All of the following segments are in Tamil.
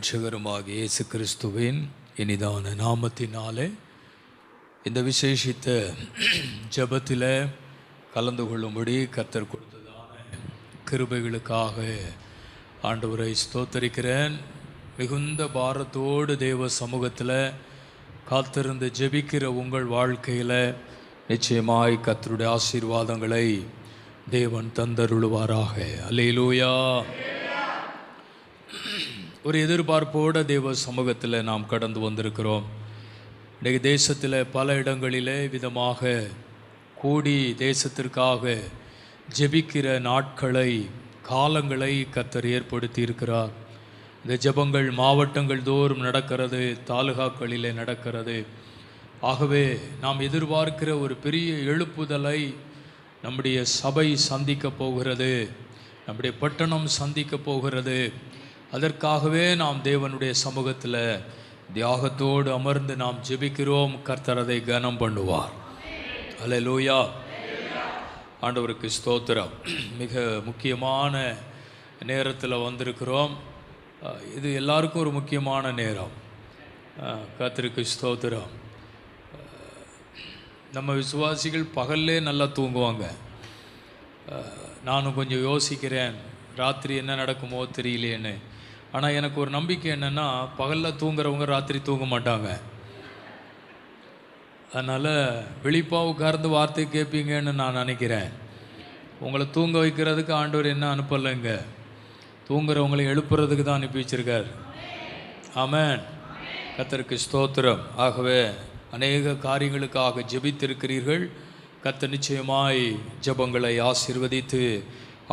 இரட்சகருமாகிய இயேசு கிறிஸ்துவின் இனிதான நாமத்தினாலே இந்த விசேஷித்த ஜெபத்தில் கலந்து கொள்ளும்படி கர்த்தர் கொடுத்ததான கிருபைகளுக்காக ஆண்டவரை ஸ்தோத்தரிக்கிறேன். மிகுந்த பாரத்தோடு தேவ சமூகத்தில் காத்திருந்து ஜெபிக்கிற உங்கள் வாழ்க்கையில் நிச்சயமாய் கர்த்தருடைய ஆசீர்வாதங்களை தேவன் தந்தருளுவாராக. அல்லேலூயா. ஒரு எதிர்பார்ப்போடு தேவ சமூகத்தில் நாம் கடந்து வந்திருக்கிறோம். இன்றைக்கு தேசத்தில் பல இடங்களிலே விதமாக கூடி தேசத்திற்காக ஜெபிக்கிற நாட்களை காலங்களை கர்த்தர் ஏற்படுத்தி இருக்கிறார். இந்த ஜெபங்கள் மாவட்டங்கள் தோறும் நடக்கிறது, தாலுகாக்களிலே நடக்கிறது. ஆகவே நாம் எதிர்பார்க்கிற ஒரு பெரிய எழுப்புதலை நம்முடைய சபை சந்திக்க போகிறது, நம்முடைய பட்டணம் சந்திக்க போகிறது. அதற்காகவே நாம் தேவனுடைய சமூகத்தில் தியாகத்தோடு அமர்ந்து நாம் ஜெபிக்கிறோம். கர்த்தர் அதை கனம் பண்ணுவார். அல்லேலூயா. ஆண்டவருக்கு ஸ்தோத்திரம். மிக முக்கியமான நேரத்தில் வந்திருக்கிறோம். இது எல்லாருக்கும் ஒரு முக்கியமான நேரம். கர்த்தருக்கு ஸ்தோத்திரம். நம்ம விசுவாசிகள் பகல்லே நல்லா தூங்குவாங்க. நானும் கொஞ்சம் யோசிக்கிறேன், ராத்திரி என்ன நடக்குமோ தெரியலேன்னு. ஆனால் எனக்கு ஒரு நம்பிக்கை என்னென்னா, பகலில் தூங்குறவங்க ராத்திரி தூங்க மாட்டாங்க. அதனால் விழிப்பாக உட்கார்ந்து வார்த்தை கேட்பீங்கன்னு நான் நினைக்கிறேன். உங்களை தூங்க வைக்கிறதுக்கு ஆண்டவர் என்ன அனுப்பலைங்க, தூங்குறவங்களை எழுப்புறதுக்கு தான் அனுப்பி வச்சிருக்கார். ஆமென். கர்த்தருக்கு ஸ்தோத்திரம். ஆகவே அநேக காரியங்களுக்காக ஜெபித்திருக்கிறீர்கள். கர்த்தர் நிச்சயமாய் ஜெபங்களை ஆசீர்வதித்து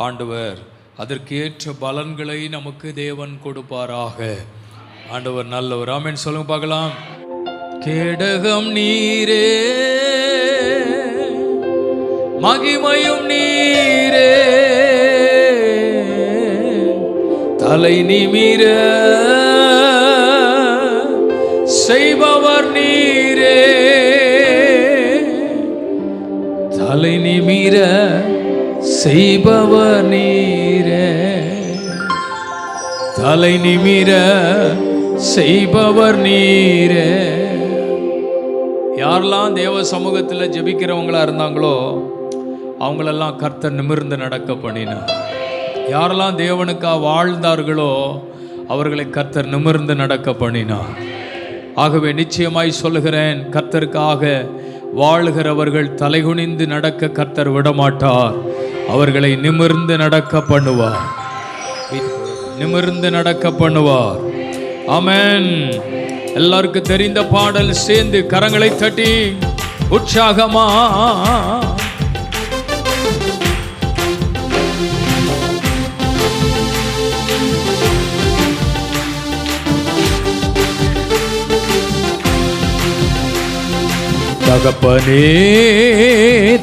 ஆண்டவர் அதற்கேற்ற பலன்களை நமக்கு தேவன் கொடுப்பாராக. ஆண்டவர் நல்லவர். ஆமென் சொல்லுங்க பார்க்கலாம். கேடகம் நீரே, மகிமையும் நீரே, தலை நிமிர செய்பவர் நீரே, தலை நிமிர செய்பவர் நீரே, தலை நிமிர செய்பவர் நீரே. யாரெல்லாம் தேவ சமூகத்தில் ஜெபிக்கிறவங்களா இருந்தாங்களோ அவங்களெல்லாம் கர்த்தர் நிமிர்ந்து நடக்க பண்ணினார். யாரெல்லாம் தேவனுக்காக வாழ்ந்தார்களோ அவர்களை கர்த்தர் நிமிர்ந்து நடக்க பண்ணினார். ஆகவே நிச்சயமாய் சொல்லுகிறேன், கர்த்தருக்காக வாழ்கிறவர்கள் தலைகுனிந்து நடக்க கர்த்தர் விடமாட்டார். அவர்களை நிமிர்ந்து நடக்க பண்ணுவார், நிமிர்ந்து நடக்க பண்ணுவார். ஆமென். எல்லாருக்கும் தெரிந்த பாடல் சேர்ந்து கரங்களை தட்டி உற்சாகமா தகப்பனே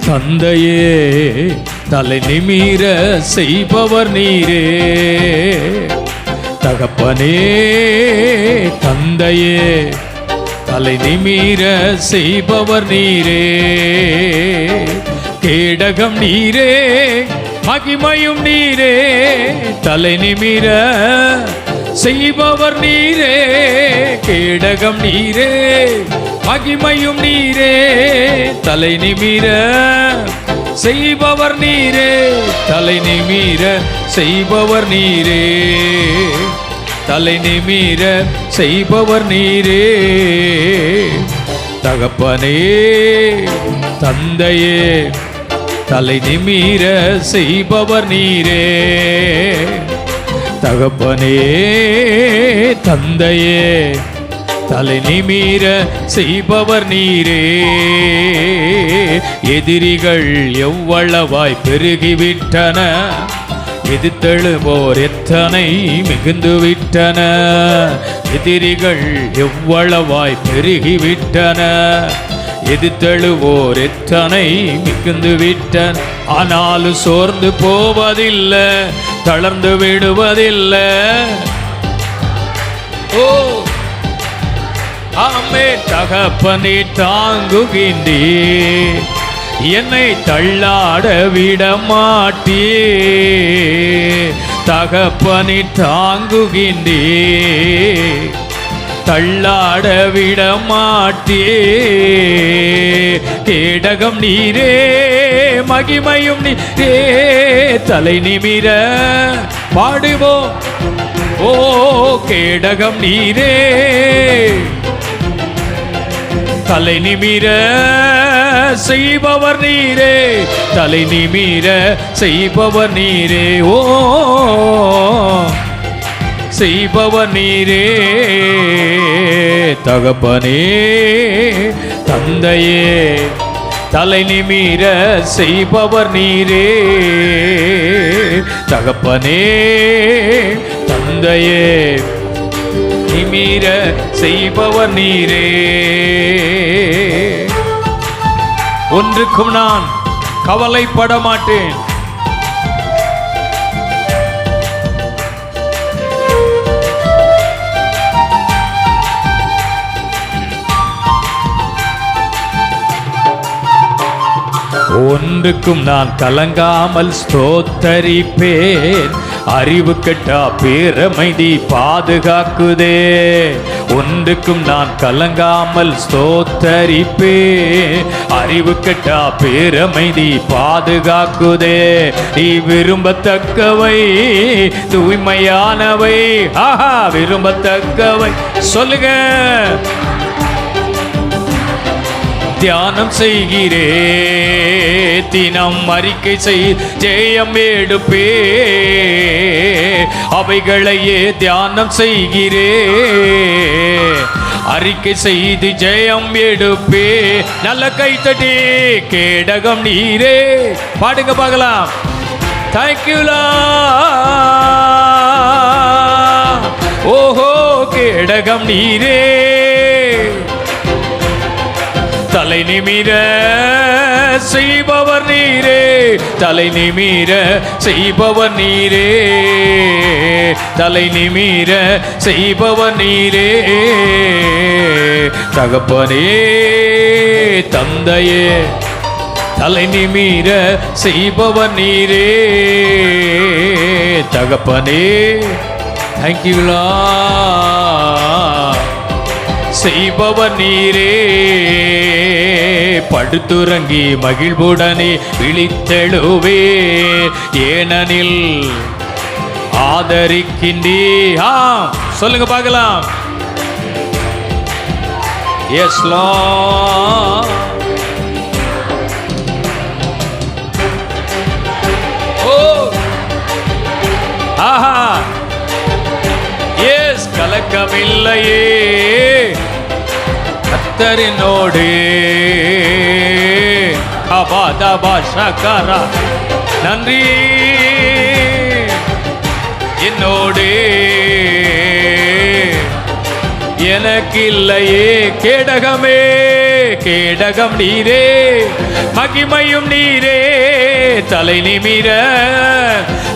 தந்தையே, தலை நிமிர செய்பவர் நீரே, தகப்பனே தந்தையே, தலை நிமிர செய்பவர் நீரே, கேடகம் நீரே, மகிமையும் நீரே, தலை நிமிர செய்பவர் நீரே, கேடகம் நீரே, மகிமையும் நீரே, தலை நிமிர செய்பவர் நீரே, தலை நிமிர செய்பவர் நீரே, தலை நிமிர செய்பவர் நீரே, தகப்பனே தந்தையே, தலை நிமிர செய்பவர் நீரே, தகப்பனே தந்தையே, தலை நிமிர செய்பவர் நீரே. எதிரிகள் எவ்வளவாய் பெருகிவிட்டன, எதிர்த்தெழுவோர் எத்தனை மிகுந்து விட்டன. எதிரிகள் எவ்வளவாய் பெருகிவிட்டன, எதிர்த்தெழுவோர் எத்தனை மிகுந்து விட்டன. ஆனாலும் சோர்ந்து போவதில்லை, தளர்ந்து விடுவதில்லை. ஓ ஆமே, தகப்பனே தாங்குகின்றே, என்னை தள்ளாட விட மாட்டே, தகப்பனை தாங்குகின்றே, தள்ளாட விட மாட்டே. கேடகம் நீரே, மகிமையும் நீரே, தலை நிமிர பாடுவோம். ஓ கேடகம் நீரே, தலை நிமிர செய்பவர் நீரே, தலை நிமிர செய்பவர் நீரே. ஓ செய்பவர் நீரே, தகப்பனே தந்தையே, தலை நிமிர செய்பவர் நீரே, தகப்பனே தந்தையே, நிமிர செய்பவர் நீரே. ஒன்றுக்கும் நான் கவலைப்பட மாட்டேன். ஒன்றுக்கும் நான் கலங்காமல் ஸ்தோத்தரிப்பேன். அறிவு கெட்டா பேரமைதி பாதுகாக்குதே. ஒன்றுக்கும் நான் கலங்காமல் ஸ்தோத்தரிப்பேன். அறிவு கெட்டா பேரமைதி பாதுகாக்குதே. நீ விரும்பத்தக்கவை தூய்மையானவை, ஆஹா விரும்பத்தக்கவை சொல்லுங்க. தியானம் செய்கிறே, தினம் அறிக்கை செய், ஜெயம் எடுப்பே. அவைகளையே தியானம் செய்கிறே, அறிக்கை செய்து ஜெயம் எடுப்பே. நல்ல கைத்தட்டி கேடகம் நீரே, பாடுங்க பார்க்கலாம். தேங்க்யூலா, ஓஹோ கேடகம் நீரே, தலை நிமிர செய்பவர் நீரே, தலை நிமிர செய்பவர் நீரே, தலை நிமிர செய்பவர் நீரே, தகப்பனே தந்தையே, தலை நிமிர செய்பவர் நீரே, தகப்பனே தேங்க்யூலா, செய்பவர் நீரே. படுத்துறங்கி மகிழ்வுடனே விழித்தெழுவே, ஏனெனில் ஆதரிக்கின்றே. சொல்லுங்க பார்க்கலாம். Yes lord. ஓ ஆஹா எஸ் கலக்கமில்லையே, கர்த்தரினோடு அபாதபாஷகரா நன்றி என்னோடு எனக்கு இல்லையே. கேடகமே கேடகம் நீரே, மகிமையும் நீரே, தலை நிமிர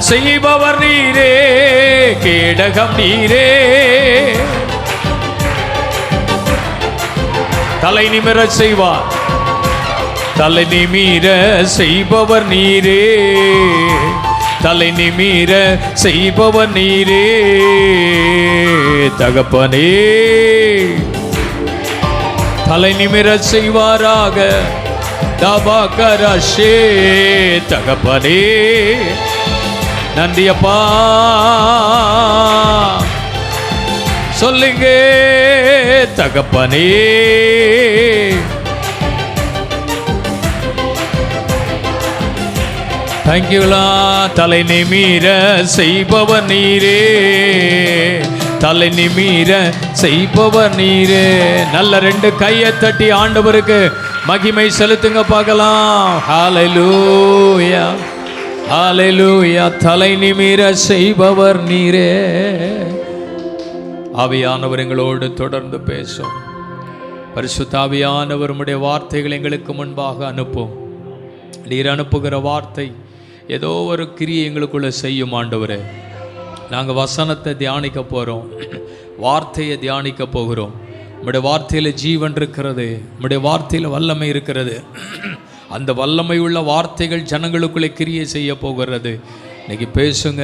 செய்பவர் நீரே, கேடகம் நீரே, தலை நிமிர செய்வார், தலை நிமிர செய்பவர் நீரே, தலை நிமிர செய்பவர் நீரே, தகப்பனே தலை நிமிர செய்வாராக. தபாகரஷே தகப்பனே நன்றி அப்பா. சொல்லுங்க தகப்பனே. தேங்க்யூலா. தலை நிமிர செய்பவர் நீரே, தலை நிமிர செய்பவர் நீரே. நல்ல ரெண்டு கையை தட்டி ஆண்டவருக்கு மகிமை செலுத்துங்க பார்க்கலாம். ஹல்லேலூயா ஹல்லேலூயா. தலை நிமிர செய்பவர் நீரே. ஆவியானவர் எங்களோடு தொடர்ந்து பேசும். பரிசுத்த ஆவியானவர் உம்முடைய வார்த்தைகள் எங்களுக்கு முன்பாக அனுப்பும். நீர் அனுப்புகிற வார்த்தை ஏதோ ஒரு கிரியை எங்களுக்குள்ள செய்யும் ஆண்டவரே. நாங்கள் வசனத்தை தியானிக்க போகிறோம், வார்த்தையை தியானிக்க போகிறோம். உம்முடைய வார்த்தையில் ஜீவன் இருக்கிறது, உம்முடைய வார்த்தையில் வல்லமை இருக்கிறது. அந்த வல்லமை உள்ள வார்த்தைகள் ஜனங்களுக்குள்ளே கிரியை செய்ய போகிறது. இன்னைக்கு பேசுங்க,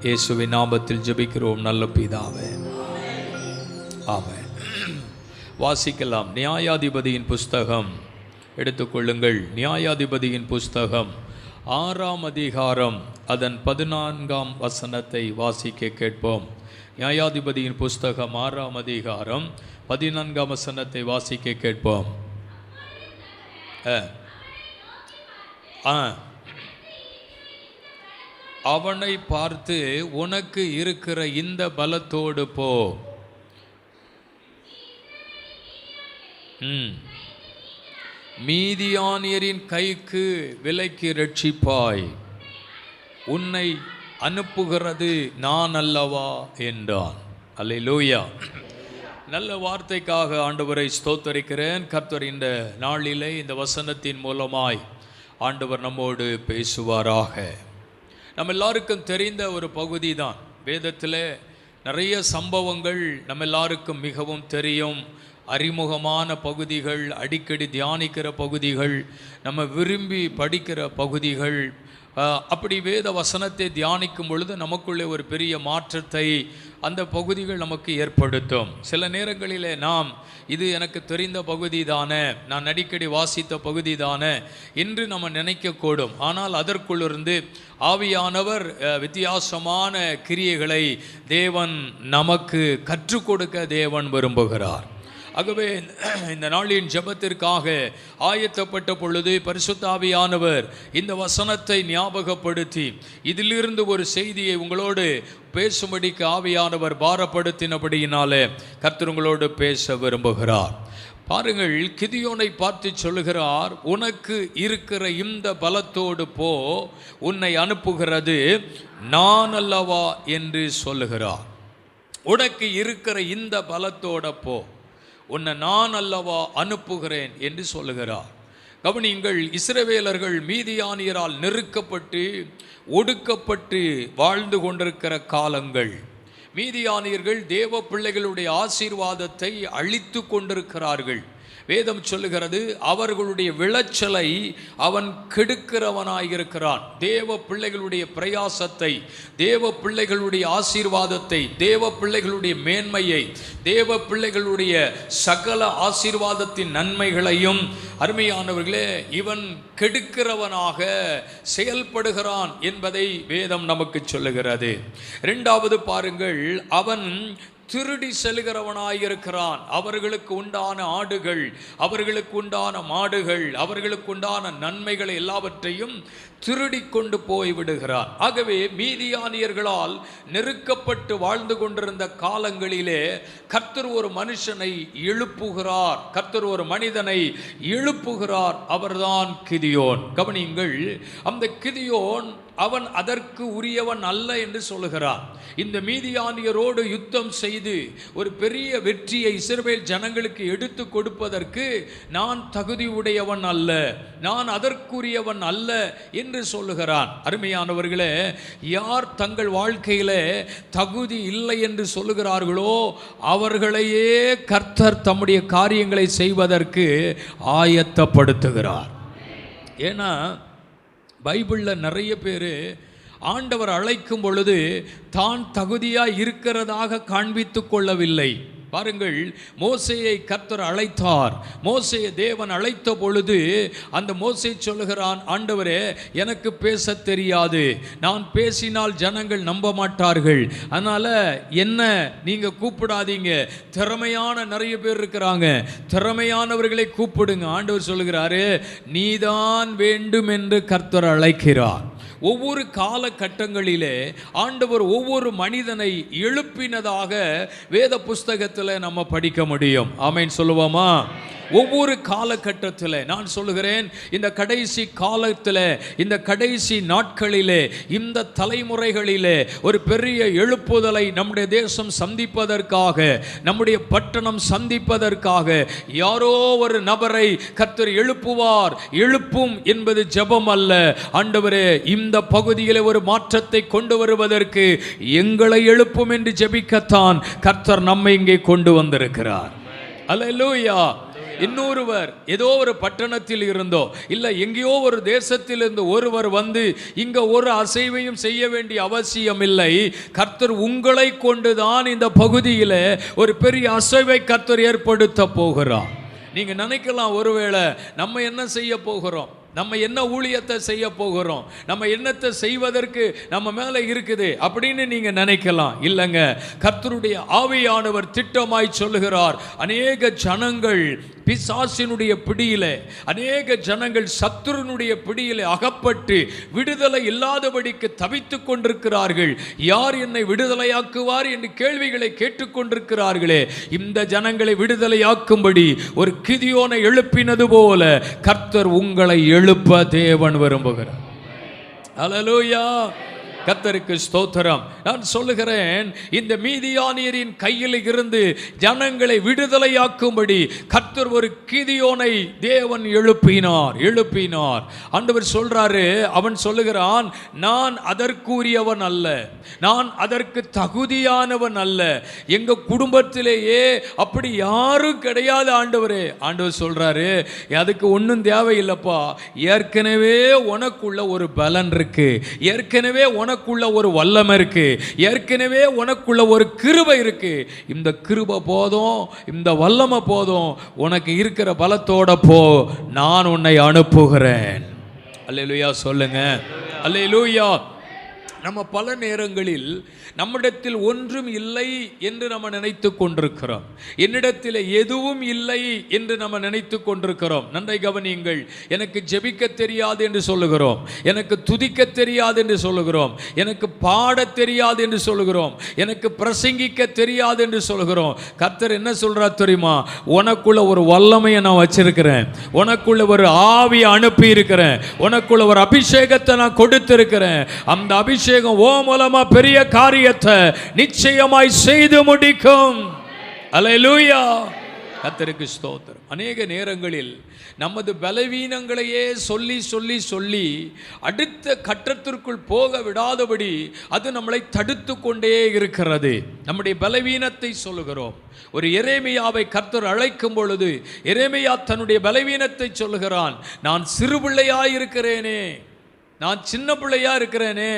இயேசுவின் நாமத்தில் ஜெபிக்கிறோம் நல்ல பிதாவே, ஆமென். வாசிக்கலாம். நியாயாதிபதியின் புஸ்தகம் எடுத்துக்கொள்ளுங்கள். நியாயாதிபதியின் புஸ்தகம் 6ஆம் அதிகாரம் அதன் 14ஆம் வசனத்தை வாசிக்க கேட்போம். நியாயாதிபதியின் புஸ்தகம் 6ஆம் அதிகாரம் 14ஆம் வசனத்தை வாசிக்க கேட்போம். அவனை பார்த்து, உனக்கு இருக்கிற இந்த பலத்தோடு போ, மீதியானியரின் கைக்கு விலைக்கு ரட்சிப்பாய், உன்னை அனுப்புகிறது நான் அல்லவா என்றான். அல்லேலூயா. நல்ல வார்த்தைக்காக ஆண்டவரை ஸ்தோத்தரிக்கிறேன். கர்த்தர் இந்த நாளிலே இந்த வசனத்தின் மூலமாய் ஆண்டவர் நம்மோடு பேசுவாராக. நம்ம எல்லாருக்கும் தெரிந்த ஒரு பகுதி தான். வேதத்தில் நிறைய சம்பவங்கள் நம்ம எல்லாருக்கும் மிகவும் தெரியும். அறிமுகமான பகுதிகள், அடிக்கடி தியானிக்கிற பகுதிகள், நம்ம விரும்பி படிக்கிற பகுதிகள். அப்படி வேத வசனத்தை தியானிக்கும் பொழுது நமக்குள்ளே ஒரு பெரிய மாற்றத்தை அந்த பகுதிகள் நமக்கு ஏற்படுத்தும். சில நேரங்களிலே நாம் இது எனக்கு தெரிந்த பகுதி தானே, நான் அடிக்கடி வாசித்த பகுதி தானே என்று நம்ம நினைக்கக்கூடும். ஆனால் அதற்குள்ளிருந்து ஆவியானவர் வித்தியாசமான கிரியைகளை தேவன் நமக்கு கற்றுக் கொடுக்க தேவன் விரும்புகிறார். ஆகவே இந்த நாளின் ஜெபத்திற்காக ஆயத்தப்பட்ட பொழுது பரிசுத்த ஆவியானவர் இந்த வசனத்தை ஞாபகப்படுத்தி இதிலிருந்து ஒரு செய்தியை உங்களோடு பேசும்படிக்கு ஆவியானவர் பாரப்படுத்தினபடியினாலே கர்த்தர் உங்களோடு பேச விரும்புகிறார். பாருங்கள், கிதியோனை பார்த்து சொல்லுகிறார், உனக்கு இருக்கிற இந்த பலத்தோடு போ, உன்னை அனுப்புகிறது நான் அல்லவா என்று சொல்லுகிறார். உனக்கு இருக்கிற இந்த பலத்தோட போ, உன்னை நான் அல்லவா அனுப்புகிறேன் என்று சொல்லுகிறார். கவனியுங்கள், இஸ்ரவேலர்கள் மீதியானியரால் நெருக்கப்பட்டு ஒடுக்கப்பட்டு வாழ்ந்து கொண்டிருக்கிற காலங்கள். மீதியானியர்கள் தேவ பிள்ளைகளுடைய ஆசீர்வாதத்தை அழித்து கொண்டிருக்கிறார்கள். வேதம் சொல்லுகிறது, அவர்களுடைய விளைச்சலை அவன் கெடுக்கிறவனாயிருக்கிறான். தேவ பிள்ளைகளுடைய பிரயாசத்தை, தேவ பிள்ளைகளுடைய ஆசீர்வாதத்தை, தேவ பிள்ளைகளுடைய மேன்மையை, தேவ பிள்ளைகளுடைய சகல ஆசீர்வாதத்தின் நன்மைகளையும் அருமையானவர்களே இவன் கெடுக்கிறவனாக செயல்படுகிறான் என்பதை வேதம் நமக்கு சொல்லுகிறது. இரண்டாவது பாருங்கள், அவன் திருடி செல்கிறவனாயிருக்கிறான். அவர்களுக்கு உண்டான ஆடுகள், அவர்களுக்கு உண்டான மாடுகள், அவர்களுக்கு உண்டான நன்மைகளை எல்லாவற்றையும் திருடி கொண்டு போய் விடுகிறான். ஆகவே மீதியானியர்களால் நெருக்கப்பட்டு வாழ்ந்து கொண்டிருந்த காலங்களிலே கர்த்தர் ஒரு மனுஷனை எழுப்புகிறார். கர்த்தர் ஒரு மனிதனை எழுப்புகிறார். அவர்தான் கிதியோன். கவனியுங்கள், அந்த கிதியோன் அவன் அதற்கு உரியவன் அல்ல என்று சொல்லுகிறார். இந்த மீதியானியரோடு யுத்தம் செய்து ஒரு பெரிய வெற்றியை இஸ்ரவேல் ஜனங்களுக்கு எடுத்து கொடுப்பதற்கு நான் தகுதி உடையவன் அல்ல, நான் அதற்குரியவன் அல்ல என்று சொல்லுகிறான். அருமையானவர்களே, யார் தங்கள் வாழ்க்கையிலே தகுதி இல்லை என்று சொல்லுகிறார்களோ அவர்களையே கர்த்தர் தம்முடைய காரியங்களை செய்வதற்கு ஆயத்தப்படுத்துகிறார். ஏன்னா பைபிளில் நிறைய பேர் ஆண்டவர் அழைக்கும் பொழுது தான் தகுதியாக இருக்கிறதாக காண்பித்து கொள்ளவில்லை. பாருங்கள், மோசேயை கர்த்தர் அழைத்தார். மோசேயை தேவன் அழைத்த பொழுது அந்த மோசே சொல்லுகிறான், ஆண்டவரே எனக்கு பேச தெரியாது, நான் பேசினால் ஜனங்கள் நம்ப மாட்டார்கள், அதனால் என்ன நீங்கள் கூப்பிடாதீங்க, திறமையான நிறைய பேர் இருக்கிறாங்க, திறமையானவர்களை கூப்பிடுங்க. ஆண்டவர் சொல்லுகிறாரு, நீதான் வேண்டும் என்று கர்த்தர் அழைக்கிறார். ஒவ்வொரு காலகட்டங்களிலே ஆண்டவர் ஒவ்வொரு மனிதனை எழுப்பினதாக வேத புஸ்தகத்தில் நம்ம படிக்க முடியும். ஆமென் சொல்லுவோமா? ஒவ்வொரு காலகட்டத்தில் நான் சொல்லுகிறேன், இந்த கடைசி காலத்தில், இந்த கடைசி நாட்களிலே, இந்த தலைமுறைகளிலே ஒரு பெரிய எழுப்புதலை நம்முடைய தேசம் சந்திப்பதற்காக, நம்முடைய பட்டணம் சந்திப்பதற்காக யாரோ ஒரு நபரை கர்த்தர் எழுப்புவார். எழுப்பும் என்பது ஜெபம் அல்ல. ஆண்டவரே, இந்த பகுதியில் ஒரு மாற்றத்தை கொண்டு வருவதற்கு எங்களை எழுப்பும் என்று ஜெபிக்கத்தான் கர்த்தர் நம்மை இங்கே கொண்டு வந்திருக்கிறார். அல்லேலூயா. இன்னொருவர் ஏதோ ஒரு பட்டணத்தில் இருந்தோ இல்ல எங்கேயோ ஒரு தேசத்தில் இருந்து ஒருவர் வந்து இங்க ஒரு அசைவையும் செய்ய வேண்டிய அவசியம் இல்லை. கர்த்தர் உங்களை கொண்டுதான் இந்த பகுதியில ஒரு பெரிய அசைவை கர்த்தர் ஏற்படுத்த போகிறார். நீங்க நினைக்கலாம், ஒருவேளை நம்ம என்ன செய்ய போகிறோம், நம்ம என்ன ஊழியத்தை செய்ய போகிறோம், நம்ம என்னத்தை செய்வதற்கு நம்ம மேலே இருக்குது அப்படின்னு நீங்க நினைக்கலாம். இல்லைங்க, கர்த்தருடைய ஆவியானவர் திட்டமாய் சொல்லுகிறார், அநேக ஜனங்கள் பிசாசினுடைய பிடியிலே, அநேக ஜனங்கள் சத்துருனுடைய பிடியிலே அகப்பட்டு விடுதலை இல்லாதபடிக்கு தவித்துக் கொண்டிருக்கிறார்கள். யார் என்னை விடுதலையாக்குவார் என்று கேள்விகளை கேட்டுக்கொண்டிருக்கிறார்களே, இந்த ஜனங்களை விடுதலையாக்கும்படி ஒரு கிதியோனை எழுப்பினது போல கர்த்தர் உங்களை எழுப்ப தேவன் விரும்புகிறார். அல்லேலூயா, கர்த்தருக்கு ஸ்தோத்திரம். நான் சொல்லுகிறேன், இந்த மீதியானியரின் கையில் இருந்து ஜனங்களை விடுதலையாக்கும்படி கர்த்தர் ஒரு கிதியோனை தேவன் எழுப்பினார். ஆண்டவர் சொல்றாரு, அவன் சொல்லுகிறான், நான் அதற்குரியவன் அல்ல, நான் அதற்கு தகுதியானவன் அல்ல, எங்க குடும்பத்திலேயே அப்படி யாரும் கிடையாது ஆண்டவரே. ஆண்டவர் சொல்றாரு, அதுக்கு ஒன்றும் தேவையில்லைப்பா, ஏற்கனவே உனக்குள்ள ஒரு பலன் இருக்கு, ஏற்கனவே உனக்குள்ள ஒரு வல்லமை இருக்கு, ஏற்கனவே உனக்குள்ள ஒரு கிருபை இருக்கு. இந்த கிருபை போதும், இந்த வல்லமை போதும், உனக்கு இருக்கிற பலத்தோட போ, நான் உன்னை அனுப்புகிறேன். அல்லேலூயா சொல்லுங்க, அல்லேலூயா. நம்ம பல நேரங்களில் நம்மிடத்தில் ஒன்றும் இல்லை என்று நம்ம நினைத்து கொண்டிருக்கிறோம், என்னிடத்தில் எதுவும் இல்லை என்று நம்ம நினைத்து கொண்டிருக்கிறோம். நன்றை கவனியுங்கள், எனக்கு ஜெபிக்க தெரியாது என்று சொல்லுகிறோம், எனக்கு துதிக்க தெரியாது என்று சொல்லுகிறோம், எனக்கு பாட தெரியாது என்று சொல்லுகிறோம், எனக்கு பிரசங்கிக்க தெரியாது என்று சொல்லுகிறோம். கர்த்தர் என்ன சொல்றார் தெரியுமா? உனக்குள்ள ஒரு வல்லமையை நான் வச்சிருக்கிறேன், உனக்குள்ள ஒரு ஆவியை அனுப்பி இருக்கிறேன், உனக்குள்ள ஒரு அபிஷேகத்தை நான் கொடுத்திருக்கிறேன். அந்த அபிஷேகம் ஓ மூலமா பெரிய காரியத்தை நிச்சயமாய் செய்து முடிக்கும். அல்லேலூயா, கர்த்தருக்கு ஸ்தோத்திரம். அநேக நேரங்களில் நமது பலவீனங்களையே சொல்லி சொல்லி சொல்லி அடுத்த கட்டத்திற்குள் போக விடாதபடி அது நம்மளை தடுத்து கொண்டே இருக்கிறது. நம்முடைய பலவீனத்தை சொல்லுகிறோம். ஒரு எரேமியாவை கர்த்தர் அழைக்கும் பொழுது எரேமியா தன்னுடைய பலவீனத்தை சொல்லுகிறான், நான் சிறு பிள்ளையாயிருக்கிறேனே, நான் சின்ன பிள்ளையா இருக்கிறேனே,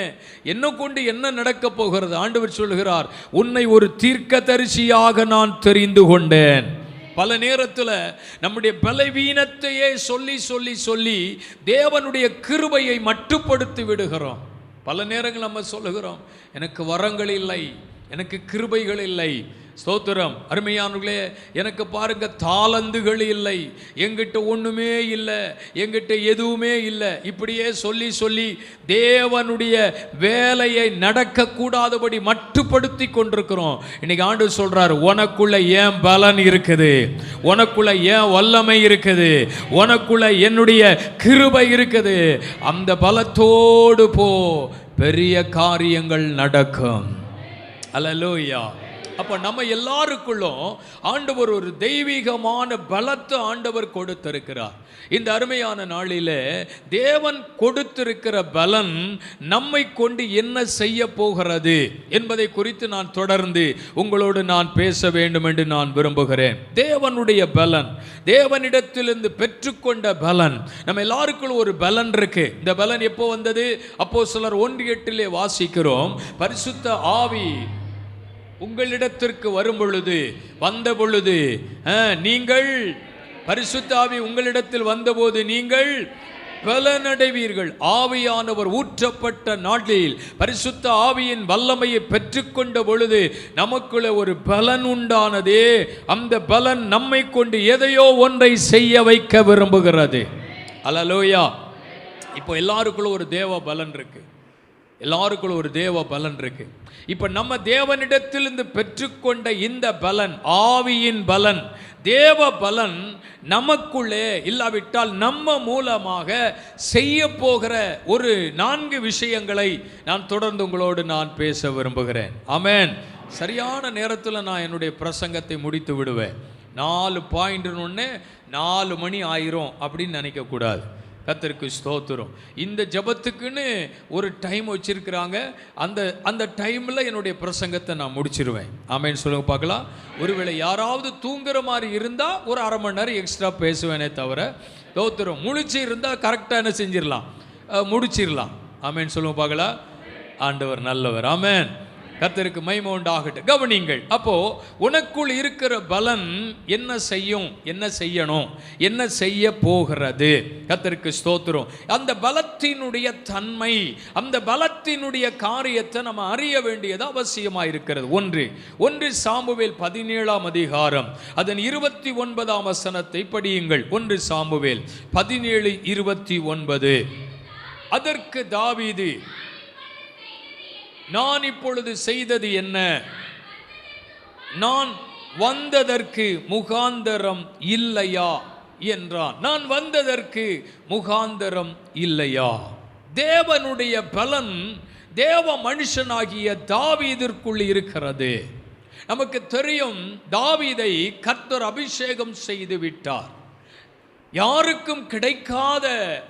என்ன கொண்டு என்ன நடக்க போகிறது? ஆண்டவர் சொல்லுகிறார், உன்னை ஒரு தீர்க்கதரிசியாக நான் தெரிந்து கொண்டேன். பல நேரத்தில் நம்முடைய பலவீனத்தையே சொல்லி சொல்லி சொல்லி தேவனுடைய கிருபையை மட்டுப்படுத்தி விடுகிறோம். பல நேரங்கள் நம்ம சொல்லுகிறோம், எனக்கு வரங்கள் இல்லை, எனக்கு கிருபைகள் இல்லை. ஸ்தோத்திரம். அருமையானவர்களே, எனக்கு பாருங்க தாளந்துகள் இல்லை, எங்கிட்ட ஒண்ணுமே இல்லை, எங்கிட்ட எதுவுமே இல்லை, இப்படியே சொல்லி சொல்லி தேவனுடைய வேலையை நடக்க கூடாதபடி மட்டுப்படுத்தி கொண்டிருக்கிறோம். இன்னைக்கு ஆண்டவர் சொல்றாரு, உனக்குள்ள ஏன் பலன் இருக்குது, உனக்குள்ள ஏன் வல்லமை இருக்குது, உனக்குள்ள என்னுடைய கிருபை இருக்குது, அந்த பலத்தோடு போ, பெரிய காரியங்கள் நடக்கும். அல்லேலூயா. அப்போ நம்ம எல்லாருக்குள்ளும் ஆண்டவர் ஒரு தெய்வீகமான பலத்தை ஆண்டவர் கொடுத்திருக்கிறார். இந்த அருமையான நாளிலே தேவன் கொடுத்திருக்கிற பலன் நம்மை கொண்டு என்ன செய்ய போகிறது என்பதை குறித்து நான் தொடர்ந்து உங்களோடு நான் பேச வேண்டும் என்று நான் விரும்புகிறேன். தேவனுடைய பலன், தேவனிடத்திலிருந்து பெற்றுக்கொண்ட பலன், நம்ம எல்லாருக்குள்ளும் ஒரு பலன் இருக்கு. இந்த பலன் எப்போ வந்தது? அப்போஸ்தலர் 1:8 வாசிக்கிறோம், பரிசுத்த ஆவி உங்களிடத்திற்கு வரும் பொழுது, வந்த பொழுது, நீங்கள் பரிசுத்த ஆவி உங்களிடத்தில் வந்தபோது நீங்கள் பலனடைவீர்கள். ஆவியானவர் ஊற்றப்பட்ட நாளில் பரிசுத்த ஆவியின் வல்லமையை பெற்றுக்கொண்ட பொழுது நமக்குள்ள ஒரு பலன் உண்டானதே. அந்த பலன் நம்மை கொண்டு எதையோ ஒன்றை செய்ய வைக்க விரும்புகிறது. அல்லேலூயா. இப்போ எல்லாருக்குள்ள ஒரு தேவ பலன் இருக்கு, எல்லாருக்குள்ள ஒரு தேவ பலன் இருக்கு. இப்ப நம்ம தேவனிடத்திலிருந்து பெற்றுக்கொண்ட இந்த பலன், ஆவியின் பலன், தேவ பலன் நமக்குள்ளே இல்லாவிட்டால் நம்ம மூலமாக செய்ய போகிற ஒரு 4 விஷயங்களை நான் தொடர்ந்து உங்களோடு நான் பேச விரும்புகிறேன். ஆமென். சரியான நேரத்தில் நான் என்னுடைய பிரசங்கத்தை முடித்து விடுவேன். 4 பாயிண்ட் 4 மணி ஆயிரும் அப்படின்னு நினைக்கக்கூடாது. கர்த்தருக்கு ஸ்தோத்திரம். இந்த ஜெபத்துக்குன்னு ஒரு டைம் வச்சிருக்கிறாங்க. அந்த டைமில் என்னுடைய பிரசங்கத்தை நான் முடிச்சிருவேன். ஆமேன்னு சொல்லுங்க பார்க்கலாம். ஒருவேளை யாராவது தூங்குற மாதிரி இருந்தால் ஒரு அரை மணி நேரம் எக்ஸ்ட்ரா பேசுவேனே தவிர, ஸ்தோத்திரம், முழிச்சு இருந்தால் கரெக்டாக என்ன செஞ்சிடலாம், முடிச்சிடலாம். ஆமேன்னு சொல்லுங்க பார்க்கலாம். ஆண்டவர் நல்லவர். ஆமேன். கர்த்தருக்கு மகிமை உண்டாகட்டும். கவனிங்கள். அப்போ உனக்குள் இருக்கிற பலன் என்ன செய்யும், என்ன செய்யணும், என்ன செய்ய போகிறது. கர்த்தருக்கு ஸ்தோத்திரம். அந்த பலத்தினுடைய தன்மை, அந்த பலத்தினுடைய காரியத்தை நம்ம அறிய வேண்டியது அவசியமாக இருக்கிறது. ஒன்று சாமுவேல் 17ஆம் அதிகாரம் அதன் 29ஆம் வசனத்தை படியுங்கள். 1 சாமுவேல் 17:29. அதற்கு தாவீது, நான் இப்பொழுது செய்தது என்ன? நான் வந்ததற்கு முகாந்தரம் இல்லையா என்றான். நான் வந்ததற்கு முகாந்தரம் இல்லையா? தேவனுடைய பலன் தேவ மனுஷனாகிய தாவீதிற்குள் இருக்கிறது. நமக்கு தெரியும், தாவீதை கர்த்தர் அபிஷேகம் செய்து விட்டார். யாருக்கும் கிடைக்காத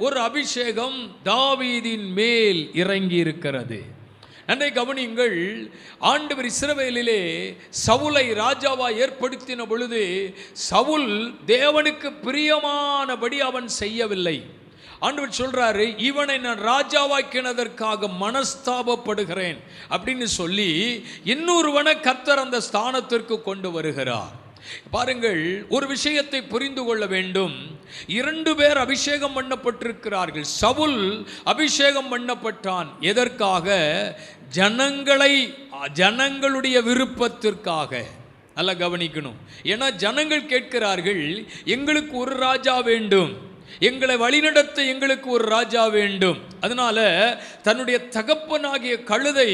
ஒரு அபிஷேகம் தாவீதின் மேல் இறங்கி இருக்கிறது. நன்றை கவனியுங்கள். ஆண்டவர் இஸ்ரவேலிலே சவுலை ராஜாவா ஏற்படுத்தின பொழுது சவுல் தேவனுக்கு பிரியமானபடி அவன் செய்யவில்லை. ஆண்டவர் சொல்றாரு, இவனை நான் ராஜாவாக்கினதற்காக மனஸ்தாபப்படுகிறேன் அப்படின்னு சொல்லி இன்னொருவனை கர்த்தர் அந்த ஸ்தானத்திற்கு கொண்டு வருகிறார். பாருங்கள், ஒரு விஷயத்தை புரிந்து கொள்ள வேண்டும். 2 பேர் அபிஷேகம் பண்ணப்பட்டிருக்கிறார்கள். சவுல் அபிஷேகம் பண்ணப்பட்டான். எதற்காக? ஜனங்களுடைய விருப்பத்திற்காக. நல்லா கவனிக்கணும். ஏன்னா ஜனங்கள் கேட்கிறார்கள், எங்களுக்கு ஒரு ராஜா வேண்டும், எங்களை வழிநடத்த எங்களுக்கு ஒரு ராஜா வேண்டும். அதனால தன்னுடைய தகப்பனாகிய கழுதை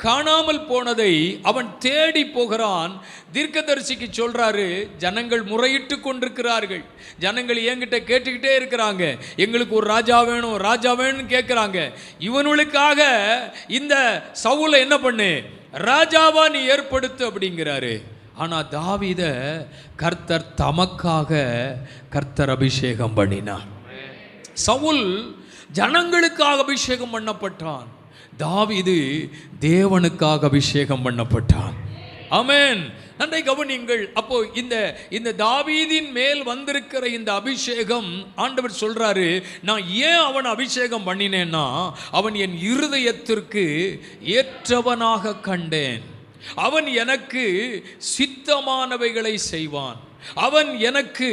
காணாமல் போனதை அவன் தேடி போகிறான். தீர்க்கதரிசிக்கு சொல்றாரு, ஜனங்கள் முறையிட்டு கொண்டிருக்கிறார்கள், ஜனங்கள் என்கிட்ட கேட்டுக்கிட்டே இருக்கிறாங்க, எங்களுக்கு ஒரு ராஜா வேணும், ராஜா வேணும்னு கேட்கிறாங்க. இவனுக்காக இந்த சவுலை என்ன பண்ணு, ராஜாவா நீ ஏற்படுத்து அப்படிங்கிறாரு. ஆனா தாவீத கர்த்தர் தமக்காக கர்த்தர் அபிஷேகம் பண்ணினார். சவுல் ஜனங்களுக்காக அபிஷேகம் பண்ணப்பட்டான். தாவீது தேவனுக்காக அபிஷேகம் பண்ணப்பட்டான். ஆமென். நன்றை கவனியுங்கள். அப்போ இந்த தாவீதின் மேல் வந்திருக்கிற இந்த அபிஷேகம், ஆண்டவர் சொல்றாரு, நான் ஏன் அவன் அபிஷேகம் பண்ணினேன்னா, அவன் என் இருதயத்திற்கு ஏற்றவனாக கண்டேன். அவன் எனக்கு சித்தமானவைகளை செய்வான், அவன் எனக்கு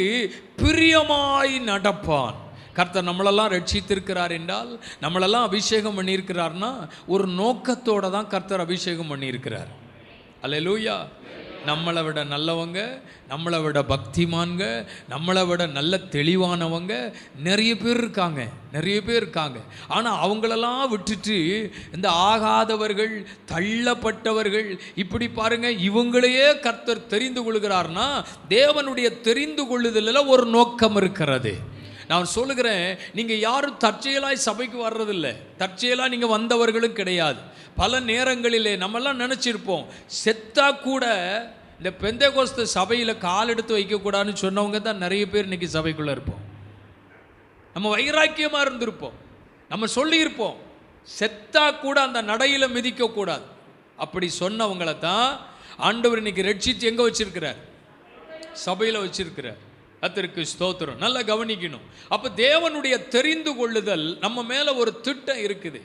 பிரியமாய் நடப்பான். கர்த்தர் நம்மளெல்லாம் ரட்சித்திருக்கிறார் என்றால், நம்மளெல்லாம் அபிஷேகம் பண்ணியிருக்கிறார்னா ஒரு நோக்கத்தோடு தான் கர்த்தர் அபிஷேகம் பண்ணியிருக்கிறார். அல்லேலூயா. நம்மளை விட நல்லவங்க, நம்மளை விட பக்திமான்க, நம்மளை விட நல்ல தெளிவானவங்க நிறைய பேர் இருக்காங்க. ஆனால் அவங்களெல்லாம் விட்டுட்டு இந்த ஆகாதவர்கள், தள்ளப்பட்டவர்கள், இப்படி பாருங்க, இவங்களையே கர்த்தர் தெரிந்து கொள்கிறார்னா தேவனுடைய தெரிந்து கொள்ளுதலில் ஒரு நோக்கம் இருக்கிறது. நான் சொல்லுகிறேன், நீங்கள் யாரும் தற்செயலாய் சபைக்கு வர்றதில்லை, தற்செயலாக நீங்கள் வந்தவர்களும் கிடையாது. பல நேரங்களிலே நம்மெல்லாம் நினச்சிருப்போம், செத்தா கூட இந்த பெந்தேகோஸ்து சபையில் கால் எடுத்து வைக்கக்கூடாதுன்னு சொன்னவங்க தான் நிறைய பேர் இன்றைக்கி சபைக்குள்ளே இருப்போம். நம்ம வைராக்கியமாக இருந்திருப்போம், நம்ம சொல்லியிருப்போம், செத்தா கூட அந்த நடையில் மிதிக்கக்கூடாது. அப்படி சொன்னவங்களை தான் ஆண்டவர் இன்னைக்கு ரட்சித்து எங்கே வச்சிருக்கிறார்? சபையில் வச்சிருக்கிறார். கர்த்தருக்கு ஸ்தோத்திரம். நல்லா கவனிக்கணும். அப்போ தேவனுடைய தெரிந்து கொள்ளுதல் நம்ம மேலே ஒரு திட்டம் இருக்குது.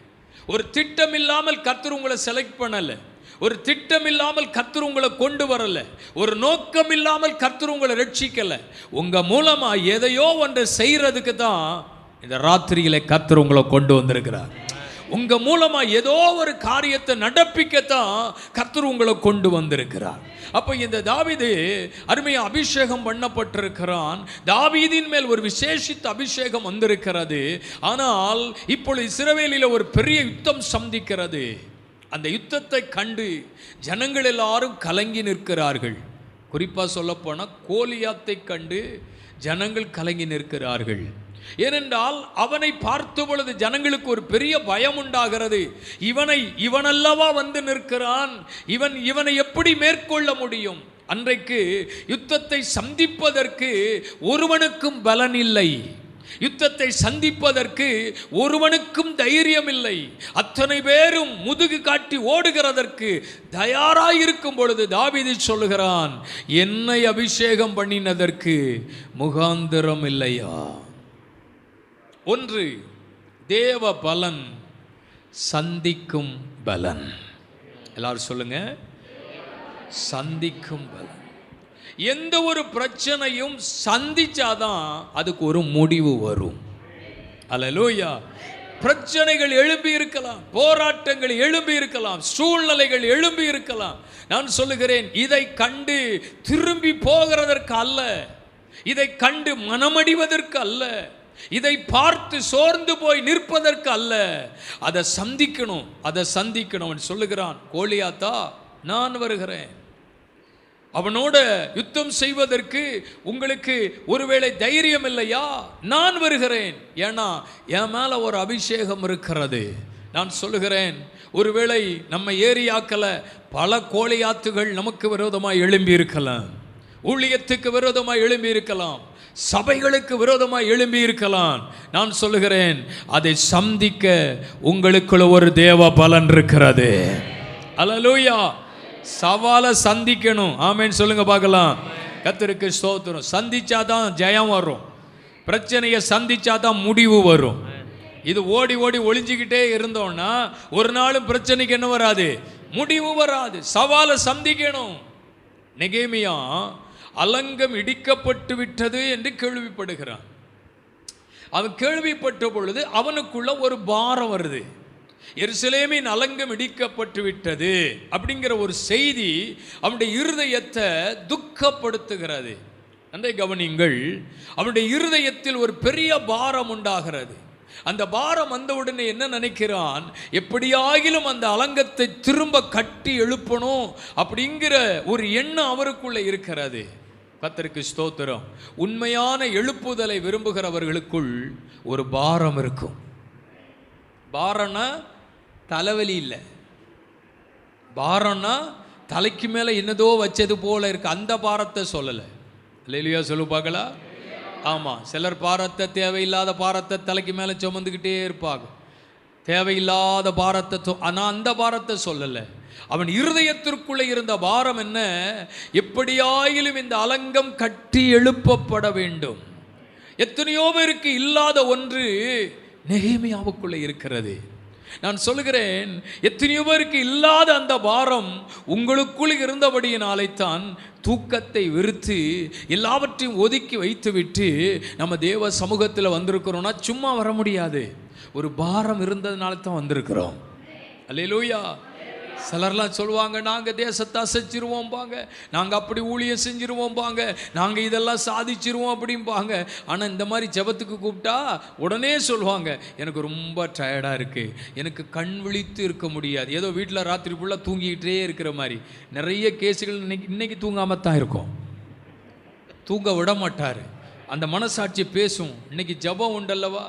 ஒரு திட்டம் இல்லாமல் கர்த்தர் உங்களை செலக்ட் பண்ணலை, ஒரு திட்டம் இல்லாமல் கர்த்தர் உங்களை கொண்டு வரலை, ஒரு நோக்கம் இல்லாமல் கர்த்தர் உங்களை ரட்சிக்கலை. உங்கள் மூலமாக எதையோ ஒன்றை செய்கிறதுக்கு தான் இந்த ராத்திரியிலே கர்த்தர் உங்களை கொண்டு வந்திருக்கிறார். உங்க மூலமா ஏதோ ஒரு காரியத்தை நடப்பிக்கத்தான் கர்த்தர் உங்களை கொண்டு வந்திருக்கிறார். அப்போ இந்த தாவீது அருமையா அபிஷேகம் பண்ணப்பட்டிருக்கிறான். தாவீதின் மேல் ஒரு விசேஷித்த அபிஷேகம் வந்திருக்கிறது. ஆனால் இப்பொழுது இஸ்ரவேலில் ஒரு பெரிய யுத்தம் சந்திக்கிறது. அந்த யுத்தத்தை கண்டு ஜனங்கள் எல்லாரும் கலங்கி நிற்கிறார்கள். குறிப்பாக சொல்லப்போனால் கோலியாத்தை கண்டு ஜனங்கள் கலங்கி நிற்கிறார்கள். ஏனென்றால் அவனை பார்த்த பொழுது ஜனங்களுக்கு ஒரு பெரிய பயம் உண்டாகிறது. இவனல்லவா வந்து நிற்கிறான், இவனை எப்படி மேற்கொள்ள முடியும்? அன்றைக்கு யுத்தத்தை சந்திப்பதற்கு ஒருவனுக்கும் பலன் இல்லை. யுத்தத்தை சந்திப்பதற்கு ஒருவனுக்கும் தைரியம் இல்லை. அத்தனை பேரும் முதுகு காட்டி ஓடுகிறதற்கு தயாராயிருக்கும் பொழுது தாவீது சொல்லுகிறான், என்னை அபிஷேகம் பண்ணினதற்கு முகாந்திரம் இல்லையா? ஒன்று, தேவ பலன் சந்திக்கும் பலன். எல்லாரும் சொல்லுங்க, சந்திக்கும் பலன். எந்த ஒரு பிரச்சனையும் சந்திச்சாதான் அதுக்கு ஒரு முடிவு வரும். அல்லேலூயா. பிரச்சனைகள் எழும்பி இருக்கலாம், போராட்டங்கள் எழும்பி இருக்கலாம், சூழ்நிலைகள் எழும்பி இருக்கலாம். நான் சொல்லுகிறேன், இதை கண்டு திரும்பி போகிறதற்கு அல்ல, இதை கண்டு மனமடிவதற்கு அல்ல, இதை பார்த்து சோர்ந்து போய் நிற்பதற்கு அல்ல, அதை சந்திக்கணும், அதை சந்திக்கணும். அவன் சொல்லுகிறான், கோலியாத்தா நான் வருகிறேன், அவனோட யுத்தம் செய்வதற்கு உங்களுக்கு ஒருவேளை தைரியம் இல்லையா? நான் வருகிறேன், ஏன்னா என் மேல ஒரு அபிஷேகம் இருக்கிறது. நான் சொல்லுகிறேன், ஒருவேளை நம்ம ஏரியாக்கள பல கோலியாத்துகள் நமக்கு விரோதமாய் எழும்பி இருக்கலாம், ஊழியத்துக்கு விரோதமாய் எழும்பி இருக்கலாம், சபைகளுக்கு விரோதமாய் எழும்பி இருக்கலாம். நான் சொல்லுகிறேன், அதை சந்திக்க உங்களுக்குள்ள ஒரு தேவ பலன் இருக்கிறது. அல்லேலூயா. சவாலை சந்திக்கணும். ஆமென் சொல்லுங்க பார்க்கலாம். கர்த்தருக்கு ஸ்தோத்திரம். சந்திச்சாதான் ஜெயம் வரும், பிரச்சனையை சந்திச்சாதான் முடிவு வரும். இது ஓடி ஓடி ஒளிஞ்சிக்கிட்டே இருந்தோம்னா ஒரு நாளும் பிரச்சனைக்கு என்ன வராது, முடிவு வராது. சவாலை சந்திக்கணும். நெகேமியா அலங்கம் இடிக்கப்பட்டு விட்டது என்று கேள்விப்படுகிறான். அவன் கேள்விப்பட்ட பொழுது அவனுக்குள்ள ஒரு பாரம் வருது. எருசலேமின் அலங்கம் இடிக்கப்பட்டு விட்டது அப்படிங்கிற ஒரு செய்தி அவனுடைய இருதயத்தை துக்கப்படுத்துகிறது. நன்றை கவனிங்கள், அவனுடைய இருதயத்தில் ஒரு பெரிய பாரம் உண்டாகிறது. அந்த பாரம் வந்தவுடனே என்ன நினைக்கிறான், எப்படியாகிலும் அந்த அலங்கத்தை திரும்ப கட்டி எழுப்பணும் அப்படிங்கிற ஒரு எண்ணம் அவருக்குள்ள இருக்கிறது. கர்த்தருக்கு ஸ்தோத்திரம். உண்மையான எழுப்புதலை விரும்புகிறவர்களுக்குள் ஒரு பாரம் இருக்கும். பாரம்னா தலைவலி இல்லை, பாரம்னா தலைக்கு மேலே என்னதோ வச்சது போல இருக்கு, அந்த பாரத்தை சொல்லலை. இல்லையா சொல்லு பார்க்கலாம். ஆமாம், சிலர் பாரத்தை, தேவையில்லாத பாரத்தை தலைக்கு மேலே சுமந்துக்கிட்டே இருப்பாங்க, தேவையில்லாத பாரத்தை. ஆனால் அந்த பாரத்தை சொல்லலை. அவன் இருதயத்திற்குள்ளே இருந்த பாரம் என்ன, எப்படியாயிலும் இந்த அலங்கம் கட்டி எழுப்பப்பட வேண்டும். எத்தனையோ பேருக்கு இல்லாத ஒன்று நெகேமியாவுக்குள்ளே இருக்கிறது. நான் சொல்லுகிறேன், எத்தனையோ பேருக்கு இல்லாத அந்த பாரம் உங்களுக்குள் இருந்தபடியினாலைத்தான் தூக்கத்தை வெறுத்து எல்லாவற்றையும் ஒதுக்கி வைத்துவிட்டு நம்ம தேவ சமூகத்தில் வந்திருக்கிறோம்னா சும்மா வர முடியாது. ஒரு பாரம் இருந்ததுனால தான் வந்திருக்கிறோம். அல்லேலூயா. சிலர்லாம் சொல்லுவாங்க, நாங்கள் தேசத்தை அசைச்சிருவோம்பாங்க, நாங்கள் அப்படி ஊழியம் செஞ்சிருவோம்பாங்க, நாங்கள் இதெல்லாம் சாதிச்சிருவோம் அப்படிம்பாங்க. ஆனால் இந்த மாதிரி ஜெபத்துக்கு கூப்பிட்டா உடனே சொல்லுவாங்க, எனக்கு ரொம்ப டயர்டாக இருக்குது, எனக்கு கண் விழித்து இருக்க முடியாது. ஏதோ வீட்டில் ராத்திரி ஃபுல்லாக தூங்கிக்கிட்டே இருக்கிற மாதிரி. நிறைய கேஸுகள் இன்னைக்கு தூங்காமல் தான் இருக்கும், தூங்க விட மாட்டார். அந்த மனசாட்சி பேசும், இன்னைக்கு ஜெபம் உண்டல்லவா,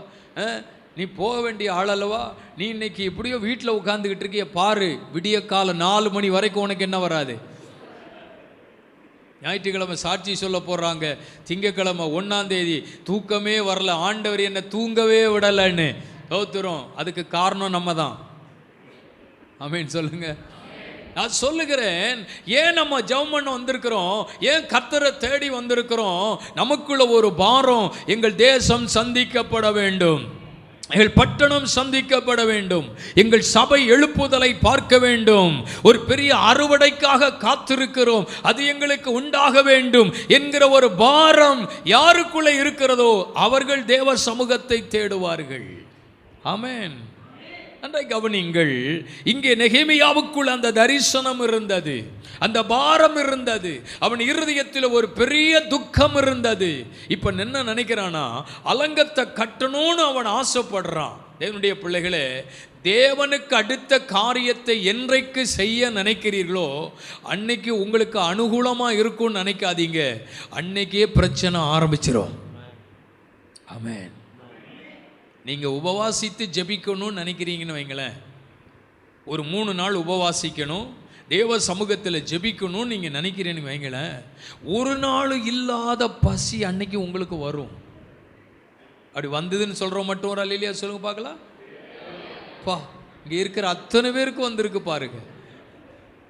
நீ போக வேண்டிய ஆள் அல்லவா, நீ இன்னைக்கு எப்படியோ வீட்டில் உட்காந்துக்கிட்டு இருக்கிய பாரு, விடிய காலம் 4 மணி வரைக்கும் உனக்கு என்ன வராது. ஞாயிற்றுக்கிழமை சாட்சி சொல்ல போடுறாங்க, திங்கக்கிழமை 1ஆம் தேதி தூக்கமே வரல, ஆண்டவர் என்னை தூங்கவே விடலைன்னு தோத்துறோம். அதுக்கு காரணம் நம்ம தான். ஆமீன் சொல்லுங்க. நான் சொல்லுகிறேன், ஏன் நம்ம ஜெபம் பண்ண வந்திருக்கிறோம், ஏன் கர்த்தரை தேடி வந்திருக்கிறோம், நமக்குள்ள ஒரு பாரம், எங்கள் தேசம் சந்திக்கப்பட வேண்டும், எங்கள் பட்டணம் சந்திக்கப்பட வேண்டும், எங்கள் சபை எழுப்புதலை பார்க்க வேண்டும், ஒரு பெரிய அறுவடைக்காக காத்திருக்கிறோம், அது எங்களுக்கு உண்டாக வேண்டும் என்கிற ஒரு பாரம் யாருக்குள்ளே இருக்கிறதோ அவர்கள் தேவ சமூகத்தை தேடுவார்கள். ஆமென். நன்றாய் கவனிங்கள், இங்கே நெகேமியாவுக்குள் அந்த தரிசனம் இருந்தது, அந்த பாரம் இருந்தது, அவன் இருதயத்தில் ஒரு பெரிய துக்கம் இருந்தது. இப்ப என்ன நினைக்கிறானா, அலங்கத்தை கட்டணும்னு அவன் ஆசைப்படுறான். தேவனுடைய பிள்ளைகளே, தேவனுக்கு அடுத்த காரியத்தை என்றைக்கு செய்ய நினைக்கிறீர்களோ அன்னைக்கு உங்களுக்கு அனுகூலமாக இருக்கும்னு நினைக்காதீங்க, அன்னைக்கே பிரச்சனை ஆரம்பிச்சிடும். ஆமென். நீங்கள் உபவாசித்து ஜெபிக்கணும்னு நினைக்கிறீங்கன்னு வைங்களேன், ஒரு 3 நாள் உபவாசிக்கணும், தேவ சமூகத்தில் ஜெபிக்கணும்னு நீங்கள் நினைக்கிறீன்னு வைங்களேன், ஒரு நாள் இல்லாத பசி அன்னைக்கு உங்களுக்கு வரும். அப்படி வந்ததுன்னு சொல்கிறோம் மட்டும் ஒரு அல்லேலூயா சொல்லுங்க பார்க்கலாம். பா, இங்கே இருக்கிற அத்தனை பேருக்கு வந்திருக்கு பாருங்க.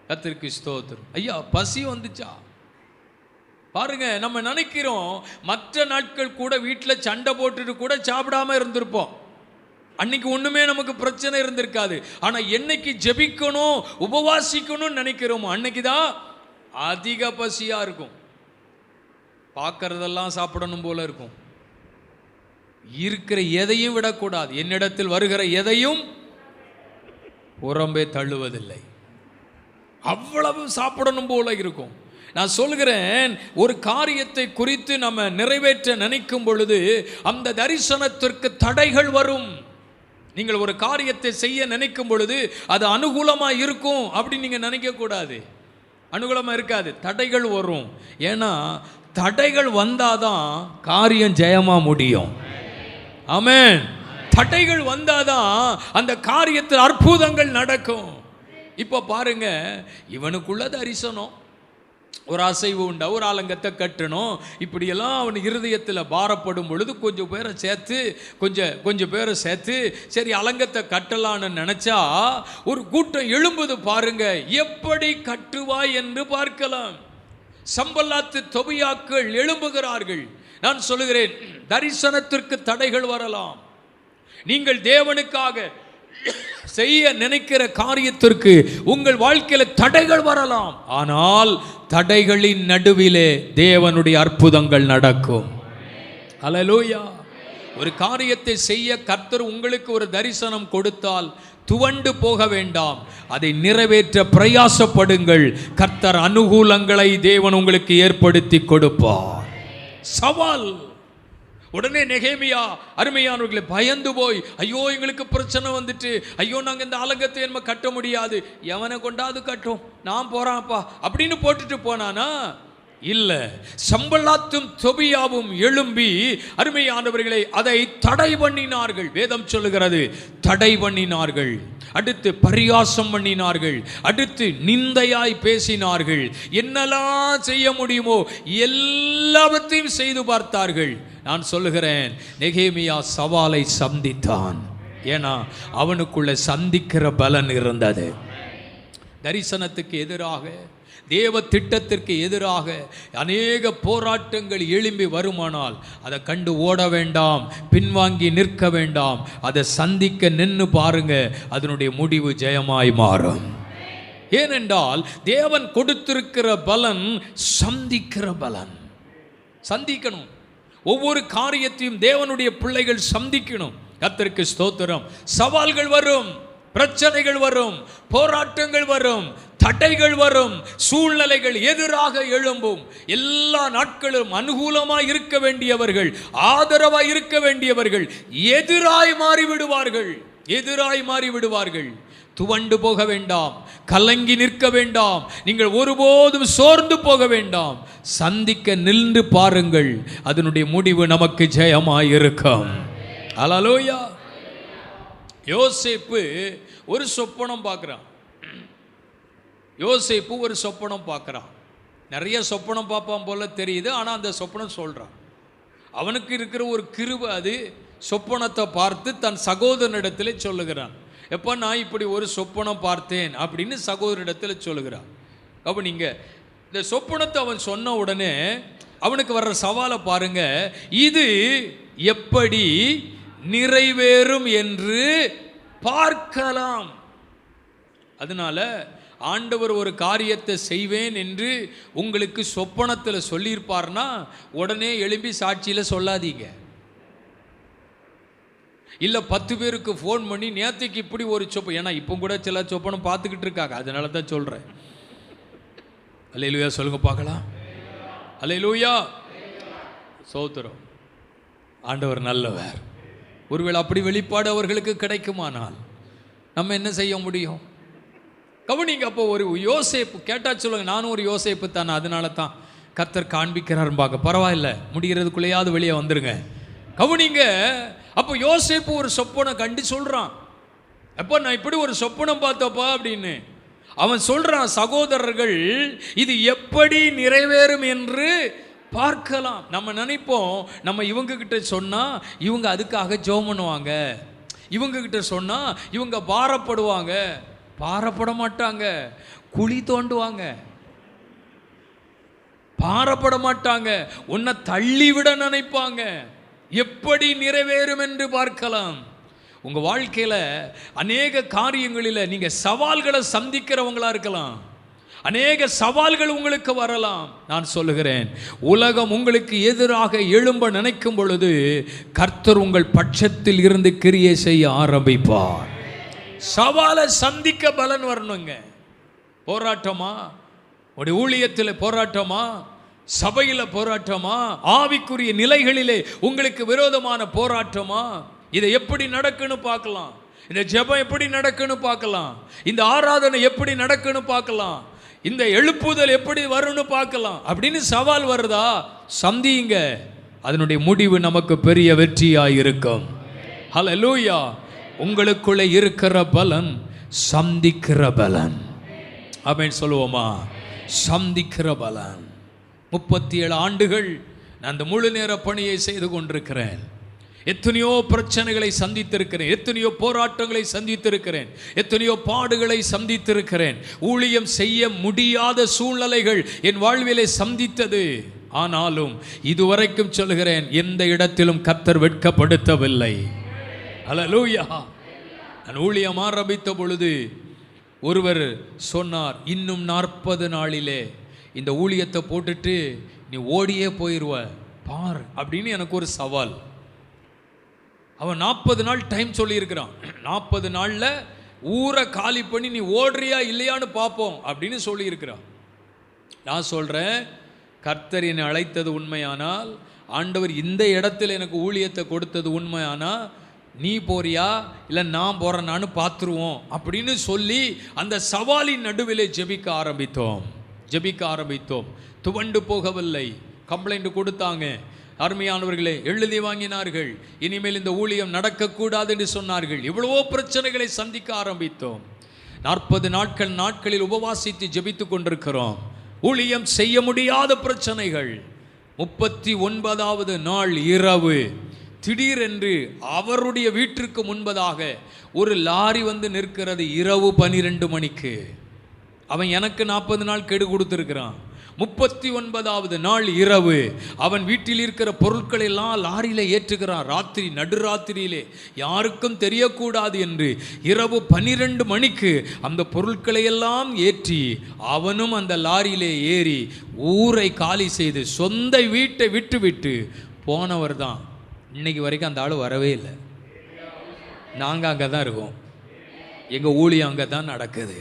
கர்த்தருக்கு ஸ்தோத்திரம். ஐயா, பசி வந்துச்சா பாருங்க. நம்ம நினைக்கிறோம் மற்ற நாட்கள் கூட வீட்டில் சண்டை போட்டுட்டு கூட சாப்பிடாம இருந்திருப்போம். அன்னைக்கு ஒண்ணுமே நமக்கு பிரச்சனை இருந்திருக்காது. ஆனா என்னைக்கு ஜெபிக்கணும் உபவாசிக்கணும்னு நினைக்கிறோமோ அன்னைக்கு தான் அதிக பசியா இருக்கும். பார்க்கறதெல்லாம் சாப்பிடணும் போல இருக்கும். இருக்கிற எதையும் விடக்கூடாது. என்னிடத்தில் வருகிற எதையும் புறம்பே தள்ளுவதில்லை. அவ்வளவு சாப்பிடணும் போல இருக்கும். நான் சொல்கிறேன், ஒரு காரியத்தை குறித்து நம்ம நிறைவேற்ற நினைக்கும் பொழுது அந்த தரிசனத்திற்கு தடைகள் வரும். நீங்கள் ஒரு காரியத்தை செய்ய நினைக்கும் பொழுது அது அனுகூலமாக இருக்கும் அப்படின்னு நீங்கள் நினைக்கக்கூடாது. அனுகூலமாக இருக்காது, தடைகள் வரும். ஏன்னா தடைகள் வந்தாதான் காரியம் ஜெயமாக முடியும். ஆமென். தடைகள் வந்தாதான் அந்த காரியத்தில் அற்புதங்கள் நடக்கும். இப்போ பாருங்க, இவனுக்குள்ள தரிசனம், ஒரு அசைவு உண்டா, ஒரு ஆலங்கத்தை கட்டணும், இப்படியெல்லாம் அவன் இருதயத்தில் பாரப்படும் பொழுது கொஞ்சம் பேரை சேர்த்து சரி அலங்கத்தை கட்டலான்னு நினைச்சா ஒரு கூட்டம் எழும்புது பாருங்க. எப்படி கட்டுவாய் என்று பார்க்கலாம். சம்பல்லாத்து தொபியாக்கள் எழும்புகிறார்கள். நான் சொல்லுகிறேன், தரிசனத்திற்கு தடைகள் வரலாம். நீங்கள் தேவனுக்காக செய்ய நினைக்கிற காரியத்திற்கு உங்கள் வாழ்க்கையில் தடைகள் வரலாம். ஆனால் தடைகளின் நடுவிலே தேவனுடைய அற்புதங்கள் நடக்கும். அல்லேலூயா. ஒரு காரியத்தை செய்ய கர்த்தர் உங்களுக்கு ஒரு தரிசனம் கொடுத்தால் துவண்டு போக வேண்டாம், அதை நிறைவேற்ற பிரயாசப்படுங்கள். கர்த்தர் அனுகூலங்களை தேவன் உங்களுக்கு ஏற்படுத்தி கொடுப்பார். சவால். உடனே நெகேமியா அருமையானவர்களை பயந்து போய், ஐயோ எங்களுக்கு பிரச்சனை வந்துட்டு, ஐயோ நாங்கள் இந்த ஆலங்கத்தை என்ன கட்ட முடியாது, எவனை கொண்டாது கட்டும், நான் போறான்ப்பா அப்படின்னு போட்டுட்டு போனானா? இல்ல, சம்பல்லாத்தும் தொபியாவும் எழும்பி அருமையானவர்களை அதை தடை பண்ணினார்கள். வேதம் சொல்லுகிறது தடை பண்ணினார்கள். அடுத்து பரியாசம் பண்ணினார்கள். அடுத்து நிந்தையாய் பேசினார்கள். என்னெல்லாம் செய்ய முடியுமோ எல்லாவற்றையும் செய்து பார்த்தார்கள். நான் சொல்லுகிறேன், நெகேமியா சவாலை சந்தித்தான். ஏன்னா அவனுக்குள்ள சந்திக்கிற பலன் இருந்தது. தரிசனத்துக்கு எதிராக, தேவ திட்டத்திற்கு எதிராக அநேக போராட்டங்கள் எழும்பி வருமானால் அதை கண்டு ஓட வேண்டாம், பின்வாங்கி நிற்க வேண்டாம். அதை சந்திக்க நின்று பாருங்க, அதனுடைய முடிவு ஜெயமாய் மாறும். ஏனென்றால் தேவன் கொடுத்திருக்கிற பலன் சந்திக்கிற பலன். சந்திக்கணும். ஒவ்வொரு காரியத்தையும் தேவனுடைய பிள்ளைகள் சந்திக்கணும். கர்த்தருக்கு ஸ்தோத்திரம். சவால்கள் வரும், பிரச்சனைகள் வரும், போராட்டங்கள் வரும், தடைகள் வரும், சூழ்நிலைகள் எதிராக எழும்பும். எல்லா நாட்களும் அனுகூலமாய் இருக்க வேண்டியவர்கள், ஆதரவாய் இருக்க வேண்டியவர்கள் எதிராய் மாறிவிடுவார்கள். துவண்டு போக வேண்டாம், கலங்கி நிற்க வேண்டாம், நீங்கள் ஒருபோதும் சோர்ந்து போக வேண்டாம். சந்திக்க நின்று பாருங்கள், அதனுடைய முடிவு நமக்கு ஜெயமாய் இருக்கும். அல்லேலூயா. யோசேப்பு ஒரு சொப்பனம் பார்க்குறான். யோசேப்பு ஒரு சொப்பனம் பார்க்குறான். நிறைய சொப்பனம் பார்ப்பான் போல தெரியுது, ஆனால் அந்த சொப்பனம் சொல்கிறான். அவனுக்கு இருக்கிற ஒரு கிருபை, அது சொப்பனத்தை பார்த்து தன் சகோதரனிடத்தில் சொல்லுகிறான். எப்போ நான் இப்படி ஒரு சொப்பனம் பார்த்தேன் அப்படின்னு சகோதரனிடத்தில் சொல்லுகிறான். அப்போ நீங்கள் இந்த சொப்பனத்தை அவன் சொன்ன உடனே அவனுக்கு வர்ற சவாலை பாருங்க. இது எப்படி நிறைவேறும் என்று பார்க்கலாம். அதனால ஆண்டவர் ஒரு காரியத்தை செய்வேன் என்று உங்களுக்கு சொப்பனத்தில் சொல்லியிருப்பார்னா உடனே எழும்பி சாட்சியில் சொல்லாதீங்க. இல்லை 10 பேருக்கு ஃபோன் பண்ணி நேற்றுக்கு இப்படி ஒரு சொப்பம், ஏன்னா இப்போ கூட சில சொப்பனம் பார்த்துக்கிட்டு இருக்காங்க, அதனால தான் சொல்கிறேன். அல்லேலூயா சொல்லுங்க பார்க்கலாம். அல்லேலூயா. சோத்திரம். ஆண்டவர் நல்லவர். ஒருவேளை அப்படி வெளிப்பாடு அவர்களுக்கு கிடைக்குமானால் நம்ம என்ன செய்ய முடியும்? கவனிங்க. அப்போ ஒரு யோசேப்பு கேட்டா சொல்லுங்க, நானும் ஒரு யோசேப்பு தானே, அதனால தான் கர்த்தர் காண்பிக்கிறாரும்பாங்க. பரவாயில்ல, முடிகிறதுக்குள்ளேயாவது வெளியே வந்துருங்க. கவனிங்க. அப்போ யோசேப்பு ஒரு சொப்பனை கண்டு சொல்றான். அப்போ நான் இப்படி ஒரு சொப்பனம் பார்த்தப்பா அப்படின்னு அவன் சொல்றான். சகோதரர்கள் இது எப்படி நிறைவேறும் என்று பார்க்கலாம். நம்ம நினைப்போம், நம்ம இவங்க கிட்ட சொன்னா இவங்க அதுக்காக ஜெபம் பண்ணுவாங்க, இவங்க கிட்ட சொன்னா இவங்க பாரப்படுவாங்க. பாரப்பட மாட்டாங்க, குழி தோண்டுவாங்க. பாரப்பட மாட்டாங்க, உன்னை தள்ளிவிட நினைப்பாங்க. எப்படி நிறைவேறும் என்று பார்க்கலாம். உங்க வாழ்க்கையில அநேக காரியங்களில் நீங்க சவால்களை சந்திக்கிறவங்களா இருக்கலாம். அநேக சவால்கள் உங்களுக்கு வரலாம். நான் சொல்லுகிறேன், உலகம் உங்களுக்கு எதிராக எழும்ப நினைக்கும் பொழுது கர்த்தர் உங்கள் பட்சத்தில் இருந்து கிரியை செய்ய ஆரம்பிப்பார். சவாலை சந்திக்க பலன் வரணுங்க. போராட்டமா, உடைய ஊழியத்தில் போராட்டமா, சபையில் போராட்டமா, ஆவிக்குரிய நிலைகளிலே உங்களுக்கு விரோதமான போராட்டமா, இதை எப்படி நடக்குன்னு பார்க்கலாம். இந்த ஜெபம் எப்படி நடக்குன்னு பார்க்கலாம். இந்த ஆராதனை எப்படி நடக்குன்னு பார்க்கலாம். இந்த எழுப்புதல் எப்படி வரும்னு பார்க்கலாம். அப்படின்னு சவால் வருதா, சந்திங்க. அதனுடைய முடிவு நமக்கு பெரிய வெற்றியாய் இருக்கும். ஹல்லேலூயா. உங்களுக்குள்ளே இருக்கிற பலன் சந்திக்கிற பலன். ஆமென் சொல்லுவோமா? சந்திக்கிற பலன். 37 ஆண்டுகள் நான் அந்த முழு நேர பணியை செய்து கொண்டிருக்கிறேன். எத்தனையோ பிரச்சனைகளை சந்தித்திருக்கிறேன், எத்தனையோ போராட்டங்களை சந்தித்திருக்கிறேன், எத்தனையோ பாடுகளை சந்தித்திருக்கிறேன். ஊழியம் செய்ய முடியாத சூழ்நிலைகள் என் வாழ்விலே சந்தித்தது. ஆனாலும் இதுவரைக்கும் சொல்கிறேன், எந்த இடத்திலும் கர்த்தர் வெட்கப்படுத்தவில்லை. ஹல்லேலூயா. நான் ஊழியம் ஆரம்பித்த பொழுது ஒருவர் சொன்னார், இன்னும் 40 நாளிலே இந்த ஊழியத்தை போட்டுட்டு நீ ஓடியே போயிடுவ பார் அப்படின்னு எனக்கு ஒரு சவால். அவன் 40 நாள் டைம் சொல்லியிருக்கிறான். 40 நாளில் ஊரை காலி பண்ணி நீ ஓடுறியா இல்லையான்னு பார்ப்போம் அப்படின்னு சொல்லியிருக்கிறான். நான் சொல்கிறேன், கர்த்தர் என்னை அழைத்தது உண்மையானால், ஆண்டவர் இந்த இடத்துல எனக்கு ஊழியத்தை கொடுத்தது உண்மையானால், நீ போறியா இல்லை நான் போகிறேன்னான்னு பார்த்துருவோம் அப்படின்னு சொல்லி அந்த சவாலின் நடுவிலே ஜெபிக்க ஆரம்பித்தோம். துவண்டு போகவில்லை. கம்ப்ளைண்ட் கொடுத்தாங்க. அருமையானவர்களே, எழுதி வாங்கினார்கள். இனிமேல் இந்த ஊழியம் நடக்கக்கூடாது என்று சொன்னார்கள். இவ்வளவோ பிரச்சனைகளை சந்திக்க ஆரம்பித்தோம். 40 நாட்களில் உபவாசித்து ஜெபித்து கொண்டிருக்கிறோம். ஊழியம் செய்ய முடியாத பிரச்சனைகள். 39வது நாள் இரவு திடீரென்று அவருடைய வீட்டிற்கு முன்பதாக ஒரு லாரி வந்து நிற்கிறது. இரவு 12 மணிக்கு. அவன் எனக்கு 40 நாள் கெடு கொடுத்துருக்கிறான். 39வது நாள் இரவு அவன் வீட்டில் இருக்கிற பொருட்களை எல்லாம் லாரியில ஏற்றுகிறான். ராத்திரி நடுராத்திரியிலே யாருக்கும் தெரியக்கூடாது என்று இரவு 12 மணிக்கு அந்த பொருட்களை எல்லாம் ஏற்றி அவனும் அந்த லாரியிலே ஏறி ஊரை காலி செய்து சொந்த வீட்டை விட்டு போனவர் தான். இன்னைக்கு வரைக்கும் அந்த ஆள் வரவே இல்லை. நாங்கள் அங்கே தான் இருக்கோம். எங்கள் ஊழியம் அங்கே தான் நடக்குது.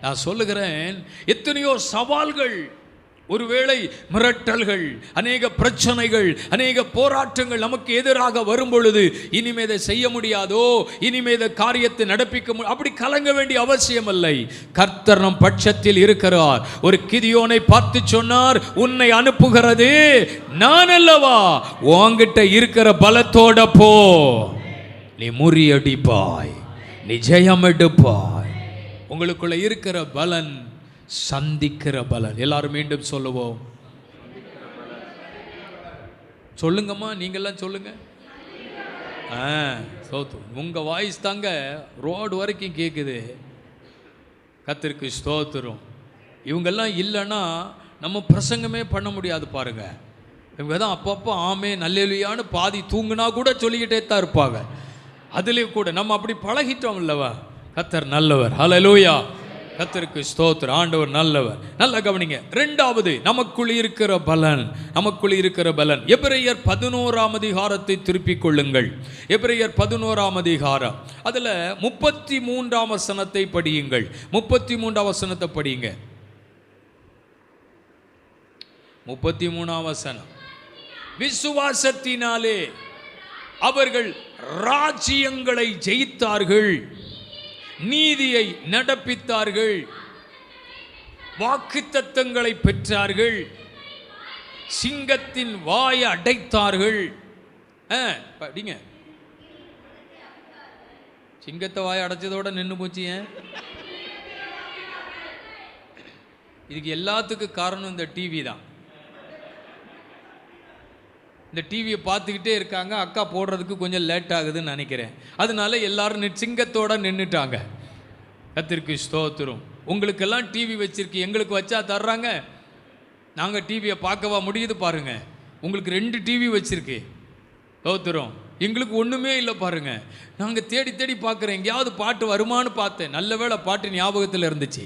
நான் சொல்லுகிறேன், எத்தனையோ சவால்கள், ஒருவேளை மிரட்டல்கள், அநேக பிரச்சனைகள், அநேக போராட்டங்கள் நமக்கு எதிராக வரும் பொழுது இனிமே இதை செய்ய முடியாதோ, இனிமே இந்த காரியத்தை நடப்பிக்க அப்படி கலங்க வேண்டிய அவசியம் இல்லை. கர்த்தர் நம் பட்சத்தில் இருக்கிறார். ஒரு கிதியோனை பார்த்து சொன்னார், உன்னை அனுப்புகிறது நான் அல்லவா, உன்கிட்ட இருக்கிற பலத்தோட போ, நீ முறியடிப்பாய், நீ ஜெயம் எடுப்பாய். உங்களுக்குள்ள இருக்கிற பலன் சந்திக்கிற பலன். எல்லாரும் மீண்டும் சொல்லுவோம். சொல்லுங்கம்மா, நீங்கெல்லாம் சொல்லுங்க. உங்க வாய்ஸ் தாங்க ரோடு வரைக்கும் கேட்குது. கர்த்தருக்கு ஸ்தோத்திரம். இவங்கெல்லாம் இல்லைன்னா நம்ம பிரசங்கமே பண்ண முடியாது பாருங்க. இவங்க தான் அப்பப்போ ஆமே நல்லேலுயான்னு பாதி தூங்குனா கூட சொல்லிக்கிட்டே தான் இருப்பாங்க. அதுலேயும் கூட நம்ம அப்படி பழகிட்டோம் இல்லவா. கர்த்தர் நல்லவர். ஹல்லேலூயா. கர்த்தருக்கு ஸ்தோத்திரம். ஆண்டவர் நல்லவர். நல்ல கவனிங்க. இரண்டாவது, நமக்குள் இருக்கிற பலன். எபிரெயர் 11ஆம் அதிகாரத்தை திருப்பிக் கொள்ளுங்கள். எபிரெயர் 11ஆம் அதிகாரம், அதுல 33ஆம் வசனத்தை படியுங்கள். 33ஆம் வசனத்தை படியுங்க. 33ஆம் வசனம். விசுவாசத்தினாலே அவர்கள் ராஜ்யங்களை ஜெயித்தார்கள், நீதியை நடப்பித்தார்கள், வாக்குத்தத்தங்களை பெற்றார்கள், சிங்கத்தின் வாயை அடைத்தார்கள். படிங்க. சிங்கத்தை வாயை அடைச்சதோட நின்று போச்சு. இதுக்கு எல்லாத்துக்கும் காரணம் இந்த டிவி தான். இந்த டிவியை பார்த்துக்கிட்டே இருக்காங்க. அக்கா போடுறதுக்கு கொஞ்சம் லேட் ஆகுதுன்னு நினைக்கிறேன். அதனால எல்லாரும் சிங்கத்தோடு நின்றுட்டாங்க. கர்த்தருக்கு ஸ்தோத்திரம். உங்களுக்கெல்லாம் டிவி வச்சிருக்கு, எங்களுக்கு வச்சா தர்றாங்க? நாங்கள் டிவியை பார்க்கவா முடியுது பாருங்க. உங்களுக்கு 2 டிவி வச்சிருக்கு. ஸ்தோத்திரம். எங்களுக்கு ஒன்றுமே இல்லை பாருங்க. நாங்கள் தேடி தேடி பார்க்குறேன், எங்கேயாவது பாட்டு வருமானு பார்த்தேன். நல்ல வேளை பாட்டு ஞாபகத்தில் இருந்துச்சு,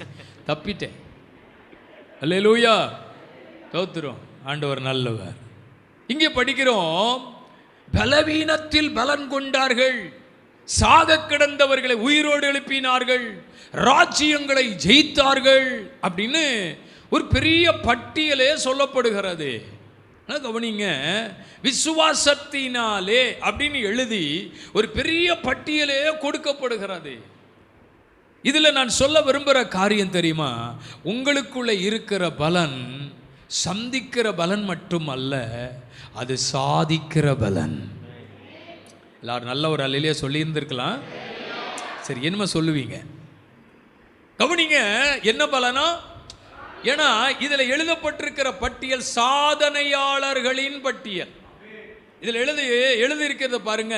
தப்பிட்டேன். அல்லேலூயா. ஸ்தோத்திரம். ஆண்டவர் நல்லவர். இங்கே படிக்கிறோம், பலவீனத்தில் பலன் கொண்டார்கள், சாக கிடந்தவர்களை உயிரோடு எழுப்பினார்கள், ராஜ்யங்களை ஜெயித்தார்கள் அப்படின்னு ஒரு பெரிய பட்டியலே சொல்லப்படுகிறது. கவனிங்க, விசுவாசத்தினாலே அப்படின்னு எழுதி ஒரு பெரிய பட்டியலே கொடுக்கப்படுகிறது. இதில் நான் சொல்ல விரும்புகிற காரியம் தெரியுமா? உங்களுக்குள்ள இருக்கிற பலன் சந்திக்கிற பலன் மட்டும் அல்ல, அது சாதிக்கிற பலன். எல்லாரும் நல்ல ஒரு அல்லையிலே சொல்லி இருந்திருக்கலாம். சரி, என்னமா சொல்லுவீங்க? கவனிங்க, என்ன பலனா? ஏன்னா இதில் எழுதப்பட்டிருக்கிற பட்டியல் சாதனையாளர்களின் பட்டியல். இதில் எழுதியிருக்கிறத பாருங்க.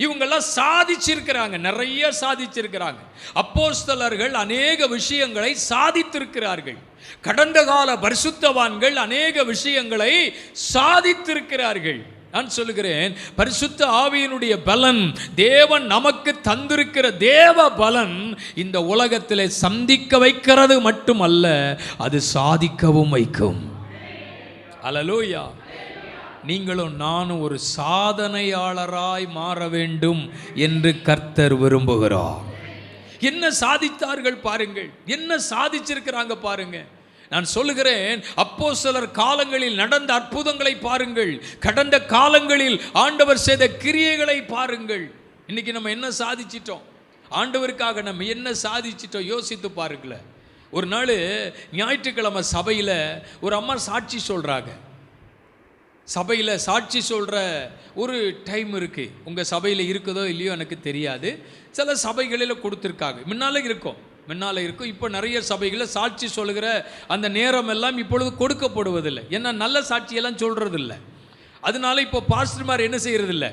இவங்கெல்லாம் சாதிச்சிருக்கிறாங்க, நிறைய சாதிச்சிருக்கிறாங்க. அப்போஸ்தலர்கள் அநேக விஷயங்களை சாதித்திருக்கிறார்கள். கடந்த கால பரிசுத்தவான்கள் அநேக விஷயங்களை சாதித்திருக்கிறார்கள். நான் சொல்லுகிறேன், பரிசுத்த ஆவியினுடைய பலன், தேவன் நமக்கு தந்திருக்கிற தேவ பலன் இந்த உலகத்தில் சந்திக்க வைக்கிறது மட்டுமல்ல, அது சாதிக்கவும் வைக்கும். அல்லேலூயா. நீங்களும் நானும் ஒரு சாதனையாளராய் மாற வேண்டும் என்று கர்த்தர் விரும்புகிறார். என்ன சாதித்தார்கள் பாருங்கள், என்ன சாதிச்சிருக்கிறாங்க பாருங்க. நான் சொல்லுகிறேன், அப்போஸ்தலர் காலங்களில் நடந்த அற்புதங்களை பாருங்கள், கடந்த காலங்களில் ஆண்டவர் செய்த கிரியைகளை பாருங்கள். இன்னைக்கு நம்ம என்ன சாதிச்சிட்டோம்? ஆண்டவருக்காக நம்ம என்ன சாதிச்சிட்டோம் யோசித்து பாருங்களேன். ஒரு நாள் ஞாயிற்றுக்கிழமை சபையில் ஒரு அம்மா சாட்சி சொல்கிறாங்க. சபையில் சாட்சி சொல்கிற ஒரு டைம் இருக்குது. உங்கள் சபையில் இருக்குதோ இல்லையோ எனக்கு தெரியாது. சில சபைகளில் கொடுத்துருக்காங்க, முன்னால் இருக்கும். இப்போ நிறைய சபைகளில் சாட்சி சொல்கிற அந்த நேரம் எல்லாம் இப்பொழுது கொடுக்கப்படுவதில்லை. ஏன்னா நல்ல சாட்சியெல்லாம் சொல்கிறதில்ல. அதனால இப்போ பாஸ்டர்மார் என்ன செய்கிறதில்ல,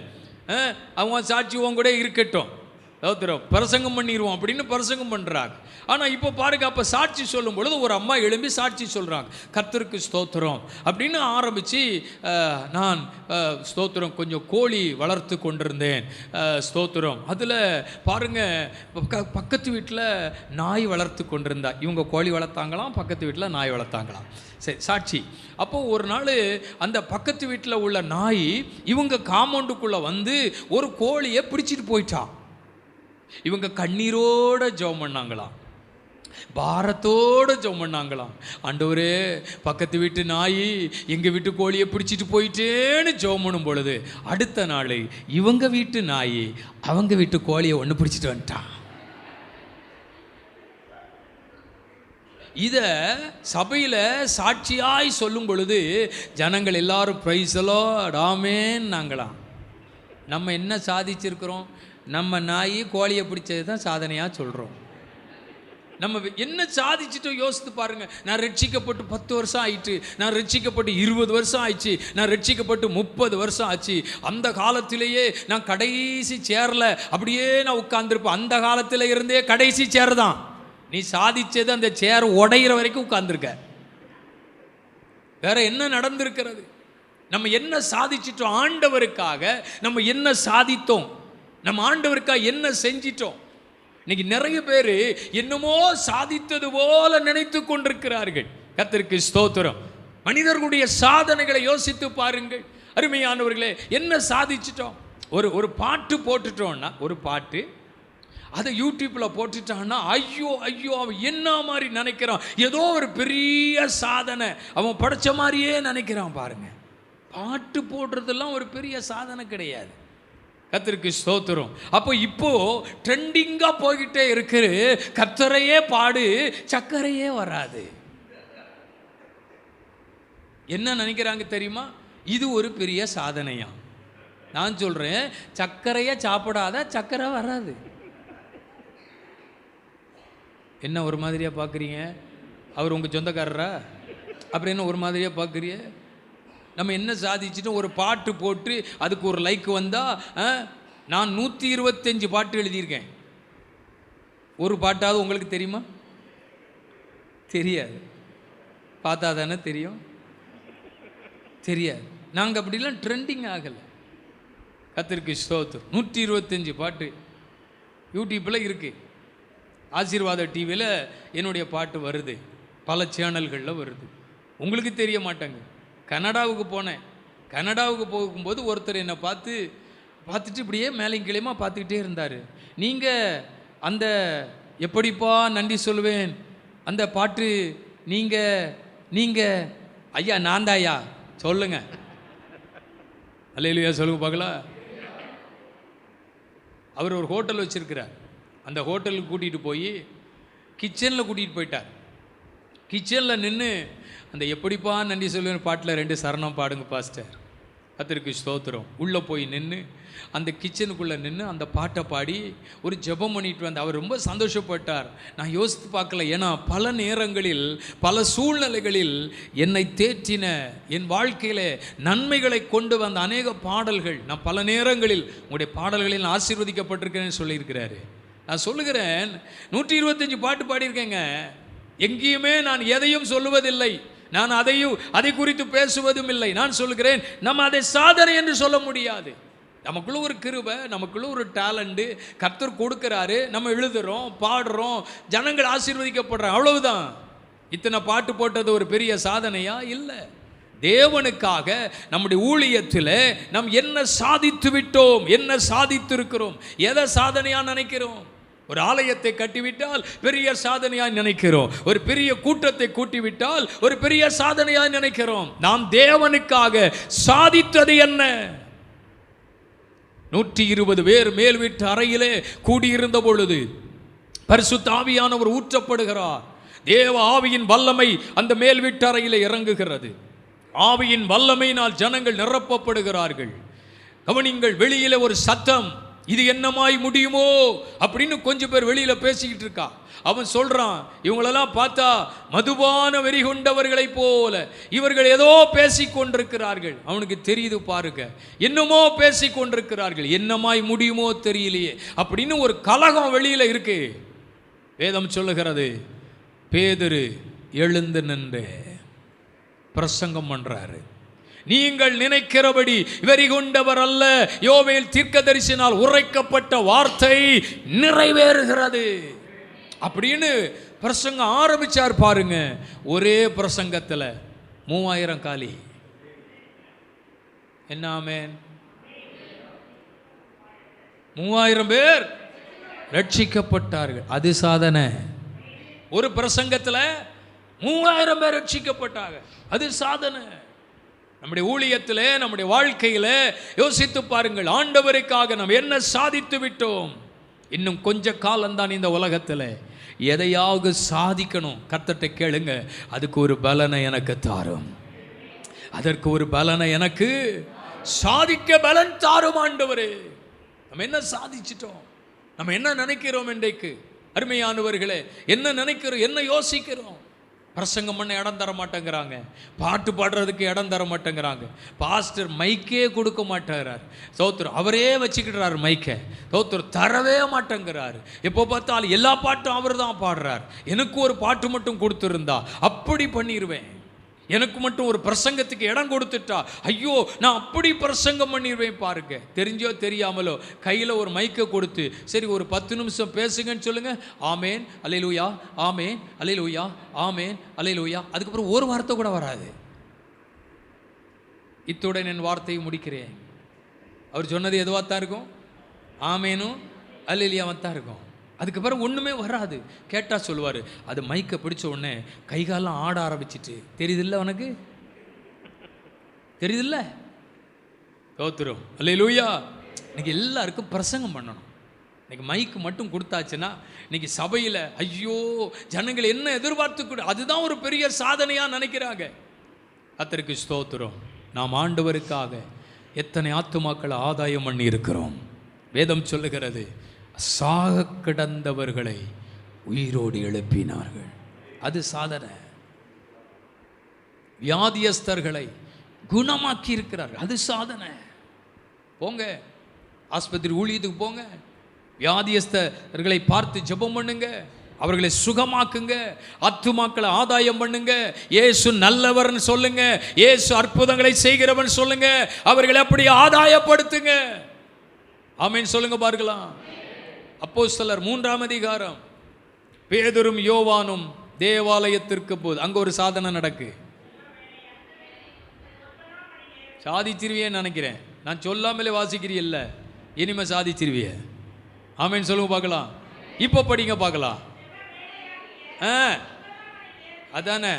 அவங்க சாட்சி உன் கூட இருக்கட்டும், பிரசங்கம் பண்ணிடுவோம் அப்படின்னு பிரசங்கம் பண்ணுறாங்க. ஆனால் இப்போ பாருங்க, அப்போ சாட்சி சொல்லும் பொழுது ஒரு அம்மா எழும்பி சாட்சி சொல்கிறாங்க. கர்த்தருக்கு ஸ்தோத்திரம் அப்படின்னு ஆரம்பித்து, நான் ஸ்தோத்திரம் கொஞ்சம் கோழி வளர்த்து கொண்டிருந்தேன், ஸ்தோத்திரம். அதில் பாருங்கள், பக்கத்து வீட்டில் நாய் வளர்த்து கொண்டிருந்தா. இவங்க கோழி வளர்த்தாங்களாம், பக்கத்து வீட்டில் நாய் வளர்த்தாங்களாம். சரி, சாட்சி. அப்போது ஒரு நாள் அந்த பக்கத்து வீட்டில் உள்ள நாய் இவங்க காம்பவுண்டுக்குள்ளே வந்து ஒரு கோழியை பிடிச்சிட்டு போயிட்டா. இவங்க கண்ணீரோட ஜெபம் பண்ணாங்களாம், பாரத்தோடு ஜெபம் பண்ணாங்களாம். ஆண்டவரே, பக்கத்து வீட்டு நாய் எங்கள் வீட்டு கோழியை பிடிச்சிட்டு போயிட்டேன்னு ஜெபம் பண்ணும் பொழுது, அடுத்த நாள் இவங்க வீட்டு நாய் அவங்க வீட்டு கோழியை ஒன்று பிடிச்சிட்டு வந்துட்டான். இதை சபையில் சாட்சியாய் சொல்லும் பொழுது ஜனங்கள் எல்லாரும் பிரைஸ் தி லார்ட் ஆமென் நாங்களாம். நம்ம என்ன சாதிச்சிருக்கிறோம்? நம்ம நாய் கோழியை பிடிச்சது தான் சாதனையாக சொல்கிறோம். நம்ம என்ன சாதிச்சிட்டோம் யோசித்து பாருங்கள். நான் ரட்சிக்கப்பட்டு 10 வருஷம் ஆயிட்டு, நான் ரட்சிக்கப்பட்டு 20 வருஷம் ஆயிடுச்சு, நான் ரட்சிக்கப்பட்டு 30 வருஷம் ஆச்சு. அந்த காலத்திலேயே நான் கடைசி சேரில் அப்படியே நான் உட்கார்ந்துருப்பேன். அந்த காலத்தில் இருந்தே கடைசி சேர் தான். நீ சாதிச்சது அந்த சேர் உடையிற வரைக்கும் உட்கார்ந்துருக்க. வேற என்ன நடந்திருக்கிறது? நம்ம என்ன சாதிச்சிட்டோம்? ஆண்டவருக்காக நம்ம என்ன சாதித்தோம்? நம்ம ஆண்டவருக்காக என்ன செஞ்சிட்டோம்? இன்னைக்கு நிறைய பேர் என்னமோ சாதித்தது போல நினைத்து கொண்டிருக்கிறார்கள். கர்த்தருக்கு ஸ்தோத்திரம். மனிதர்களுடைய சாதனைகளை யோசித்து பாருங்கள் அருமையானவர்களே. என்ன சாதிச்சிட்டோம்? ஒரு பாட்டு போட்டுட்டோம்னா, ஒரு பாட்டு அதை யூடியூப்பில் போட்டுட்டான்னா, ஐயோ ஐயோ அவன் என்ன மாதிரி நினைக்கிறான், ஏதோ ஒரு பெரிய சாதனை அவன் படைச்ச மாதிரியே நினைக்கிறான். பாருங்க, பாட்டு போடுறதெல்லாம் ஒரு பெரிய சாதனை கிடையாது. கர்த்தருக்கு ஸ்தோத்திரம். அப்போ இப்போ ட்ரெண்டிங்காக போய்கிட்டே இருக்கு, கர்த்தரையே பாடு சக்கரையே வராது. என்ன நினைக்கிறாங்க தெரியுமா? இது ஒரு பெரிய சாதனையா? நான் சொல்கிறேன், சக்கரையை சாப்பிடாத சக்கரை வராது. என்ன ஒரு மாதிரியாக பார்க்குறீங்க? அவர் உங்கள் சொந்தக்காரரா? அப்புறம் என்ன ஒரு மாதிரியாக பார்க்குறீங்க? நம்ம என்ன சாதிச்சிட்டோம்? ஒரு பாட்டு போட்டு அதுக்கு ஒரு லைக் வந்தால், நான் 125 பாட்டு எழுதியிருக்கேன். ஒரு பாட்டாவது உங்களுக்கு தெரியுமா? தெரியாது. பார்த்தா தானே தெரியும். தெரியாது. நாங்கள் அப்படிலாம் ட்ரெண்டிங் ஆகலை. கர்த்தருக்கு ஸ்தோத்திரம். 125 பாட்டு யூடியூப்பில் இருக்குது. ஆசீர்வாத டிவியில் என்னுடைய பாட்டு வருது, பல சேனல்களில் வருது. உங்களுக்கு தெரிய மாட்டாங்க. கனடாவுக்கு போனேன். கனடாவுக்கு போகும்போது ஒருத்தர் என்னை பார்த்துட்டு இப்படியே மேலையும் கீழையுமா பார்த்துக்கிட்டே இருந்தார். நீங்கள் அந்த எப்படிப்பா நன்றி சொல்லுவேன் அந்த பாட்டு நீங்கள் ஐயா நான் தான் ஐயா சொல்லுங்க. அல்லேலூயா சொல்லுங்க பார்க்கலாம். அவர் ஒரு ஹோட்டல் வச்சுருக்கிறார். அந்த ஹோட்டலுக்கு கூட்டிகிட்டு போய் கிச்சனில் கூட்டிகிட்டு போயிட்டார். கிச்சனில் நின்று அந்த எப்படிப்பா நன்றி சொல்லுவேன் பாட்டில் 2 சரணம் பாடுங்க பாஸ்டர். கர்த்தருக்கு ஸ்தோத்திரம். உள்ளே போய் நின்று அந்த கிச்சனுக்குள்ளே நின்று அந்த பாட்டை பாடி ஒரு ஜெபம் பண்ணிட்டு வந்து அவர் ரொம்ப சந்தோஷப்பட்டார். நான் யோசித்து பார்க்கல. ஏன்னா பல நேரங்களில் பல சூழ்நிலைகளில் என்னை தேற்றின என் வாழ்க்கையில் நன்மைகளை கொண்டு வந்த அநேக பாடல்கள் நான் பல நேரங்களில் உங்களுடைய பாடல்களில் ஆசீர்வதிக்கப்பட்டிருக்கிறேன்னு சொல்லியிருக்கிறாரு. நான் சொல்லுகிறேன், 125 பாட்டு பாடியிருக்கேங்க. எங்கேயுமே நான் எதையும் சொல்லுவதில்லை, நான் அதை குறித்து பேசுவதும் இல்லை. நான் சொல்கிறேன், நம்ம அதை சாதனை என்று சொல்ல முடியாது. நமக்குள்ள ஒரு கிருபை, நமக்குள்ள ஒரு டேலண்ட் கர்த்தர் கொடுக்கிறாரு. நம்ம எழுதுறோம், பாடுறோம், ஜனங்கள் ஆசீர்வதிக்கப்படுறாங்க, அவ்வளவுதான். இத்தனை பாட்டு போட்டது ஒரு பெரிய சாதனையா? இல்லை. தேவனுக்காக நம்முடைய ஊழியத்தில் நாம் என்ன சாதித்து விட்டோம், என்ன சாதித்திருக்கிறோம், எதை சாதனையா நினைக்கிறோம்? ஒரு ஆலயத்தை கட்டிவிட்டால் பெரிய சாதனையாய் நினைக்கிறோம். ஒரு பெரிய கூட்டத்தை கூட்டிவிட்டால் ஒரு பெரிய சாதனையாய் நினைக்கிறோம். நாம் தேவனுக்காக சாதித்தது என்ன? 120 பேர் மேல் வீட்டு அறையிலே கூடியிருந்த பொழுது பரிசுத்த ஆவியானவர் ஊற்றப்படுகிறார். தேவ ஆவியின் வல்லமை அந்த மேல் வீட்டு அறையிலே இறங்குகிறது. ஆவியின் வல்லமையினால் ஜனங்கள் நிரப்பப்படுகிறார்கள். கவனிங்கள், வெளியில ஒரு சத்தம், இது என்னமாய் முடியுமோ அப்படின்னு கொஞ்சம் பேர் வெளியில பேசிக்கிட்டு இருக்கா. அவன் சொல்றான், இவங்களெல்லாம் பார்த்தா மதுபான வெறி கொண்டவர்களை போல இவர்கள் ஏதோ பேசிக் கொண்டிருக்கிறார்கள். அவனுக்கு தெரியுது பாருங்க, என்னமோ பேசிக் கொண்டிருக்கிறார்கள், என்னமாய் முடியுமோ தெரியலையே அப்படின்னு ஒரு கலகம் வெளியில இருக்கு. வேதம் சொல்லுகிறது, பேதுரு எழுந்து நின்று பிரசங்கம் பண்றாரு. நீங்கள் நினைக்கிறபடி வெறி கொண்டவர் அல்ல, யோவேல் தீர்க்கதரிசினால் உரைக்கப்பட்ட வார்த்தை நிறைவேறுகிறது அப்படின்னு பிரசங்கம் ஆரம்பிச்சார் பாருங்க. ஒரே பிரசங்கத்தில் 3000 காலி. என்ன ஆமென்? 3000 பேர் ரட்சிக்கப்பட்டார்கள். அது சாதனை. ஒரு பிரசங்கத்தில் 3000 பேர் ரட்சிக்கப்பட்டாங்க, அது சாதனை. நம்முடைய ஊழியத்திலே, நம்முடைய வாழ்க்கையில யோசித்து பாருங்கள், ஆண்டவருக்காக நாம் என்ன சாதித்து விட்டோம். இன்னும் கொஞ்ச காலம்தான் இந்த உலகத்தில். எதையாவது சாதிக்கணும், கர்த்தர்ட்ட கேளுங்க, அதுக்கு ஒரு பலனை எனக்கு தாரும், அதற்கு ஒரு பலனை எனக்கு சாதிக்க பலன் தாரும் ஆண்டவரே. நம்ம என்ன சாதிச்சிட்டோம், நம்ம என்ன நினைக்கிறோம் இன்றைக்கு? அருமையானவர்களே, என்ன நினைக்கிறோம், என்ன யோசிக்கிறோம்? பிரசங்கம் பண்ண இடம் தர மாட்டேங்கிறாங்க, பாட்டு பாடுறதுக்கு இடம் தர மாட்டேங்கிறாங்க, பாஸ்டர் மைக்கே கொடுக்க மாட்டேங்கிறார். தோத்திரம் அவரே வச்சுக்கிட்டார் மைக்கை, தோத்திரம் தரவே மாட்டேங்கிறாரு. எப்போ பார்த்தாலும் எல்லா பாட்டும் அவர் தான் பாடுறார். எனக்கு ஒரு பாட்டு மட்டும் கொடுத்துருந்தா அப்படி பண்ணிடுவேன், எனக்கு மட்டும் ஒரு பிரசங்கத்துக்கு இடம் கொடுத்துட்டா ஐயோ நான் அப்படி பிரசங்கம் பண்ணிடுவேன். பாருங்க, தெரிஞ்சோ தெரியாமலோ கையில் ஒரு மைக்கை கொடுத்து, சரி ஒரு 10 நிமிஷம் பேசுங்கன்னு சொல்லுங்க, ஆமேன் அல்லேலூயா, ஆமேன் அல்லேலூயா, ஆமேன் அல்லேலூயா. அதுக்கப்புறம் ஒரு வார்த்தை கூட வராது. இத்துடன் என் வார்த்தையை முடிக்கிறேன். அவர் சொன்னது எதுவாக இருக்கும்? ஆமேனும் அல்லேலூயாவாக தான் இருக்கும். அதுக்கப்புறம் ஒன்றுமே வராது. கேட்டால் சொல்லுவார், அது மைக்கை பிடிச்ச உடனே கைகாலம் ஆட ஆரம்பிச்சிட்டு, தெரியுதில்ல உனக்கு, தெரியுதில்ல, தோத்துரும் அல்லேலூயா. இன்னைக்கு எல்லாருக்கும் பிரசங்கம் பண்ணணும். இன்னைக்கு மைக்கு மட்டும் கொடுத்தாச்சுன்னா இன்னைக்கு சபையில் ஐயோ ஜனங்கள் என்ன எதிர்பார்த்து, அதுதான் ஒரு பெரிய சாதனையாக நினைக்கிறாங்க. கர்த்தருக்கு ஸ்தோத்திரம். நாம் ஆண்டவருக்காக எத்தனை ஆத்துமாக்களை ஆதாயம் பண்ணி இருக்கிறோம். வேதம் சொல்லுகிறது, சாக கிடந்தவர்களை உயிரோடு எழுப்பினார்கள், அது சாதனை. வியாதியஸ்தர்களை குணமாக்கி இருக்கிறார்கள். அது சாதனை. போங்க, ஆஸ்பத்திரி ஊழியத்துக்கு போங்க, வியாதியஸ்தர்களை பார்த்து ஜெபம் பண்ணுங்க, அவர்களை சுகமாக்குங்க, ஆத்துமாக்களை ஆதாயம் பண்ணுங்க, இயேசு நல்லவர்னு சொல்லுங்க, இயேசு அற்புதங்களை செய்கிறவன் சொல்லுங்க, அவர்களை அப்படி ஆதாயப்படுத்துங்க. ஆமென் சொல்லுங்க பார்க்கலாம். அப்போஸ்தலர் 3ஆம் அதிகாரம். பேதுரும் யோவானும் தேவாலயத்திற்கு போது அங்க ஒரு சாதனை நடக்கு. சாதிச்சிருவியே நினைக்கிறேன், நான் சொல்லாமலே வாசிக்கிறீல்ல, இனிமே சாதிச்சிருவிய. ஆமென் சொல்லுங்க பார்க்கலாம். இப்ப படிங்க பார்க்கலாம். அதானே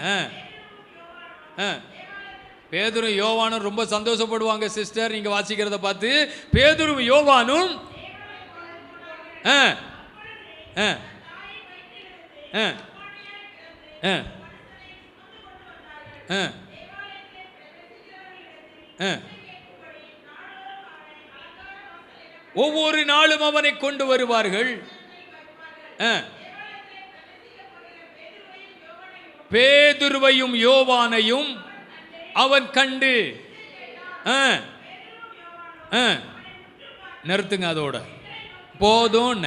பேதுரும் யோவானும் ரொம்ப சந்தோஷப்படுவாங்க சிஸ்டர் நீங்க வாசிக்கிறத பார்த்து. பேதுரும் யோவானும் ஒவ்வொரு நாளும் அவனை கொண்டு வருவார்கள். பேதுருவையும் யோவானையும் அவன் கண்டு நிறுத்துங்க, அதோட போதும்.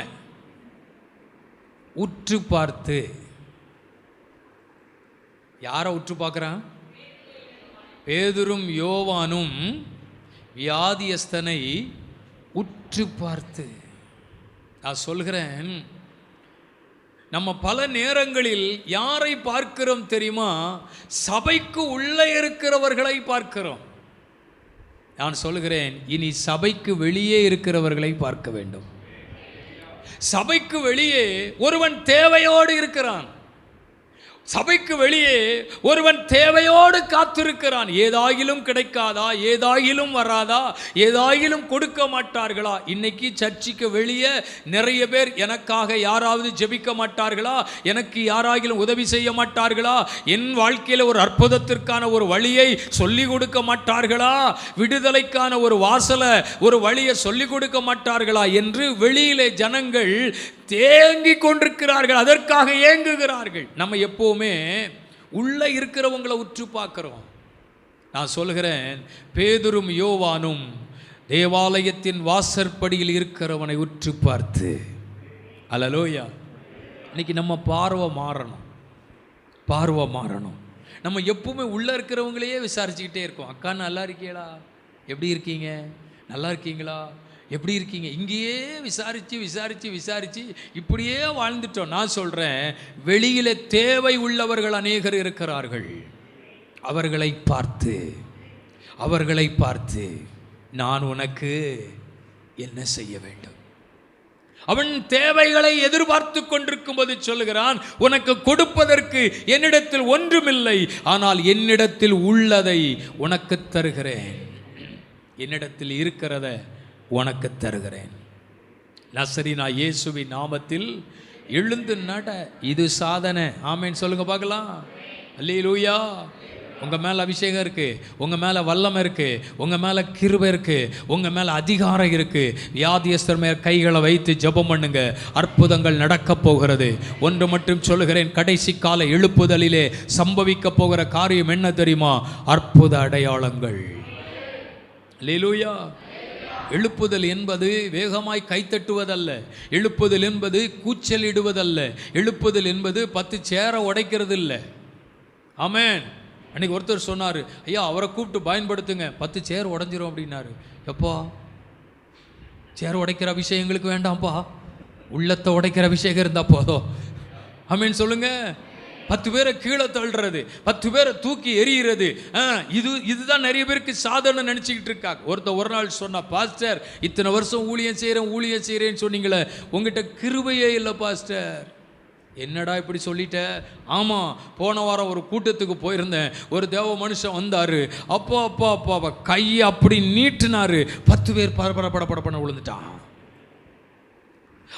உற்று பார்த்து, யார உற்று பார்க்கிறான்? பேதுரும் யோவானும் வியாதியஸ்தனை உற்று பார்த்து. நான் சொல்கிறேன், நம்ம பல நேரங்களில் யாரை பார்க்கிறோம் தெரியுமா? சபைக்கு உள்ளே இருக்கிறவர்களை பார்க்கிறோம். நான் சொல்கிறேன், இனி சபைக்கு வெளியே இருக்கிறவர்களை பார்க்க வேண்டும். சபைக்கு வெளியே ஒருவன் தேவையோடு இருக்கிறான். சபைக்கு வெளியே ஒருவன் தேவையோடு காத்திருக்கிறான். ஏதாயிலும் கிடைக்காதா, ஏதாயிலும் வராதா, ஏதாயிலும் கொடுக்க மாட்டார்களா? இன்னைக்கு சர்ச்சுக்கு வெளியே நிறைய பேர் எனக்காக யாராவது ஜெபிக்க மாட்டார்களா, எனக்கு யாராகிலும் உதவி செய்ய மாட்டார்களா, என் வாழ்க்கையில் ஒரு அற்புதத்திற்கான ஒரு வழியை சொல்லிக் கொடுக்க மாட்டார்களா, விடுதலைக்கான ஒரு வாசலை ஒரு வழியை சொல்லிக் கொடுக்க மாட்டார்களா என்று வெளியிலே ஜனங்கள் தேங்கி கொண்டிருக்கிறார்கள். அதற்காக ஏங்குகிறார்கள். நம்ம எப்பவுமே உள்ள இருக்கிறவங்களை உற்று பார்க்கிறோம். நான் சொல்கிறேன், பேதுரும் யோவானும் தேவாலயத்தின் வாசற்படியில் இருக்கிறவனை உற்று பார்த்து. அல்லேலூயா. இன்னைக்கு நம்ம பார்வை மாறணும், பார்வை மாறணும். நம்ம எப்பவுமே உள்ள இருக்கிறவங்களையே விசாரிச்சுக்கிட்டே இருக்கோம். அக்கா நல்லா இருக்கீங்களா, எப்படி இருக்கீங்க, நல்லா இருக்கீங்களா, எப்படி இருக்கீங்க, இங்கேயே விசாரித்து விசாரித்து விசாரித்து இப்படியே வாழ்ந்துட்டோம். நான் சொல்கிறேன், வெளியில் தேவை உள்ளவர்கள் அநேகர் இருக்கிறார்கள். அவர்களை பார்த்து நான் உனக்கு என்ன செய்ய வேண்டும்? அவன் தேவைகளை எதிர்பார்த்து கொண்டிருக்கும் போது சொல்லுகிறான், உனக்கு கொடுப்பதற்கு என்னிடத்தில் ஒன்றுமில்லை, ஆனால் என்னிடத்தில் உள்ளதை உனக்கு தருகிறேன். என்னிடத்தில் இருக்கிறத உனக்கு தருகிறேன். நசரீனா இயேசுவின் நாமத்தில் எழுந்து நட. இது சாதனை. ஆமென் சொல்லுங்க பார்க்கலாம். அல்லேலூயா. உங்க மேல அபிஷேகம் இருக்கு, உங்க மேல வல்லமை இருக்கு, உங்க மேல கிருபை இருக்கு, உங்க மேல அதிகாரம் இருக்கு. வியாதியஸ்தர் மேல் கைகளை வைத்து ஜெபம் பண்ணுங்க, அற்புதங்கள் நடக்க போகிறது. ஒன்று மட்டும் சொல்லுகிறேன், கடைசி கால எழுப்புதலிலே சம்பவிக்க போகிற காரியம் என்ன தெரியுமா? அற்புத அடையாளங்கள். அல்லேலூயா. எழுப்புதல் என்பது வேகமாய் கைத்தட்டுவதல்ல. எழுப்புதல் என்பது கூச்சலிடுவதல்ல. எழுப்புதல் என்பது 10 சேரை உடைக்கிறது இல்லை. ஆமென். அன்னைக்கு ஒருத்தர் சொன்னார், ஐயா அவரை கூப்பிட்டு பயன்படுத்துங்க, 10 சேர் உடைஞ்சிரும் அப்படின்னாரு. எப்பா, சேர் உடைக்கிற அபிஷேகம் எங்களுக்கு வேண்டாம்ப்பா, உள்ளத்தை உடைக்கிற அபிஷேகம் இருந்தா போதும். ஆமென் சொல்லுங்க. 10 பேரை கீழே தள்ளுறது, 10 பேரை தூக்கி எறிகிறது, இதுதான் நிறைய பேருக்கு சாதனை நினச்சிக்கிட்டு இருக்காங்க. ஒரு நாள் சொன்னா, பாஸ்டர் இத்தனை வருஷம் ஊழியம் செய்கிறேன்னு சொன்னீங்களே, உங்ககிட்ட கிருபையே இல்லை பாஸ்டர். என்னடா இப்படி சொல்லிட்ட? ஆமாம், போன வாரம் ஒரு கூட்டத்துக்கு போயிருந்தேன், ஒரு தேவ மனுஷன் வந்தார், அப்பா கையை அப்படி நீட்டினாரு, 10 பேர் படப்பட விழுந்துட்டான்.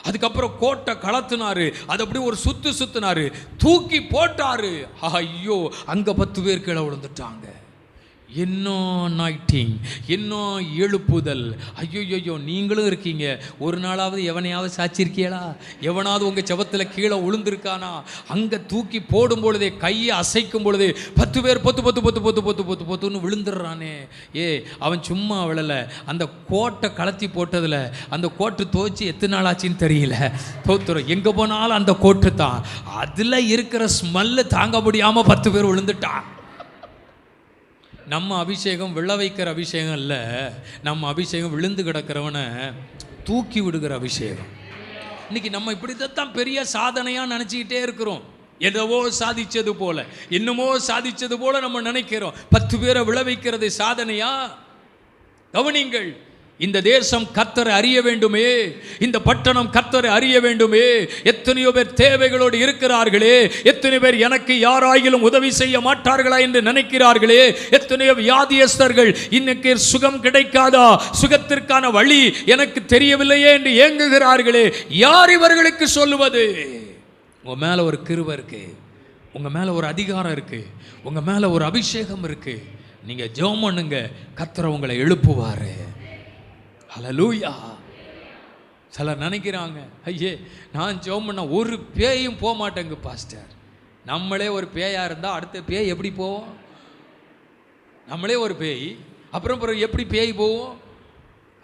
அதுக்கப்புறம் கோட்டை கலத்துனாரு, அது அப்படி ஒரு சுத்தினாரு, தூக்கி போட்டாரு. ஐயோ, அங்க 10 பேர் கீழே விழுந்துட்டாங்க. இன்னும் அனாயிண்டிங், இன்னும் எழுப்புதல். ஐயோ, நீங்களும் இருக்கீங்க. ஒரு நாளாவது எவனையாவது சாச்சிருக்கீங்களா? எவனாவது உங்கள் செவத்தில் கீழே விழுந்திருக்கானா? அங்கே தூக்கி போடும் பொழுதே, கையை அசைக்கும் பொழுதே 10 பேர் பொத்து பொத்து பொத்து பொத்து பொத்து பொத்து பொத்துன்னு விழுந்துடுறானே. அவன் சும்மா விழலை. அந்த கோட்டை கலத்தி போட்டதில் அந்த கோட்டு துவச்சி எத்தனை நாள் ஆச்சுன்னு தெரியல. தோத்துறோம். எங்கே போனாலும் அந்த கோட்டு தான். அதில் இருக்கிற ஸ்மெல்லு தாங்க முடியாமல் 10 பேர் விழுந்துட்டான். நம்ம அபிஷேகம் விழ வைக்கிற அபிஷேகம் இல்லை. நம்ம அபிஷேகம் விழுந்து கிடக்கிறவனை தூக்கி விடுகிற அபிஷேகம். இன்னைக்கு நம்ம இப்படித்தான் பெரிய சாதனையாக நினச்சிக்கிட்டே இருக்கிறோம். எதவோ சாதிச்சது போல, என்னமோ சாதிச்சது போல நம்ம நினைக்கிறோம். 10 பேரை விழ வைக்கிறது சாதனையா? கவனிங்கள். இந்த தேசம் கர்த்தரை அறிய வேண்டுமே, இந்த பட்டணம் கர்த்தரை அறிய வேண்டுமே. எத்தனையோ பேர் தேவைகளோடு இருக்கிறார்களே, எத்தனை பேர் எனக்கு யாராயிலும் உதவி செய்ய மாட்டார்களா என்று நினைக்கிறார்களே, எத்தனையோ வியாதியஸ்தர்கள் இன்னைக்கு சுகம் கிடைக்காதா, சுகத்திற்கான வழி எனக்கு தெரியவில்லையே என்று ஏங்குகிறார்களே. யார் இவர்களுக்கு சொல்லுவது? உங்க மேல ஒரு கிருபை இருக்கு, உங்க மேல ஒரு அதிகாரம் இருக்கு, உங்க மேல ஒரு அபிஷேகம் இருக்கு. நீங்க ஜெபம் பண்ணுங்க, கர்த்தர் உங்களை எழுப்புவாரு. ஹல்லேலூயா. சிலர் நினைக்கிறாங்க, ஐயே நான் ஜெபம் பண்ண ஒரு பேயும் போக மாட்டேங்க பாஸ்டர். நம்மளே ஒரு பேயா இருந்தால் அடுத்த பேய் எப்படி போவோம்? நம்மளே ஒரு பேய், அப்புறம் எப்படி பேய் போவோம்?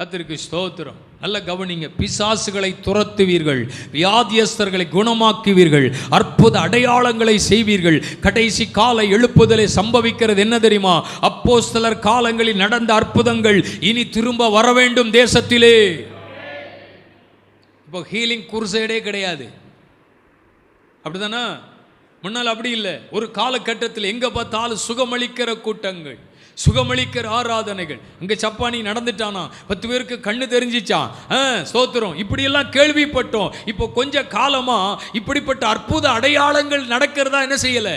கர்த்தருக்கு ஸ்தோத்திரம். நல்ல கவனிங்க. பிசாசுகளை துரத்துவீர்கள், வியாதியஸ்தர்களை குணமாக்குவீர்கள், அற்புத அடையாளங்களை செய்வீர்கள். கடைசி கால எழுப்புதலை சம்பவிக்கிறது என்ன தெரியுமா? அப்போஸ்தலர் காலங்களில் நடந்த அற்புதங்கள் இனி திரும்ப வர வேண்டும் தேசத்திலே. இப்போ ஹீலிங் குருசைடே கிடையாது, அப்படிதானே? முன்னால் அப்படி இல்லை. ஒரு காலகட்டத்தில் எங்க பார்த்தாலும் சுகமளிக்கிற கூட்டங்கள், சுகமளிக்கிற ஆராதனைகள். அங்கே சப்பானி நடந்துட்டானா 10 பேருக்கு கண்ணு தெரிஞ்சிச்சான், ஸ்தோத்திரம், இப்படியெல்லாம் கேள்விப்பட்டோம். இப்போ கொஞ்ச காலமா இப்படிப்பட்ட அற்புத அடையாளங்கள் நடக்கிறதா என்ன செய்யலை?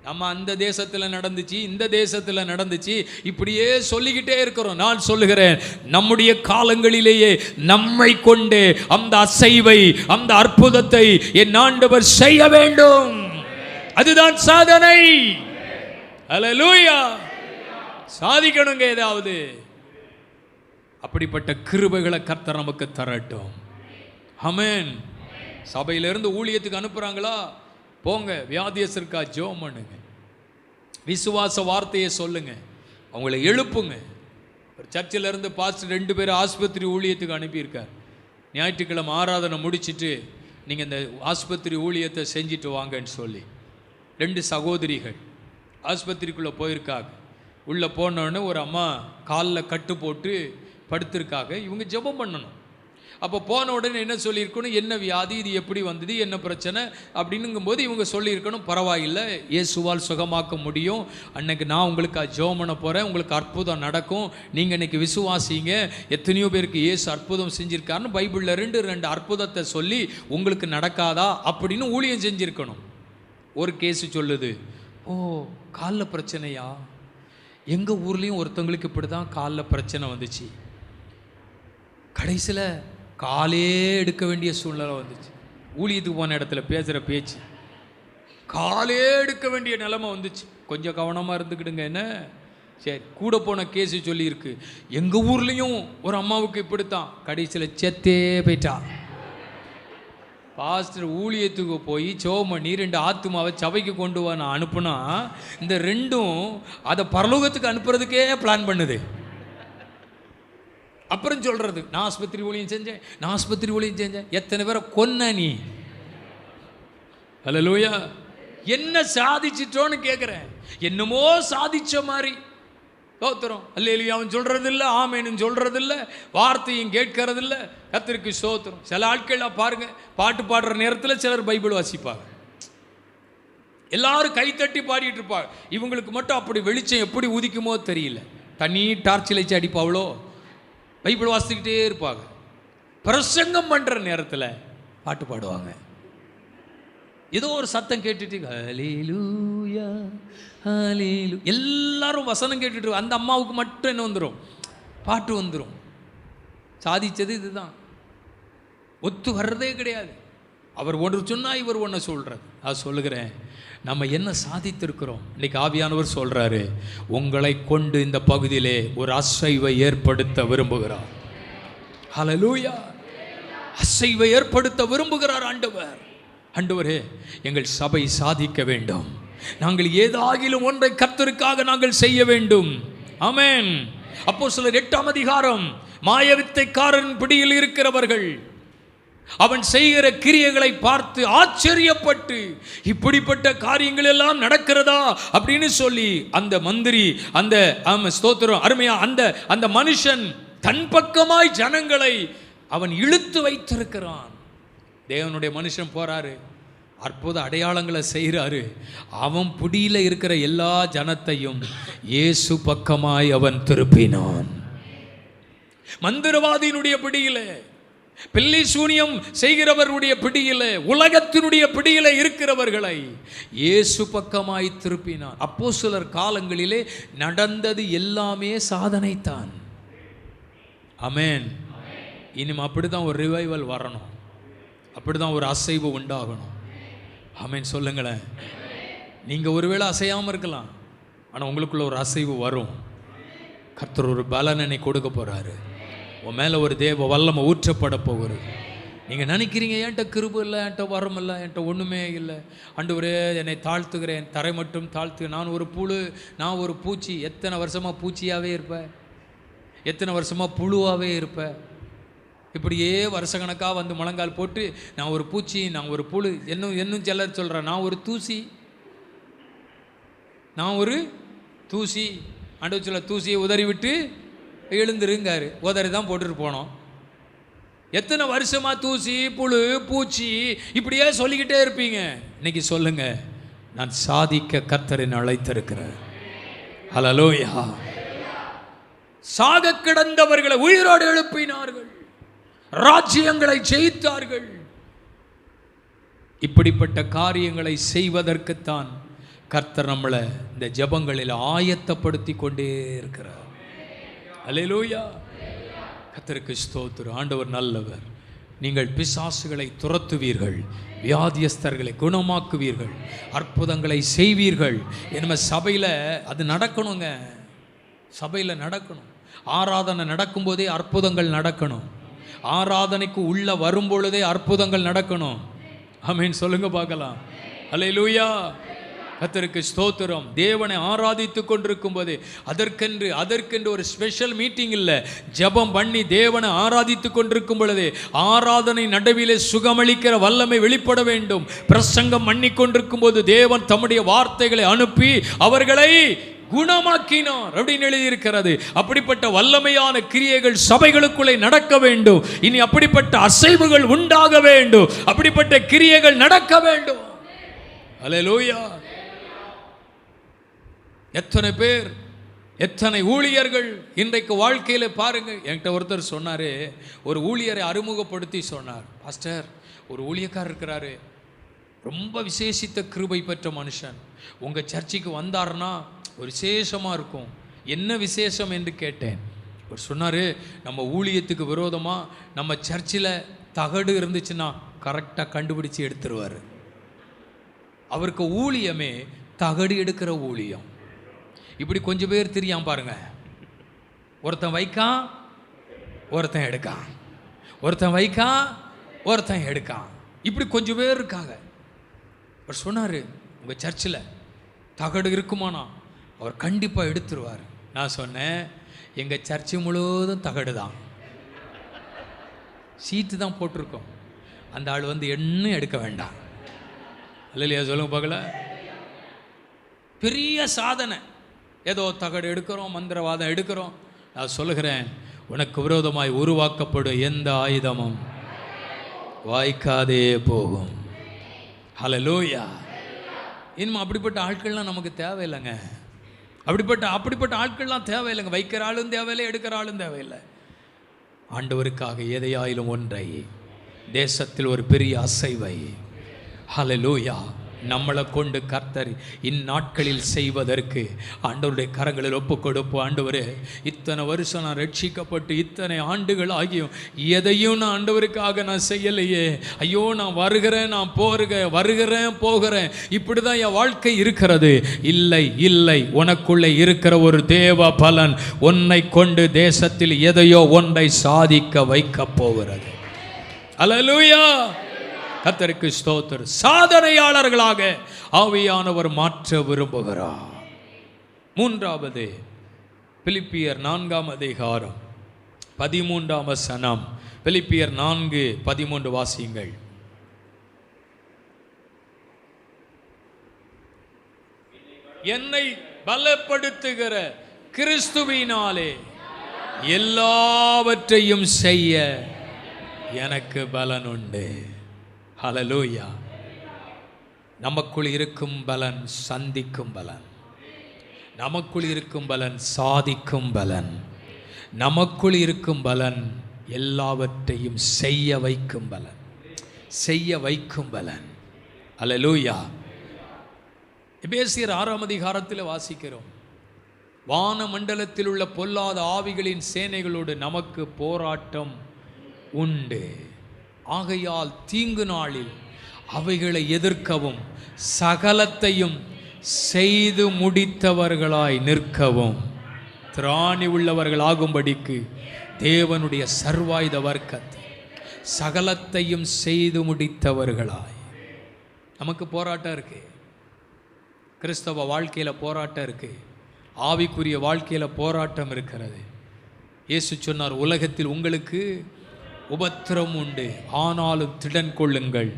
நம்ம அந்த தேசத்தில் நடந்துச்சு, இந்த தேசத்தில் நடந்துச்சு, இப்படியே சொல்லிக்கிட்டே இருக்கிறோம். நான் சொல்லுகிறேன், நம்முடைய காலங்களிலேயே நம்மை கொண்டு அந்த அசைவை, அந்த அற்புதத்தை என் ஆண்டவர் செய்ய வேண்டும். அதுதான் சாதனை. ஹல்லேலூயா. சாதிக்கணுங்க ஏதாவது. அப்படிப்பட்ட கிருபைகளை கர்த்தர் நமக்கு தரட்டும். ஆமென். சபையிலிருந்து ஊழியத்துக்கு அனுப்புறாங்களா? போங்க, வியாதியஸ்தருக்கா ஜெபம் பண்ணுங்க, விசுவாச வார்த்தையை சொல்லுங்க, அவங்களை எழுப்புங்க. ஒரு சர்ச்சில் இருந்து பாஸ்டர் 2 பேர் ஆஸ்பத்திரி ஊழியத்துக்கு அனுப்பியிருக்கார். ஞாயிற்றுக்கிழமை ஆராதனை முடிச்சுட்டு நீங்கள் இந்த ஆஸ்பத்திரி ஊழியத்தை செஞ்சுட்டு வாங்கன்னு சொல்லி 2 சகோதரிகள் ஆஸ்பத்திரிக்குள்ளே போயிருக்காங்க. உள்ளே போனோடனே ஒரு அம்மா காலில் கட்டு போட்டு படுத்திருக்காங்க. இவங்க ஜெபம் பண்ணணும். அப்போ போன உடனே என்ன சொல்லியிருக்கணும்? என்ன வியாதி, இது எப்படி வந்தது, என்ன பிரச்சனை அப்படின்னுங்கும்போது இவங்க சொல்லியிருக்கணும், பரவாயில்லை, இயேசுவால் சுகமாக்க முடியும், அன்னைக்கு நான் உங்களுக்கு ஜெபம் பண்ண போகிறேன், உங்களுக்கு அற்புதம் நடக்கும், நீங்கள் இன்னைக்கு விசுவாசிங்க, எத்தனையோ பேருக்கு இயேசு அற்புதம் செஞ்சுருக்காருன்னு பைபிளில் 2 அற்புதத்தை சொல்லி உங்களுக்கு நடக்காதா அப்படின்னு ஊழியம் செஞ்சுருக்கணும். ஒரு கேஸு சொல்லுது, ஓ காலில் பிரச்சனையா? எங்கள் ஊர்லேயும் ஒருத்தவங்களுக்கு இப்படி தான் காலில் பிரச்சனை வந்துச்சு, கடைசியில் காலே எடுக்க வேண்டிய சூழ்நிலை வந்துச்சு. ஊழியத்துக்கு போன இடத்துல பேசுகிற பேச்சு காலே எடுக்க வேண்டிய நிலைமை வந்துச்சு. கொஞ்சம் கவனமாக இருந்துக்கிடுங்க. என்ன சரி, கூட போன கேஸு சொல்லியிருக்கு, எங்கள் ஊர்லேயும் ஒரு அம்மாவுக்கு இப்படித்தான், கடைசியில் செத்தே போயிட்டா. பாஸ்டர் ஊழியத்துக்கு போய் ஜெபம் பண்ணி 2 ஆத்துமாவை சபைக்கு கொண்டு வா நான் அனுப்புனா, இந்த 2ம் அதை பரலோகத்துக்கு அனுப்புறதுக்கே பிளான் பண்ணுது. அப்புறம் சொல்றது, நான் ஆஸ்பத்திரி ஊழியம் செஞ்சேன், நான் ஆஸ்பத்திரி ஊழியம் செஞ்சேன். எத்தனை பேரை கொன்ன நீ? ஹல்லேலூயா. என்ன சாதிச்சிட்டோன்னு கேட்குறேன். என்னமோ சாதிச்ச மாதிரி ஸ்தோத்திரம். அல்லேலூயா. அவன் சொல்றது இல்லை, ஆமேன்னு சொல்றது இல்லை, வார்த்தையும் கேட்கறது இல்லை. கர்த்தருக்கு ஸ்தோத்திரம். சில ஆட்கள் பாருங்க, பாட்டு பாடுற நேரத்தில் சிலர் பைபிள் வாசிப்பாங்க, எல்லாரும் கைத்தட்டி பாடிட்டு இருப்பாங்க. இவங்களுக்கு மட்டும் அப்படி வெளிச்சம் எப்படி உதிக்குமோ தெரியல, தண்ணி டார்ச் லைட் அடிப்பாவளோ, பைபிள் வாசிக்கிட்டே இருப்பாங்க. பிரசங்கம் பண்ணுற நேரத்தில் பாட்டு பாடுவாங்க. ஏதோ ஒரு சத்தம் கேட்டுட்டு ஹல்லேலூயா ஹல்லேலூயா, எல்லாரும் வசனம் கேட்டுட்டு, அந்த அம்மாவுக்கு மட்டும் என்ன வந்துடும்? பாட்டு வந்துடும். சாதிச்சது இதுதான், ஒத்து வர்றதே கிடையாது. அவர் ஒன்று சொன்னால் இவர் ஒன்று சொல்கிறார். நான் சொல்லுகிறேன், நம்ம என்ன சாதித்திருக்கிறோம்? இன்னைக்கு ஆவியானவர் சொல்கிறாரு, உங்களை கொண்டு இந்த பகுதியிலே ஒரு அசைவை ஏற்படுத்த விரும்புகிறார். ஹல்லேலூயா! அசைவை ஏற்படுத்த விரும்புகிறார் ஆண்டவர். ஆண்டவரே, எங்கள் சபை சாதிக்க வேண்டும். நாங்கள் ஏதாகிலும் ஒன்றை கர்த்தருக்காக நாங்கள் செய்ய வேண்டும். ஆமென். அப்போஸ்தலர் 8ஆம் அதிகாரம், மாயவித்தைக்காரன் பிடியில் இருக்கிறவர்கள் அவன் செய்கிற கிரியைகளை பார்த்து ஆச்சரியப்பட்டு, இப்படிப்பட்ட காரியங்கள் எல்லாம் நடக்கிறதா அப்படின்னு சொல்லி அந்த மந்திரி, அந்த ஸ்தோத்திரம் அருமையா, அந்த மனுஷன் தன் பக்கமாய் ஜனங்களை அவன் இழுத்து வைத்திருக்கிறான். தேவனுடைய மனுஷன் போறாரு, அற்புத அடையாளங்களை செய்கிறாரு. அவன் பிடியில் இருக்கிற எல்லா ஜனத்தையும் இயேசு பக்கமாய் அவன் திருப்பினான். மந்திரவாதியினுடைய பிடியில, பில்லி சூனியம் செய்கிறவருடைய பிடியில, உலகத்தினுடைய பிடியில இருக்கிறவர்களை இயேசு பக்கமாய் திருப்பினான். அப்போஸ்தலர் காலங்களிலே நடந்தது எல்லாமே சாதனைத்தான். ஆமென். இனிமே அப்படிதான் ஒரு ரிவைவல் வரணும், அப்படிதான் ஒரு அசைவு உண்டாகணும். ஆமென் சொல்லுங்களேன். நீங்கள் ஒருவேளை அசையாமல் இருக்கலாம், ஆனால் உங்களுக்குள்ள ஒரு அசைவு வரும். கர்த்தர் ஒரு பலனை கொடுக்க போகிறாரு. உன் மேலே ஒரு தேவ வல்லமை ஊற்றப்பட போகிறது. நீங்கள் நினைக்கிறீங்க, என்கிட்ட கிருபை இல்லை, என்கிட்ட வரம் இல்லை, என்கிட்ட ஒன்றுமே இல்லை, ஆண்டவரே என்னை தாழ்த்துகிறேன், தரை மட்டும் தாழ்த்து, நான் ஒரு புழு, நான் ஒரு பூச்சி. எத்தனை வருஷமாக பூச்சியாகவே இருப்பேன், எத்தனை வருஷமாக புழுவாகவே இருப்பேன். இப்படியே வருஷக்கணக்காக வந்து முழங்கால் போட்டு நான் ஒரு பூச்சி, நான் ஒரு புழு. இன்னும் சிலர் சொல்கிறேன், நான் ஒரு தூசி, நான் ஒரு தூசி. ஆண்டவர் சொல்ல, தூசியை உதறி விட்டு எழுந்துருங்காரு. உதறி தான் போட்டுட்டு போனோம். எத்தனை வருஷமாக தூசி, புழு, பூச்சி இப்படியே சொல்லிக்கிட்டே இருப்பீங்க. இன்னைக்கு சொல்லுங்க, நான் சாதிக்க கர்த்தரை அழைத்திருக்கிறேன். ஹல்லேலூயா! சாக கிடந்தவர்களை உயிரோடு எழுப்பினார்கள், ராஜ்யங்களை ஜெயித்தார்கள். இப்படிப்பட்ட காரியங்களை செய்வதற்குத்தான் கர்த்தர் நம்மளை இந்த ஜெபங்களில் ஆயத்தப்படுத்தி கொண்டே இருக்கிறார். அல்லேலூயா! கர்த்தருக்கு ஸ்தோத்திரம். ஆண்டவர் நல்லவர். நீங்கள் பிசாசுகளை துரத்துவீர்கள், வியாதியஸ்தர்களை குணமாக்குவீர்கள், அற்புதங்களை செய்வீர்கள். நம்ம சபையில் அது நடக்கணுங்க, சபையில் நடக்கணும். ஆராதனை நடக்கும்போதே அற்புதங்கள் நடக்கணும். ஆராதனைக்கு உள்ள வரும்பொழுதே அற்புதங்கள் நடக்கணும். ஆமென் சொல்லுங்க பார்க்கலாம். அல்லேலூயா! கர்த்தருக்கு ஸ்தோத்திரம். தேவனை ஆராதித்து கொண்டிருக்கும் போது அதற்கென்று ஒரு ஸ்பெஷல் மீட்டிங் இல்லை. ஜெபம் பண்ணி தேவனை ஆராதித்து கொண்டிருக்கும் பொழுது ஆராதனை நடுவிலே சுகமளிக்கிற வல்லமை வெளிப்பட வேண்டும். பிரசங்கம் பண்ணி கொண்டிருக்கும் போது தேவன் தம்முடைய வார்த்தைகளை அனுப்பி அவர்களை குணமாக்கினார் அப்படின்னு எழுதியிருக்கிறது. அப்படிப்பட்ட வல்லமையான கிரியைகள் சபைகளுக்குள்ளே நடக்க வேண்டும். இனி அப்படிப்பட்ட அசைவுகள் உண்டாக வேண்டும், அப்படிப்பட்ட கிரியைகள் நடக்க வேண்டும். அல்லேலூயா! எத்தனை பேர், எத்தனை ஊழியர்கள் இன்றைக்கு வாழ்க்கையில் பாருங்க. என்கிட்ட ஒருத்தர் சொன்னார், ஒரு ஊழியரை அறிமுகப்படுத்தி சொன்னார், பாஸ்டர் ஒரு ஊழியக்காரர் இருக்கிறாரு, ரொம்ப விசேஷித்த கிருபை பெற்ற மனுஷன், உங்கள் சர்ச்சுக்கு வந்தார்னா ஒரு விசேஷமாக இருக்கும். என்ன விசேஷம் என்று கேட்டேன். அவர் சொன்னார், நம்ம ஊழியத்துக்கு விரோதமாக நம்ம சர்ச்சில் தகடு இருந்துச்சுன்னா கரெக்டாக கண்டுபிடிச்சி எடுத்துருவார். அவருக்கு ஊழியமே தகடு எடுக்கிற ஊழியம். இப்படி கொஞ்சம் பேர் தெரியாம பாருங்க, ஒருத்தன் வைக்கான் ஒருத்தன் எடுக்கான், ஒருத்தன் வைக்கான் ஒருத்தன் எடுக்கான், இப்படி கொஞ்சம் பேர் இருக்காங்க. அவர் சொன்னார், உங்கள் சர்ச்சில் தகடு இருக்குமானா அவர் கண்டிப்பாக எடுத்துருவார். நான் சொன்னேன், எங்கள் சர்ச்சு முழுவதும் தகடு தான், சீட்டு தான் போட்டிருக்கோம், அந்த ஆள் வந்து எண்ணம் எடுக்க வேண்டாம். இல்லையா சொல்லுங்க பார்க்கல. பெரிய சாதனை, ஏதோ தகடு எடுக்கிறோம், மந்திரவாதம் எடுக்கிறோம். நான் சொல்லுகிறேன், உனக்கு விரோதமாய் உருவாக்கப்படும் எந்த ஆயுதமும் வாய்க்காதே போகும். ஹல்லேலூயா! இன்னும் அப்படிப்பட்ட ஆட்கள்லாம் நமக்கு தேவையில்லைங்க. அப்படிப்பட்ட ஆட்கள்லாம் தேவையில்லைங்க. வைக்கிற ஆளும் தேவையில்லை, எடுக்கிற ஆளும் தேவையில்லை. ஆண்டவருக்காக எதையாயிலும் ஒன்றை, தேசத்தில் ஒரு பெரிய அசைவை, ஹல்லேலூயா, நம்மளை கொண்டு கர்த்தர் இந்நாட்களில் செய்வதற்கு ஆண்டவருடைய கரங்களில் ஒப்பு கொடுப்போம். ஆண்டவரே, இத்தனை வருஷம் நான் ரட்சிக்கப்பட்டு இத்தனை ஆண்டுகள் ஆகியும் எதையும் நான் ஆண்டவருக்காக நான் செய்யலையே. ஐயோ, நான் வருகிறேன், நான் வருகிறேன் போகிறேன், இப்படி தான் என் வாழ்க்கை இருக்கிறது. இல்லை இல்லை, உனக்குள்ளே இருக்கிற ஒரு தேவ பலன் உன்னை கொண்டு தேசத்தில் எதையோ ஒன்றை சாதிக்க வைக்க போகிறது. அல்லேலூயா, கர்த்தருக்கு ஸ்தோத்திரம். சாதனையாளர்களாக ஆவியானவர் மாற்ற விரும்புகிறார். மூன்றாவது, பிலிப்பியர் 4ஆம் அதிகாரம் 13ஆம் வசனம். பிலிப்பியர் 4:13 வாசியுங்கள். என்னை பலப்படுத்துகிற கிறிஸ்துவினாலே எல்லாவற்றையும் செய்ய எனக்கு பலன் உண்டு. ஹல்லேலூயா. நமக்குள் இருக்கும் பலன் சந்திக்கும் பலன், நமக்குள் இருக்கும் பலன் சாதிக்கும் பலன், நமக்குள் இருக்கும் பலன் எல்லாவற்றையும் செய்ய வைக்கும் பலன், செய்ய வைக்கும் பலன். ஹல்லேலூயா. எபேசியர் 6ஆம் அதிகாரத்தில் வாசிக்கிறோம், வான மண்டலத்தில் உள்ள பொல்லாத ஆவிகளின் சேனைகளோடு நமக்கு போராட்டம் உண்டு. ஆகையால் தீங்கு நாளில் அவைகளை எதிர்க்கவும் சகலத்தையும் செய்து முடித்தவர்களாய் நிற்கவும் திராணி உள்ளவர்களாகும்படிக்கு தேவனுடைய சர்வாயுத வர்க்கத்தை சகலத்தையும் செய்து முடித்தவர்களாய். நமக்கு போராட்டம் இருக்கு, கிறிஸ்தவ வாழ்க்கையில் போராட்டம் இருக்கு, ஆவிக்குரிய வாழ்க்கையில் போராட்டம் இருக்கிறது. இயேசு சொன்னார், உலகத்தில் உங்களுக்கு உபத்திரம் உண்டு, ஆனாலும் திடன் கொள்ளுங்கள்,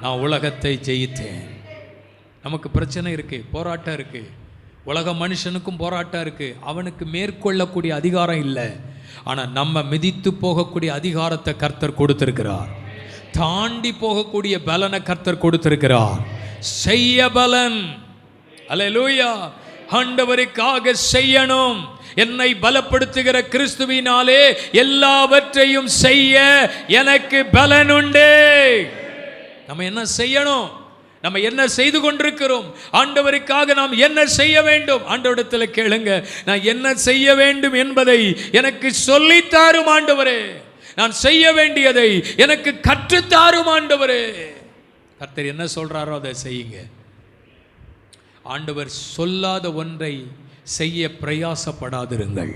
நான் உலகத்தை ஜெயித்தேன். நமக்கு பிரச்சனை இருக்கு, போராட்டம் இருக்கு. உலக மனுஷனுக்கும் போராட்டம் இருக்கு. அவனுக்கு மேற்கொள்ளக்கூடிய அதிகாரம் இல்லை, ஆனால் நம்ம மிதித்து போகக்கூடிய அதிகாரத்தை கர்த்தர் கொடுத்திருக்கிறார். தாண்டி போகக்கூடிய பலனை கர்த்தர் கொடுத்திருக்கிறார். செய்ய பலன். அல்லேலூயா. ஆண்டவருக்காக செய்யணும். என்னை பலப்படுத்துகிற கிறிஸ்துவினாலே எல்லாவற்றையும் செய்ய எனக்கு பலன் உண்டு. நம்ம என்ன செய்யணும்? நம்ம என்ன செய்து கொண்டிருக்கிறோம்? ஆண்டவருக்காக நாம் என்ன செய்ய வேண்டும்? ஆண்டவரிடத்தில் கேளுங்க, நான் என்ன செய்ய வேண்டும் என்பதை எனக்கு சொல்லித்தாரும் ஆண்டவரே. நான் செய்ய வேண்டியதை எனக்கு கற்றுத்தாரும் ஆண்டவரே. கர்த்தர் என்ன சொல்றாரோ அதை செய்யுங்க. ஆண்டவர் சொல்லாத ஒன்றை செய்ய பிரயாசப்படாதிருங்கள்.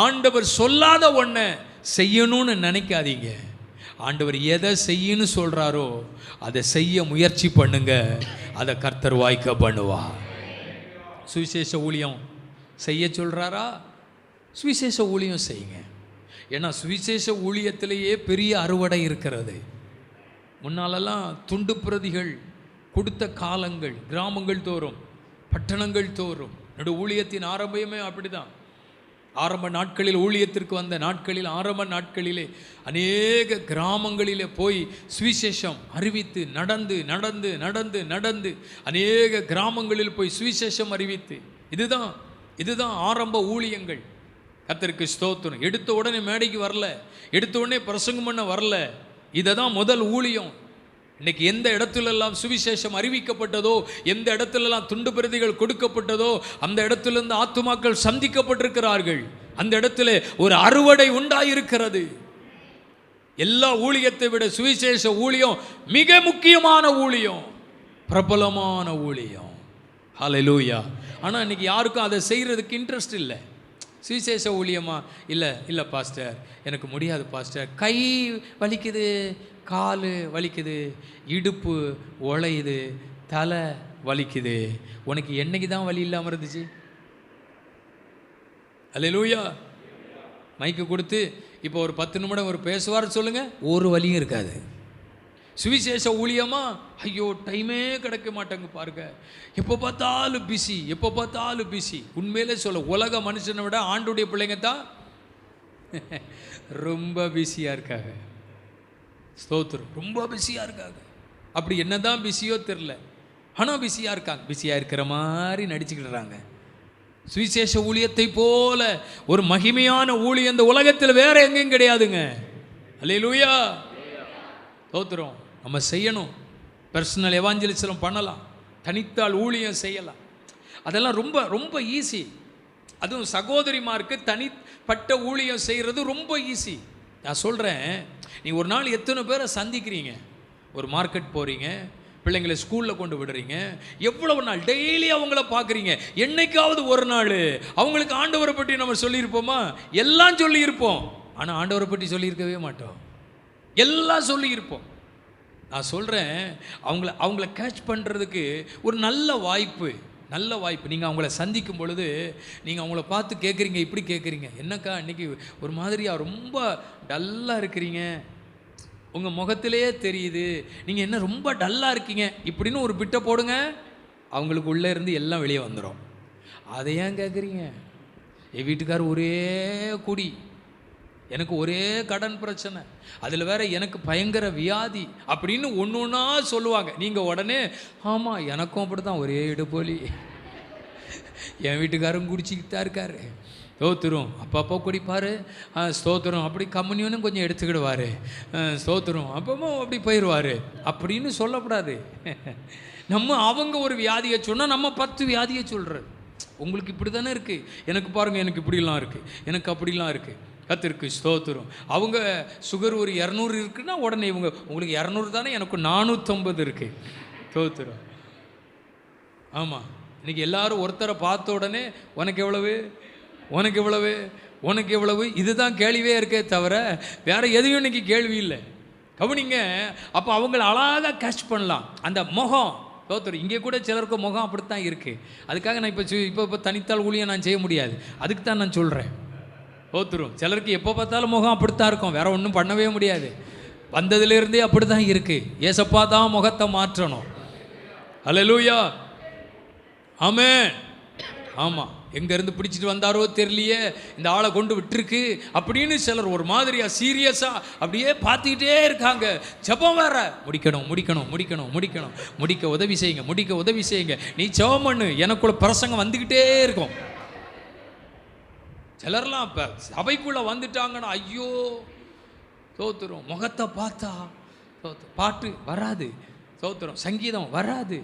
ஆண்டவர் சொல்லாத ஒன்றை செய்யணும்னு நினைக்காதீங்க. ஆண்டவர் எதை செய்யணும்னு சொல்றாரோ அதை செய்ய முயற்சி பண்ணுங்க. அதை கர்த்தர் வாய்க்க பண்ணுவார். சுவிசேஷ ஊழியம் செய்ய சொல்றாரா? சுவிசேஷ ஊழியம் செய்யுங்க. ஏன்னா சுவிசேஷ ஊழியத்திலேயே பெரிய அறுவடை இருக்கிறது. முன்னாலெல்லாம் துண்டு பிரதிகள் கொடுத்த காலங்கள், கிராமங்கள் தோறும் பட்டணங்கள் தோறும். என்னுடைய ஊழியத்தின் ஆரம்பமே அப்படிதான். ஆரம்ப நாட்களில், ஊழியத்திற்கு வந்த நாட்களில், ஆரம்ப நாட்களிலே அநேக கிராமங்களிலே போய் சுவிசேஷம் அறிவித்து நடந்து நடந்து நடந்து நடந்து அநேக கிராமங்களில் போய் சுவிசேஷம் அறிவித்து, இதுதான் ஆரம்ப ஊழியங்கள். கர்த்தருக்கு ஸ்தோத்திரம். எடுத்த உடனே மேடைக்கு வரல, எடுத்த உடனே பிரசங்கம் பண்ண வரல. இதை தான் முதல் ஊழியம். இன்னைக்கு எந்த இடத்துலெல்லாம் சுவிசேஷம் அறிவிக்கப்பட்டதோ, எந்த இடத்துலெல்லாம் துண்டு பிரதிகள் கொடுக்கப்பட்டதோ, அந்த இடத்திலிருந்து ஆத்துமாக்கள் சந்திக்கப்பட்டிருக்கிறார்கள். அந்த இடத்துல ஒரு அறுவடை உண்டாயிருக்கிறது. எல்லா ஊழியத்தை விட சுவிசேஷ ஊழியம் மிக முக்கியமான ஊழியம், பிரபலமான ஊழியம். ஹல்லேலூயா. ஆனால் இன்னைக்கு யாருக்கும் அதை செய்கிறதுக்கு இன்ட்ரெஸ்ட் இல்லை. சுவிசேஷ ஊழியமா? இல்லை பாஸ்டர், எனக்கு முடியாது பாஸ்டர், கை வலிக்குது, கால் வலிக்குது, இடுப்பு உழையுது, தலை வலிக்குது. உனக்கு என்னைக்கு தான் வலி இல்லாமல் இருந்துச்சு? அல்லேலூயா. மைக்கு கொடுத்து இப்போ ஒரு 10 நிமிடம் ஒரு பேசுவார் சொல்லுங்க, ஒரு வலியும் இருக்காது. சுவிசேஷ ஊழியமா? ஐயோ டைமே கிடைக்க மாட்டாங்க பாருங்க, எப்போ பார்த்தாலும் பிஸி, எப்போ பார்த்தாலும் பிஸி. உண்மையிலே சொல்ல, உலக மனுஷனை விட ஆண்டுடைய பிள்ளைங்க தான் ரொம்ப பிஸியாக இருக்காங்க. ஸ்தோத்திரம். ரொம்ப பிஸியாக இருக்காங்க. அப்படி என்ன தான் பிஸியோ தெரில, ஆனால் பிஸியாக இருக்காங்க. பிஸியாக இருக்கிற மாதிரி நடிச்சுக்கிட்டுறாங்க. சுவிசேஷ ஊழியத்தை போல ஒரு மகிமையான ஊழியம் இந்த உலகத்தில் வேற எங்கேயும் கிடையாதுங்க. அல்லேலூயா. ஸ்தோத்திரம். நம்ம செய்யணும். பர்சனல் எவாஞ்சலிசம் பண்ணலாம், தனித்தால் ஊழியம் செய்யலாம். அதெல்லாம் ரொம்ப ரொம்ப ஈஸி. அதுவும் சகோதரிமாருக்கு தனிப்பட்ட ஊழியம் செய்கிறது ரொம்ப ஈஸி. நான் சொல்கிறேன், நீ ஒரு நாள் எத்தனை பேரை சந்திக்கிறீங்க? ஒரு மார்க்கெட் போகிறீங்க, பிள்ளைங்களை ஸ்கூலில் கொண்டு விடுறீங்க, எவ்வளவு நாள் டெய்லி அவங்கள பார்க்குறீங்க. என்னைக்காவது ஒரு நாள் அவங்களுக்கு ஆண்டவரை பற்றி நம்ம சொல்லியிருப்போமா? எல்லாம் சொல்லியிருப்போம், ஆனால் ஆண்டவரை பற்றி சொல்லியிருக்கவே மாட்டோம். எல்லாம் சொல்லியிருப்போம். நான் சொல்கிறேன், அவங்கள கேட்ச் பண்ணுறதுக்கு ஒரு நல்ல வாய்ப்பு. நீங்கள் அவங்கள சந்திக்கும் பொழுது நீங்கள் அவங்கள பார்த்து கேட்குறீங்க, இப்படி கேட்குறீங்க, என்னக்கா இன்றைக்கி ஒரு மாதிரியாக ரொம்ப டல்லாக இருக்கிறீங்க, உங்கள் முகத்திலேயே தெரியுது, நீங்கள் என்ன ரொம்ப டல்லாக இருக்கீங்க இப்படின்னு ஒரு பிட்டை போடுங்க, அவங்களுக்கு உள்ளே இருந்து எல்லாம் வெளியே வந்துடும். அதை ஏன் கேட்குறீங்க? என் வீட்டுக்கார் ஒரே குடி, எனக்கு ஒரே கடன் பிரச்சனை, அதில் வேற எனக்கு பயங்கர வியாதி அப்படின்னு ஒன்று ஒன்றா சொல்லுவாங்க. நீங்கள் உடனே ஆமாம் எனக்கும் அப்படி தான், ஒரே இடுப்போலி, என் வீட்டுக்காரரும் குடிச்சிக்கிட்டு தான் இருக்காரு, ஸ்தோத்திரம், அப்பப்போ குடிப்பார், ஸ்தோத்திரம், அப்படி கம்யூனியும் கொஞ்சம் எடுத்துக்கிடுவார், ஸ்தோத்திரம், அப்பப்போ அப்படி போயிடுவார் அப்படின்னு சொல்லக்கூடாது. அவங்க ஒரு வியாதியை சொன்னால் நம்ம 10 வியாதியை சொல்கிறது. உங்களுக்கு இப்படி தானே இருக்குது, எனக்கு பாருங்கள், எனக்கு இப்படிலாம் இருக்குது, எனக்கு அப்படிலாம் இருக்குது. கத்திற்கு ஸ்தோத்திரம். அவங்க சுகர் ஒரு 200 இருக்குன்னா உடனே உங்களுக்கு 200 தானே, எனக்கு 450 இருக்குது. ஸ்தோத்திரம். ஆமாம், இன்றைக்கி எல்லாரும் ஒருத்தரை பார்த்த உடனே உனக்கு எவ்வளவு, உனக்கு எவ்வளவு, உனக்கு எவ்வளவு, இதுதான் கேள்வியே இருக்கே தவிர வேறு எதையும் இன்றைக்கி கேள்வி இல்லை. கவனிங்க. அப்போ அவங்கள அழகாக கேட்ச் பண்ணலாம். அந்த முகம், ஸ்தோத்திரம், இங்கே கூட சிலருக்கு முகம் அப்படித்தான் இருக்குது. அதுக்காக நான் இப்போ தனித்தால் ஊழியம் நான் செய்ய முடியாது, அதுக்கு தான் நான் சொல்கிறேன். ஸ்தோத்திரம். சிலருக்கு எப்போ பார்த்தாலும் முகம் அப்படித்தான் இருக்கும், வேற ஒன்றும் பண்ணவே முடியாது, வந்ததுலேருந்தே அப்படி தான் இருக்குது. ஏசப்பா தான் முகத்தை மாற்றணும். அல்லேலூயா, ஆமென். ஆமாம், எங்கேருந்து பிடிச்சிட்டு வந்தாரோ தெரியலையே, இந்த ஆளை கொண்டு விட்டுருக்கு அப்படின்னு சிலர் ஒரு மாதிரியாக சீரியஸாக அப்படியே பார்த்துக்கிட்டே இருக்காங்க. ஜெபம் வேற, முடிக்கணும் முடிக்கணும் முடிக்கணும் முடிக்கணும், முடிக்க உதவி செய்யுங்க, முடிக்க உதவி செய்யுங்க, நீ ஜெபம் பண்ணு, எனக்குள்ள பிரசங்கம் வந்துக்கிட்டே இருக்கும். சிலர்லாம் இப்போ சபைக்குள்ளே வந்துட்டாங்கன்னா ஐயோ ஸ்தோத்திரம், முகத்தை பார்த்தா பாட்டு வராது, ஸ்தோத்திரம், சங்கீதம் வராது,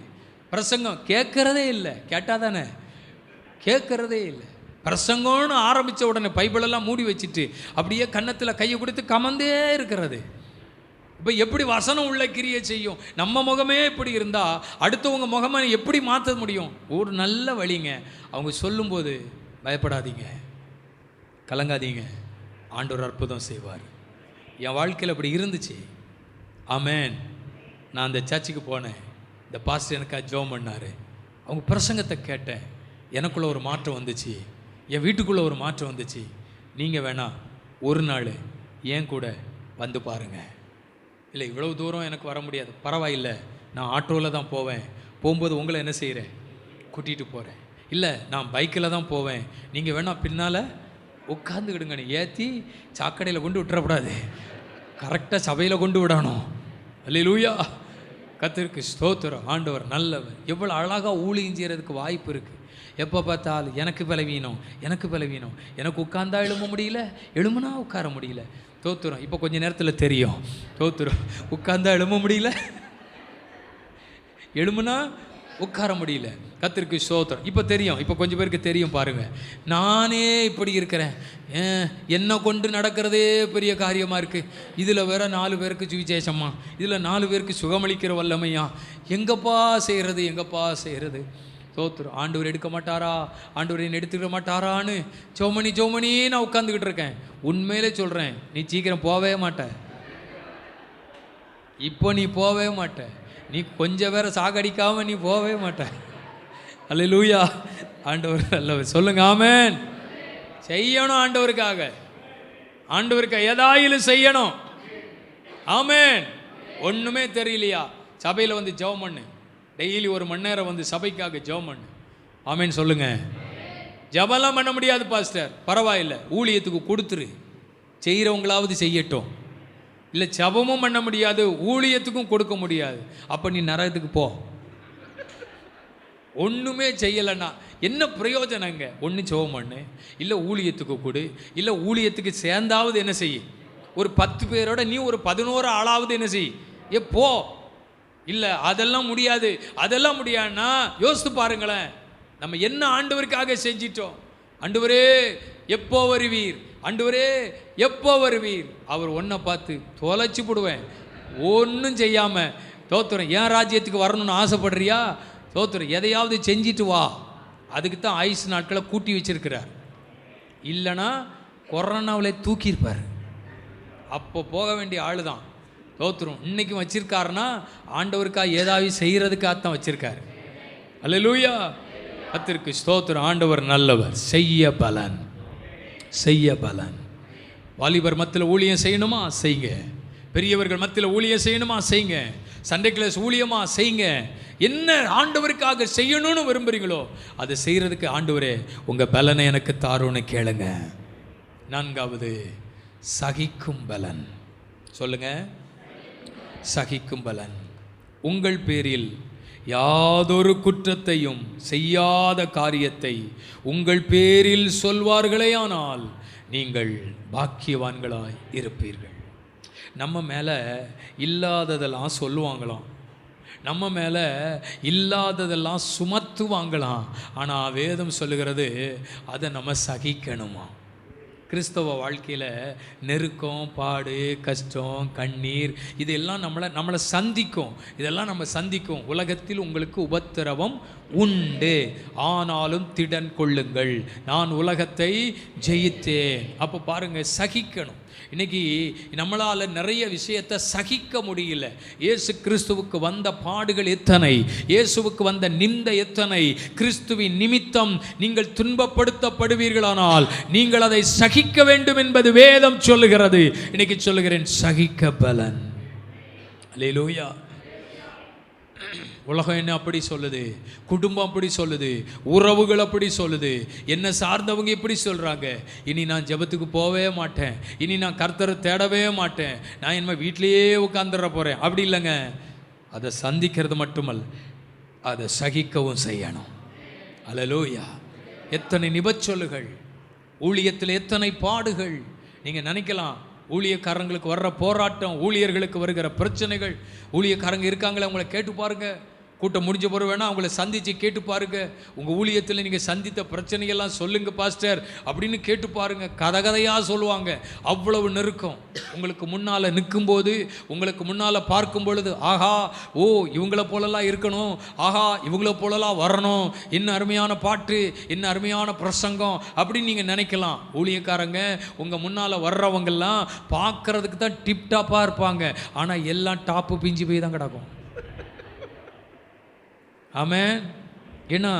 பிரசங்கம் கேட்குறதே இல்லை. கேட்டால் தானே, கேட்குறதே இல்லை. பிரசங்கம்னு ஆரம்பித்த உடனே பைபிளெல்லாம் மூடி வச்சுட்டு அப்படியே கன்னத்தில் கையை கொடுத்து கமந்தே இருக்கிறது. இப்போ எப்படி வசனம் உள்ள கிரியை செய்யும்? நம்ம முகமே இப்படி இருந்தால் அடுத்தவங்க முகமே எப்படி மாற்ற முடியும்? ஒரு நல்ல வழிங்க, அவங்க சொல்லும்போது பயப்படாதீங்க, கலங்காதீங்க, ஆண்டவர் அற்புதம் செய்வார். என் வாழ்க்கையில் அப்படி இருந்துச்சு. ஆமென். நான் அந்த சர்ச்சுக்கு போனேன், இந்த பாஸ்டர் எனக்காக ஜெபம் பண்ணார், அவங்க பிரசங்கத்தை கேட்டேன், எனக்குள்ளே ஒரு மாற்றம் வந்துச்சு, என் வீட்டுக்குள்ளே ஒரு மாற்றம் வந்துச்சு. நீங்கள் வேணா ஒரு நாள் ஏன் கூட வந்து பாருங்கள். இல்லை இவ்வளவு தூரம் எனக்கு வர முடியாது, பரவாயில்லை, நான் ஆட்டோவில் தான் போவேன், போகும்போது உங்களை என்ன செய்கிறேன், கூட்டிகிட்டு போகிறேன். இல்லை நான் பைக்கில் தான் போவேன், நீங்கள் வேணா பின்னால் உட்காந்துக்கிடுங்க, நீ ஏற்றி சாக்கடையில் கொண்டு விட்டுறக்கூடாது, கரெக்டாக சபையில் கொண்டு விடணும். அல்லேலூயா, கர்த்தருக்கு ஸ்தோத்திரம். ஆண்டவர் நல்லவர். எவ்வளோ அழகாக ஊழியம் செய்கிறதுக்கு வாய்ப்பு இருக்குது. எப்போ பார்த்தாலும் எனக்கு பலவீனம், எனக்கு பலவீனம், எனக்கு உட்கார்ந்தா எழும்ப முடியல, எழும்புனா உட்கார முடியல. ஸ்தோத்திரம். இப்போ கொஞ்சம் நேரத்தில் தெரியும். ஸ்தோத்திரம். உட்கார்ந்தா எழும்ப முடியல, எழும்புனா உட்கார முடியல. கர்த்தருக்கு ஸ்தோத்திரம். இப்போ தெரியும், இப்போ கொஞ்சம் பேருக்கு தெரியும் பாருங்கள். நானே இப்படி இருக்கிறேன், என்னை கொண்டு நடக்கிறதே பெரிய காரியமாக இருக்குது, இதில் வேற 4 பேருக்கு சுவிசேஷமா, இதில் 4 பேருக்கு சுகமளிக்கிற வல்லமையா, எங்கப்பா செய்கிறது, எங்கப்பா செய்கிறது. ஸ்தோத்திரம். ஆண்டவர் எடுக்க மாட்டாரா, ஆண்டவர் என்ன எடுத்துக்க மாட்டாரான்னு சோமனி நான் உட்காந்துக்கிட்டு இருக்கேன். உண்மையிலே சொல்கிறேன், நீ சீக்கிரம் போவே மாட்ட, இப்போ நீ போவே மாட்ட, நீ கொஞ்சம் பேரை சாகடிக்காமல் நீ போவே மாட்ட. அல்லேலூயா. ஆண்டவர் நல்லவர். சொல்லுங்க ஆமென். செய்யணும் ஆண்டவருக்காக, ஆண்டவருக்கு ஏதாயிலும் செய்யணும். ஆமென். ஒன்றுமே தெரியலையா, சபையில் வந்து ஜெபம் பண்ணு, டெய்லி 1 மணி நேரம் வந்து சபைக்காக ஜெபம் பண்ணு. ஆமென் சொல்லுங்க. ஜெபம்லாம் பண்ண முடியாது பாஸ்டர், பரவாயில்லை, ஊழியத்துக்கு கொடுத்துரு, செய்கிறவங்களாவது செய்யட்டும். இல்லை ஜெபமும் பண்ண முடியாது, ஊழியத்துக்கும் கொடுக்க முடியாது, அப்போ நீ நரகத்துக்கு போ. ஒன்றுமே செய்யலைன்னா என்ன பிரயோஜனங்க? ஒன்று ஜெபம் பண்ணு, இல்லை ஊழியத்துக்கு கொடு, இல்லை ஊழியத்துக்கு சேர்ந்தாவது என்ன செய், ஒரு 10 பேரோட நீ ஒரு 11 ஆளாவது என்ன செய், போ. இல்லை அதெல்லாம் முடியாது, அதெல்லாம் முடியாதுன்னா யோசித்து பாருங்களேன், நம்ம என்ன ஆண்டவருக்காக செஞ்சிட்டோம். ஆண்டவரே எப்போ வருவீர், ஆண்டவரே எப்போ வருவீர். அவர் ஒன்றை பார்த்து தொலைச்சி போடுவேன், ஒன்றும் செய்யாமல் தோத்துறேன். ஏன் ராஜ்யத்துக்கு வரணும்னு ஆசைப்படுறியா, தோத்துறேன், எதையாவது செஞ்சிட்டு வா. அதுக்கு தான் ஆயுசு நாட்களை கூட்டி வச்சிருக்கிறார். இல்லைன்னா கொரோனாவில் தூக்கியிருப்பார். அப்போ போக வேண்டிய ஆள் தான். தோத்துரும் இன்னைக்கும் வச்சிருக்காருன்னா ஆண்டவருக்காக ஏதாவது செய்கிறதுக்காகத்தான் வச்சிருக்காரு. அல்லேலூயா, கர்த்தருக்கு ஸ்தோத்திரம். ஆண்டவர் நல்லவர், செய்ய பலன், செய்ய பலன். வாலிபர் மத்தியில் ஊழியம் செய்யணுமா செய்யுங்க, பெரியவர்கள் மத்தியில் ஊழியம் செய்யணுமா செய்யுங்க, சண்டே கிளாஸ் ஊழியமா செய்யுங்க. என்ன ஆண்டவருக்காக செய்யணும்னு விரும்புகிறீங்களோ அதை செய்கிறதுக்கு ஆண்டவரே உங்கள் பலனை எனக்கு தாருன்னு கேளுங்க. நான்காவது, சகிக்கும் பலன். சொல்லுங்க, சகிக்கும் பலன். உங்கள் பேரில் யாதொரு குற்றத்தையும் செய்யாத காரியத்தை உங்கள் பேரில் சொல்வார்களேயானால் நீங்கள் பாக்கியவான்களாய் இருப்பீர்கள். நம்ம மேலே இல்லாததெல்லாம் சொல்லுவாங்களாம், நம்ம மேலே இல்லாததெல்லாம் சுமத்துவாங்களாம். ஆனால் வேதம் சொல்லுகிறது அதை நம்ம சகிக்கணுமா. கிறிஸ்தவ வாழ்க்கையில் நெருக்கம், பாடு, கஷ்டம், கண்ணீர் இதெல்லாம் நம்மளை சந்திக்கும். இதெல்லாம் நம்ம சந்திக்கும். உலகத்தில் உங்களுக்கு உபத்திரவம் உண்டு, ஆனாலும் திடன் கொள்ளுங்கள், நான் உலகத்தை ஜெயித்தேன். அப்போ பாருங்கள், சகிக்கணும். இன்றைக்கி நம்மளால் நிறைய விஷயத்தை சகிக்க முடியல. இயேசு கிறிஸ்துவுக்கு வந்த பாடுகள் எத்தனை, இயேசுவுக்கு வந்த நிந்தை எத்தனை. கிறிஸ்துவின் நிமித்தம் நீங்கள் துன்பப்படுத்தப்படுவீர்களானால் நீங்கள் அதை சகிக்க வேண்டும் என்பது வேதம் சொல்லுகிறது. இன்னைக்கு சொல்லுகிறேன், சகிக்க பலன். அல்லேலூயா. உலகம் என்ன அப்படி சொல்லுது, குடும்பம் அப்படி சொல்லுது, உறவுகள் அப்படி சொல்லுது, என்ன சார்ந்தவங்க இப்படி சொல்கிறாங்க. இனி நான் ஜெபத்துக்கு போகவே மாட்டேன், இனி நான் கர்த்தரை தேடவே மாட்டேன், நான் என்ன வீட்டிலேயே உட்காந்துட போகிறேன். அப்படி இல்லைங்க. அதை சந்திக்கிறது மட்டுமல்ல, அதை சகிக்கவும் செய்யணும். அல்லேலூயா. எத்தனை நிபச்சொல்லுகள், ஊழியத்தில் எத்தனை பாடுகள். நீங்கள் நினைக்கலாம், ஊழியக்காரங்களுக்கு வர்ற போராட்டம், ஊழியர்களுக்கு வருகிற பிரச்சனைகள். ஊழியக்காரங்க இருக்காங்களே, அவங்கள கேட்டு பாருங்கள். கூட்டம் முடிஞ்ச பிறகு வேணால் அவங்கள சந்தித்து கேட்டு பாருங்கள். உங்கள் ஊழியத்தில் நீங்கள் சந்தித்த பிரச்சனைகள்லாம் சொல்லுங்கள் பாஸ்டர் அப்படின்னு கேட்டு பாருங்கள். கதையாக சொல்லுவாங்க. அவ்வளவு நெருக்கம். உங்களுக்கு முன்னால் நிற்கும்போது, உங்களுக்கு முன்னால் பார்க்கும் பொழுது, ஆஹா ஓ இவங்கள போலலாம் இருக்கணும், ஆஹா இவங்கள போலலாம் வரணும், இன்னும் அருமையான பாட்டு, இன்னும் அருமையான பிரசங்கம் அப்படின்னு நீங்கள் நினைக்கலாம். ஊழியக்காரங்க உங்கள் முன்னால் வர்றவங்கெல்லாம் பார்க்குறதுக்கு தான் டிப்டாப்பாக இருப்பாங்க, ஆனால் எல்லாம் டாப்பு பிஞ்சு போய் தான் கிடக்கும். ஆமென். ஏன்னா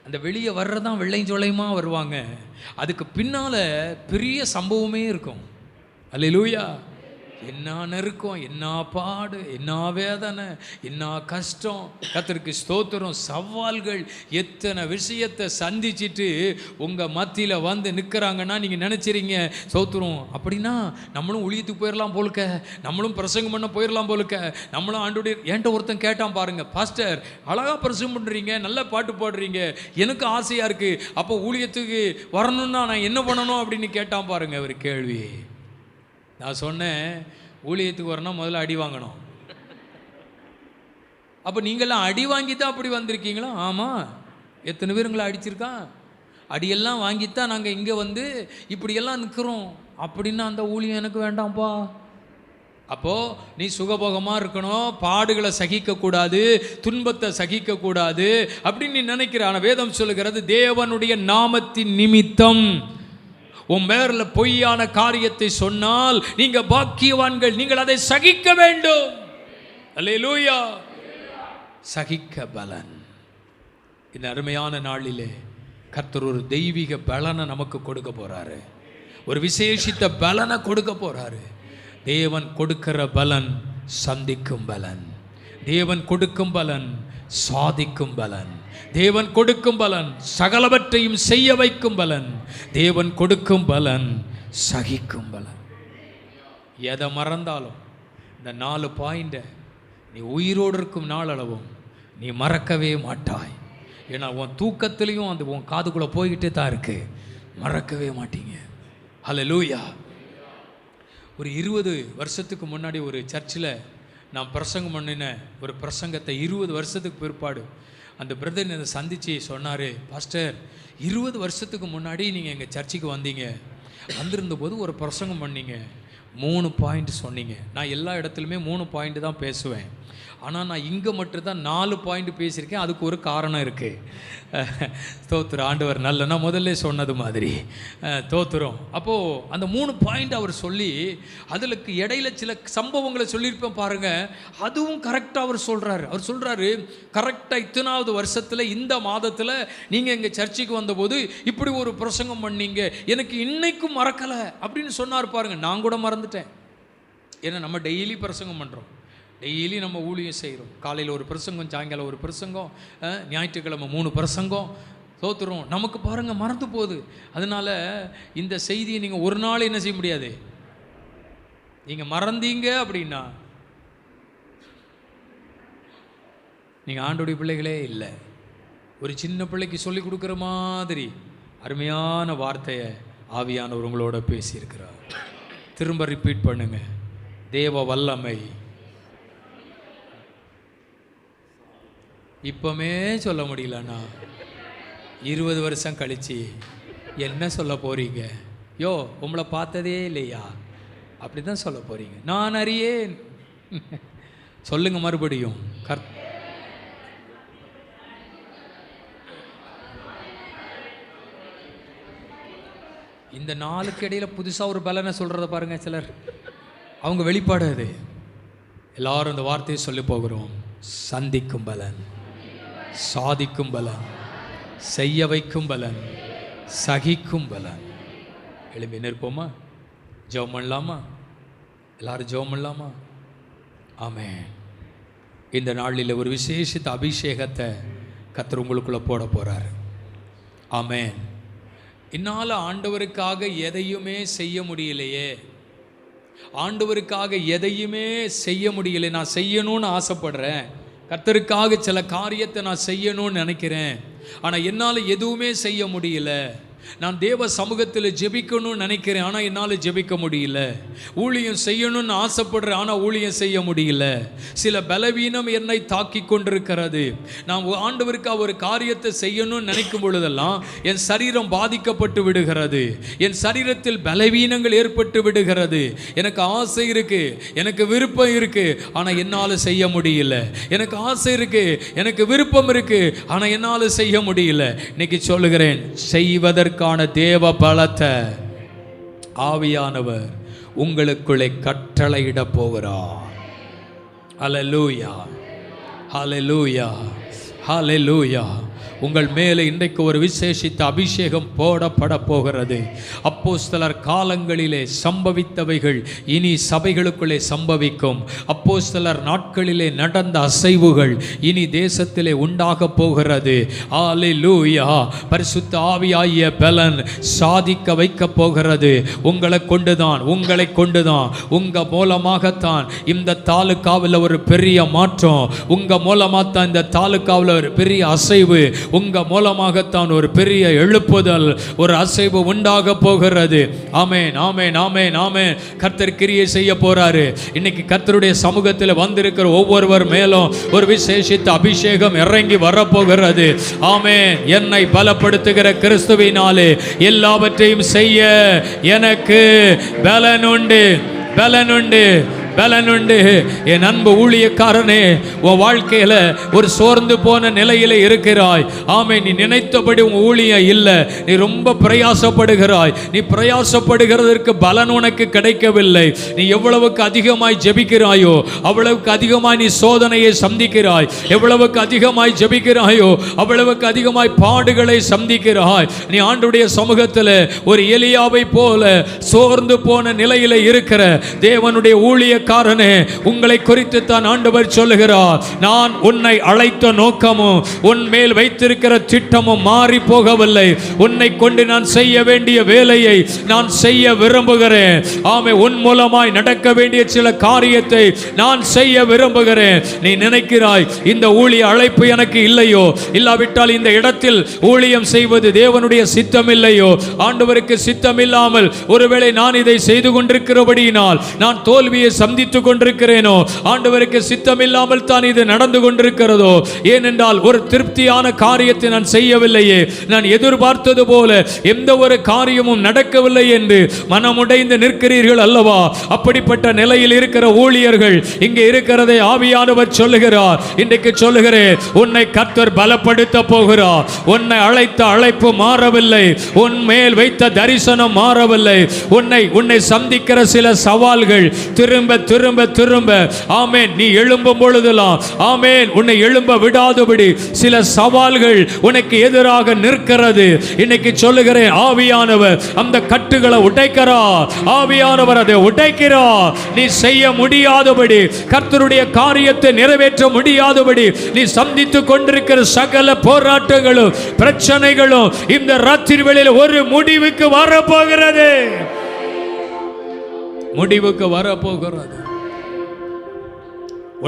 அந்த வெளியே வர்றதான் வெள்ளையும் சொல்லையுமா வருவாங்க, அதுக்கு பின்னால் பெரிய சம்பவமே இருக்கும். அல்லேலூயா. என்ன நெருக்கம், என்ன பாடு, என்ன வேதனை, என்ன கஷ்டம். கர்த்தருக்கு ஸ்தோத்திரம். சவால்கள், எத்தனை விஷயத்தை சந்திச்சுட்டு உங்கள் மத்தியில் வந்து நிற்கிறாங்கன்னா நீங்கள் நினச்சிறீங்க ஸ்தோத்திரம் அப்படின்னா நம்மளும் ஊழியத்துக்கு போயிடலாம் போலுக்க, நம்மளும் பிரசங்கம் பண்ண போயிடலாம் போலுக்க, நம்மளும் ஆண்டோடைய. என்கிட்ட ஒருத்தன் கேட்டான் பாருங்கள், பாஸ்டர் அழகாக பிரசங்கம் பண்ணுறீங்க, நல்ல பாட்டு பாடுறீங்க, எனக்கு ஆசையாக இருக்குது, அப்போ ஊழியத்துக்கு வரணும்னா நான் என்ன பண்ணணும் அப்படின்னு கேட்டான் பாருங்கள் ஒரு கேள்வி. நான் சொன்னேன், ஊழியத்துக்கு வரணும் முதல்ல அடி வாங்கணும். அப்போ நீங்கள்லாம் அடி வாங்கி தான் அப்படி வந்திருக்கீங்களா? ஆமாம். எத்தனை பேருங்களை அடிச்சிருக்கான்? அடியெல்லாம் வாங்கித்தான் நாங்கள் இங்கே வந்து இப்படியெல்லாம் நிற்கிறோம். அப்படின்னா அந்த ஊழியம் எனக்கு வேண்டாம்ப்பா. அப்போது நீ சுகபோகமாக இருக்கணும், பாடுகளை சகிக்கக்கூடாது, துன்பத்தை சகிக்கக்கூடாது அப்படின்னு நீ நினைக்கிற. ஆனால் வேதம் சொல்லுகிறது, தேவனுடைய நாமத்தின் நிமித்தம் உன் பேரில் பொய்யான காரியத்தை சொன்னால் நீங்க பாக்கியவான்கள், நீங்கள் அதை சகிக்க வேண்டும். அல்லேலூயா. சகிக்க பலன். இந்த அருமையான நாளிலே கர்த்தர் ஒரு தெய்வீக பலனை நமக்கு கொடுக்க போறாரு, ஒரு விசேஷித்த பலனை கொடுக்க போறாரு. தேவன் கொடுக்கிற பலன் சந்திக்கும் பலன், தேவன் கொடுக்கும் பலன் சாதிக்கும் பலன், தேவன் கொடுக்கும் பலன் சகலவற்றையும் செய்ய வைக்கும் பலன், தேவன் கொடுக்கும் பலன் சகிக்கும் பலன். எதை மறந்தாலும் இந்த 4 பாயிண்டை நீ உயிரோடு இருக்கும் நாள் அளவும் நீ மறக்கவே மாட்டாய். ஏன்னா உன் தூக்கத்திலையும் அந்த உன் காதுக்குள்ளே போய்கிட்டே தான் இருக்கு, மறக்கவே மாட்டீங்க. அல்லேலூயா. ஒரு 20 வருஷத்துக்கு முன்னாடி ஒரு சர்ச்சில் நான் பிரசங்கம் பண்ணின ஒரு பிரசங்கத்தை 20 வருஷத்துக்கு பிற்பாடு அந்த பிரதர் என்னை சந்தித்து சொன்னார், பாஸ்டர் 20 வருஷத்துக்கு முன்னாடி நீங்கள் எங்கள் சர்ச்சுக்கு வந்திருந்த போது ஒரு பிரசங்கம் பண்ணீங்க, 3 பாயிண்ட் சொன்னீங்க. நான் எல்லா இடத்துலையுமே 3 பாயிண்ட் தான் பேசுவேன், ஆனால் நான் இங்கே மட்டும்தான் 4 பாயிண்ட் பேசியிருக்கேன். அதுக்கு ஒரு காரணம் இருக்குது. தோத்துறோம், ஆண்டவர் நல்ல, நான் முதல்ல சொன்னது மாதிரி தோத்துறோம். அப்போது அந்த 3 பாயிண்ட் அவர் சொல்லி அதுக்கு இடையில சில சம்பவங்களை சொல்லியிருப்பேன் பாருங்கள், அதுவும் கரெக்டாக அவர் சொல்கிறாரு. அவர் சொல்கிறாரு, கரெக்டாக இத்தனாவது வருஷத்தில் இந்த மாதத்தில் நீங்கள் எங்கள் சர்ச்சுக்கு வந்தபோது இப்படி ஒரு பிரசங்கம் பண்ணீங்க, எனக்கு இன்னைக்கும் மறக்கலை அப்படின்னு சொன்னார் பாருங்கள். நான் கூட மறந்துட்டேன். ஏன்னா நம்ம டெய்லி பிரசங்கம் பண்ணுறோம், டெய்லி நம்ம ஊழியம் செய்கிறோம். காலையில் ஒரு பிரசங்கம், சாயங்காலம் ஒரு பிரசங்கம், ஞாயிற்றுக்கிழமை 3 பிரசங்கம். தோத்துறோம், நமக்கு பாருங்கள் மறந்து போகுது. அதனால் இந்த செய்தியை நீங்கள் ஒரு நாள் என்ன செய்ய முடியாது. நீங்கள் மறந்தீங்க அப்படின்னா நீங்கள் ஆண்டோடைய பிள்ளைகளே இல்லை. ஒரு சின்ன பிள்ளைக்கு சொல்லி கொடுக்குற மாதிரி அருமையான வார்த்தையை ஆவியானவர் உங்களோட பேசியிருக்கிறார். திரும்ப ரிப்பீட் பண்ணுங்க. தேவ வல்லமை இப்போமே சொல்ல முடியலண்ணா, 20 வருஷம் கழிச்சு என்ன சொல்ல போகிறீங்க? யோ உங்களை பார்த்ததே இல்லையா அப்படி தான் சொல்ல போகிறீங்க. நான் அறியேன். சொல்லுங்க மறுபடியும். இந்த நாளுக்கு இடையில புதுசாக ஒரு பலனை சொல்கிறத பாருங்க சிலர், அவங்க வெளிப்பாடு அது. எல்லாரும் இந்த வார்த்தையை சொல்லி போகிறோம். சந்திக்கும் பலன், சாதிக்கும் பலன், செய்ய வைக்கும் பலன், சகிக்கும் பலன். எழுப்பி நிற்போமா? ஜெபம் பண்ணலாமா? எல்லாரும் ஜெபம் பண்ணலாமா? ஆமென். இந்த நாளில் ஒரு விசேஷித்த அபிஷேகத்தை கர்த்தர் உங்களுக்குள்ளே போட போகிறார். ஆமென். இன்னால் ஆண்டவருக்காக எதையுமே செய்ய முடியலையே, ஆண்டவருக்காக எதையுமே செய்ய முடியலை, நான் செய்யணும்னு ஆசைப்படுறேன், கர்த்தருக்காக சில காரியத்தை நான் செய்யணும்னு நினைக்கிறேன், ஆனால் என்னால் எதுவுமே செய்ய முடியல. நான் தேவ சமூகத்தில் ஜெபிக்கணும்னு நினைக்கிறேன், ஆனால் என்னால் ஜெபிக்க முடியல. ஊழியம் செய்யணும்னு ஆசைப்படுறேன், ஆனால் ஊழியம் செய்ய முடியல. சில பலவீனம் என்னை தாக்கி கொண்டிருக்கிறது. நான் ஆண்டவருக்காக ஒரு காரியத்தை செய்யணும்னு நினைக்கும் பொழுதெல்லாம் என் சரீரம் பாதிக்கப்பட்டு விடுகிறது, என் சரீரத்தில் பலவீனங்கள் ஏற்பட்டு விடுகிறது. எனக்கு ஆசை இருக்கு, எனக்கு விருப்பம் இருக்கு, ஆனால் என்னால் செய்ய முடியல. எனக்கு ஆசை இருக்கு, எனக்கு விருப்பம் இருக்கு, ஆனால் என்னால் செய்ய முடியல. இன்னைக்கு சொல்லுகிறேன், செய்வதற்கான தேவ பலத்தை ஆவியானவர் உங்களுக்குள்ளே கட்டளையிட போகிறார். ஹல்லேலூயா, ஹல்லேலூயா, ஹல்லேலூயா. உங்கள் மேலே இன்றைக்கு ஒரு விசேஷித்த அபிஷேகம் போடப்பட போகிறது. அப்போஸ்தலர் காலங்களிலே சம்பவித்தவைகள் இனி சபைகளுக்குள்ளே சம்பவிக்கும். அப்போஸ்தலர் நாட்களிலே நடந்த அசைவுகள் இனி தேசத்திலே உண்டாக போகிறது. ஹல்லேலூயா. பரிசுத்த ஆவியாகிய பலன் சாதிக்க வைக்க போகிறது. உங்களை கொண்டுதான், உங்களை கொண்டுதான், உங்க மூலமாகத்தான் இந்த தாலுக்காவில் ஒரு பெரிய மாற்றம், உங்க மூலமாகத்தான் இந்த தாலுக்காவில் ஒரு பெரிய அசைவு, உங்க மூலமாகத்தான் ஒரு பெரிய எழுப்புதல், ஒரு அசைவு உண்டாக போகிறது. ஆமென், ஆமென், ஆமென், ஆமென். கர்த்தர் கிரியை செய்ய போறாரு. இன்னைக்கு கர்த்தருடைய சமூகத்தில் வந்திருக்கிற ஒவ்வொருவர் மேலும் ஒரு விசேஷித்த அபிஷேகம் இறங்கி வரப்போகிறது. ஆமென். என்னை பலப்படுத்துகிற கிறிஸ்துவினாலே எல்லாவற்றையும் செய்ய எனக்கு பலன் உண்டு, பலன் உண்டு, பலன் உண்டு. என் அன்பு ஊழியக்காரனே, உன் வாழ்க்கையில ஒரு சோர்ந்து போன நிலையில இருக்கிறாய். ஆமே, நீ நினைத்தபடி உன் ஊழியம் இல்லை, நீ ரொம்ப பிரயாசப்படுகிறாய். நீ பிரயாசப்படுகிறதற்கு பலன் உனக்கு கிடைக்கவில்லை. நீ எவ்வளவுக்கு அதிகமாய் ஜெபிக்கிறாயோ அவ்வளவுக்கு அதிகமாய் நீ சோதனையை சந்திக்கிறாய். எவ்வளவுக்கு அதிகமாய் ஜெபிக்கிறாயோ அவ்வளவுக்கு அதிகமாய் பாடுகளை சந்திக்கிறாய். நீ ஆண்டவருடைய சமூகத்தில் ஒரு எலியாவை போல சோர்ந்து போன நிலையில இருக்கிற தேவனுடைய ஊழிய காரனே, உங்களை குறித்து தான் ஆண்டவர் சொல்லுகிறார், நான் உன்னை அழைத்த நோக்கமும் உன் மேல் வைத்திருக்கிற திட்டமும் மாறி போகவில்லை. உன்னை கொண்டு நான் செய்ய வேண்டிய வேலையை நான் செய்ய விரும்புகிறேன். ஆமே, உன் மூலமாய் நடக்க வேண்டிய சில காரியத்தை நான் செய்ய விரும்புகிறேன். நீ நினைக்கிறாய் இந்த ஊழிய அழைப்பு எனக்கு இல்லையோ, இல்லாவிட்டால் இந்த இடத்தில் ஊழியம் செய்வது தேவனுடைய சித்தம் இல்லையோ, ஆண்டவருக்கு சித்தம் இல்லாமல் ஒருவேளை நான் இதை செய்து கொண்டிருக்கிறபடியினால் நான் தோல்வியை சந்தித்து கொண்டிருக்கிறேனோ, ஆண்டவருக்கு சித்தமில்லாமல் தான் இது நடந்து கொண்டிருக்கிறதோ, ஏனென்றால் ஒரு திருப்தியான காரியத்தை நான் செய்யவில்லையே, நான் எதிர்பார்த்தது போல எந்த ஒரு காரியமும் நடக்கவில்லை என்று மனமுடைந்து நிற்கிறீர்கள் அல்லவா? அப்படிப்பட்ட நிலையில் இருக்கிற ஊழியர்கள் இங்கே இருக்கிறதை ஆவியானவர் சொல்லுகிறார். இன்றைக்கு சொல்லுகிறேன், உன்னை கர்த்தர் பலப்படுத்த போகிறார். உன்னை அழைத்த அழைப்பு மாறவில்லை, உன் மேல் வைத்த தரிசனம் மாறவில்லை. உன்னை சந்திக்கிற சில சவால்கள் திரும்ப திரும்ப திரும்ப ஆமென், நீ எழும்பும் பொழுதெல்லாம் ஆமென், உன்னை எழும்ப விடாதபடி சில சவால்கள் உனக்கு எதிராக நிற்கிறது. இன்னைக்கு சொல்லுகிறேன், ஆவியானவர் அந்த கட்டுகளை உடைக்கிறார். ஆவியானவர் அதை உடைக்கிறார். நீ செய்ய முடியாதபடி, கர்த்தருடைய காரியத்தை நிறைவேற்ற முடியாதபடி நீ சந்தித்துக் கொண்டிருக்கிற சகல போராட்டங்களும் பிரச்சனைகளும் இந்த ராத்திரி வேளையில் ஒரு முடிவுக்கு வரப்போகிறது. முடிவுக்கு வரப்போகிறது.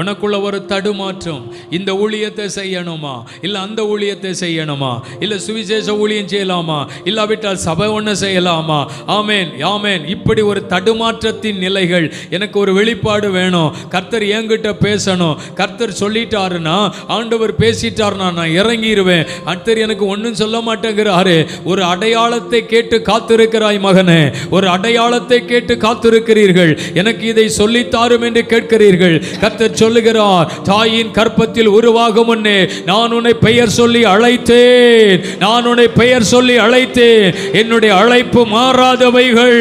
உனக்குள்ள ஒரு தடுமாற்றம், இந்த ஊழியத்தை செய்யணுமா, இல்லை அந்த ஊழியத்தை செய்யணுமா, இல்லை சுவிசேஷ ஊழியம் செய்யலாமா, இல்லாவிட்டால் சபை ஒன்று செய்யலாமா? ஆமேன் ஆமேன். இப்படி ஒரு தடுமாற்றத்தின் நிலைகள். எனக்கு ஒரு வெளிப்பாடு வேணும், கர்த்தர் என்கிட்ட பேசணும். கர்த்தர் சொல்லிட்டாருன்னா, ஆண்டவர் பேசிட்டாருன்னா நான் இறங்கிடுவேன். கர்த்தர் எனக்கு ஒன்றும் சொல்ல மாட்டேங்கிறாரு. ஒரு அடையாளத்தை கேட்டு காத்திருக்கிறாய் மகனே, ஒரு அடையாளத்தை கேட்டு காத்திருக்கிறீர்கள். எனக்கு இதை சொல்லித்தாரும் என்று கேட்கிறீர்கள். கர்த்தர் சொல்லுகிறார், தாயின் கற்பத்தில் உருவாகும் முன்னே நான் உன்னை பெயர் சொல்லி அழைத்தேன், நான் உன்னை பெயர் சொல்லி அழைத்தேன். என்னுடைய அழைப்பு மாறாதவைகள்,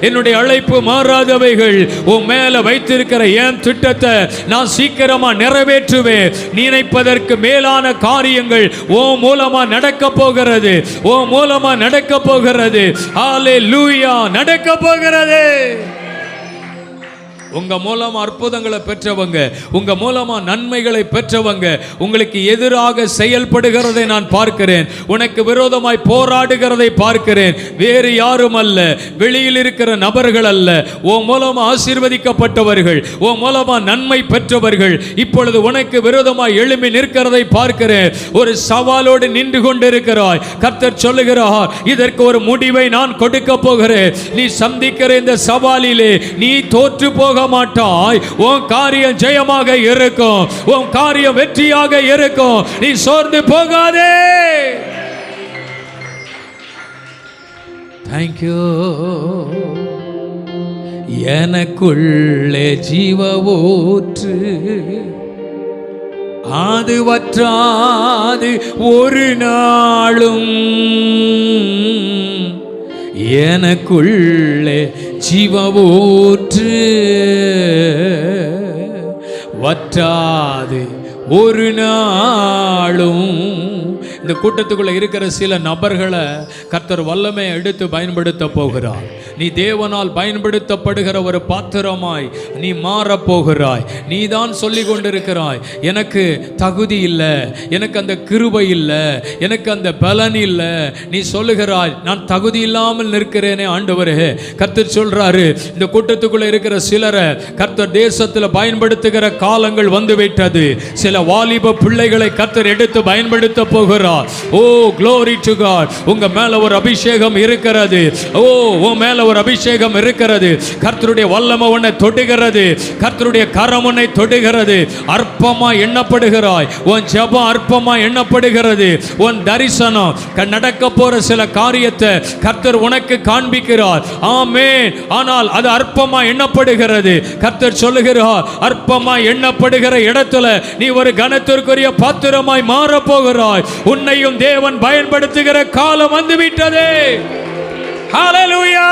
என்னுடைய அழைப்பு மாறாதவைகள். உன் மேல வைத்திருக்கிற என் திட்டத்தை நான் சீக்கிரமா நிறைவேற்றுவேன். நினைப்பதற்கு மேலான காரியங்கள் உன் மூலமா நடக்க போகிறது, உன் மூலமா நடக்க போகிறது. ஹல்லேலூயா, நடக்க போகிறது. உங்க மூலமா அற்புதங்களை பெற்றவங்க, உங்க மூலமா நன்மைகளை பெற்றவங்க உங்களுக்கு எதிராக செயல்படுகிறதை நான் பார்க்கிறேன். உனக்கு விரோதமாய் போராடுகிறதை பார்க்கிறேன். வேறு யாரும் அல்ல, வெளியில் இருக்கிற நபர்கள் அல்ல. உன் மூலமா ஆசீர்வதிக்கப்பட்டவர்கள், உன் மூலமா நன்மை பெற்றவர்கள் இப்பொழுது உனக்கு விரோதமாய் எழும்பி நிற்கிறதை பார்க்கிறேன். ஒரு சவாலோடு நின்று கொண்டிருக்கிறாய். கர்த்தர் சொல்லுகிறார், இதற்கு ஒரு முடிவை நான் கொடுக்க போகிறேன். நீ சந்திக்கிற இந்த சவாலிலே நீ தோற்று போக மாட்டாய். உன் காரியம் ஜெயமாக இருக்கும், உன் காரியம் வெற்றியாக இருக்கும். நீ சோர்ந்து போகாதே. Thank you. எனக்குள்ளே ஜீவ ஊற்று, அது வற்றாது ஒரு நாளும். எனக்குள்ளே ஜீவ ஊற்று, வற்றாது ஒரு நாளும். இந்த கூட்டத்துக்குள்ள இருக்கிற சில நபர்களை கர்த்தர் வல்லமை எடுத்து பயன்படுத்த போகிறார். நீ தேவனால் பயன்படுத்தப்படுகிற ஒரு பாத்திரமாய் நீ மாறப் போகிறாய். நீ தான் சொல்லி கொண்டிருக்கிறாய், எனக்கு தகுதி இல்லை, எனக்கு அந்த கிருபை இல்லை, எனக்கு அந்த பலன் இல்லை. நீ சொல்லுகிறாய், நான் தகுதி இல்லாமல் நிற்கிறேனே ஆண்டவரே. கர்த்தர் சொல்றாரு, இந்த கூட்டத்துக்குள்ள இருக்கிற சிலரை கர்த்தர் தேசத்தில் பயன்படுத்துகிற காலங்கள் வந்துவிட்டது. சில வாலிப பிள்ளைகளை கர்த்தர் எடுத்து பயன்படுத்த போகிறார். ஓ glory to God. உங்க மேல ஒரு அபிஷேகம் இருக்கிறது. ஓ உன் மேல ஒரு அபிஷேகம் இருக்கிறது. கர்த்தருடைய வல்லமை உன்னை தொடுகிறது, கர்த்தருடைய கரம் உன்னை தொடுகிறது. அற்பமா எண்ணப்படுகிறாய், உன் ஜெபம் அற்பமா எண்ணப்படுகிறது. உன் தரிசனம் நடக்க போற சில காரியத்தை கர்த்தர் உனக்கு காண்பிக்கிறார். ஆமென். ஆனால் அது அற்பமா எண்ணப்படுகிறது. கர்த்தர் சொல்லுகிறார், அற்பமா எண்ணப்படுகிற இடத்துல நீ ஒரு கனத்திற்குரிய பாத்திரமாய் மாற போகிறாய். உன்னையும் தேவன் பயன்படுத்துகிற காலம் வந்துவிட்டது. ஹல்லேலூயா.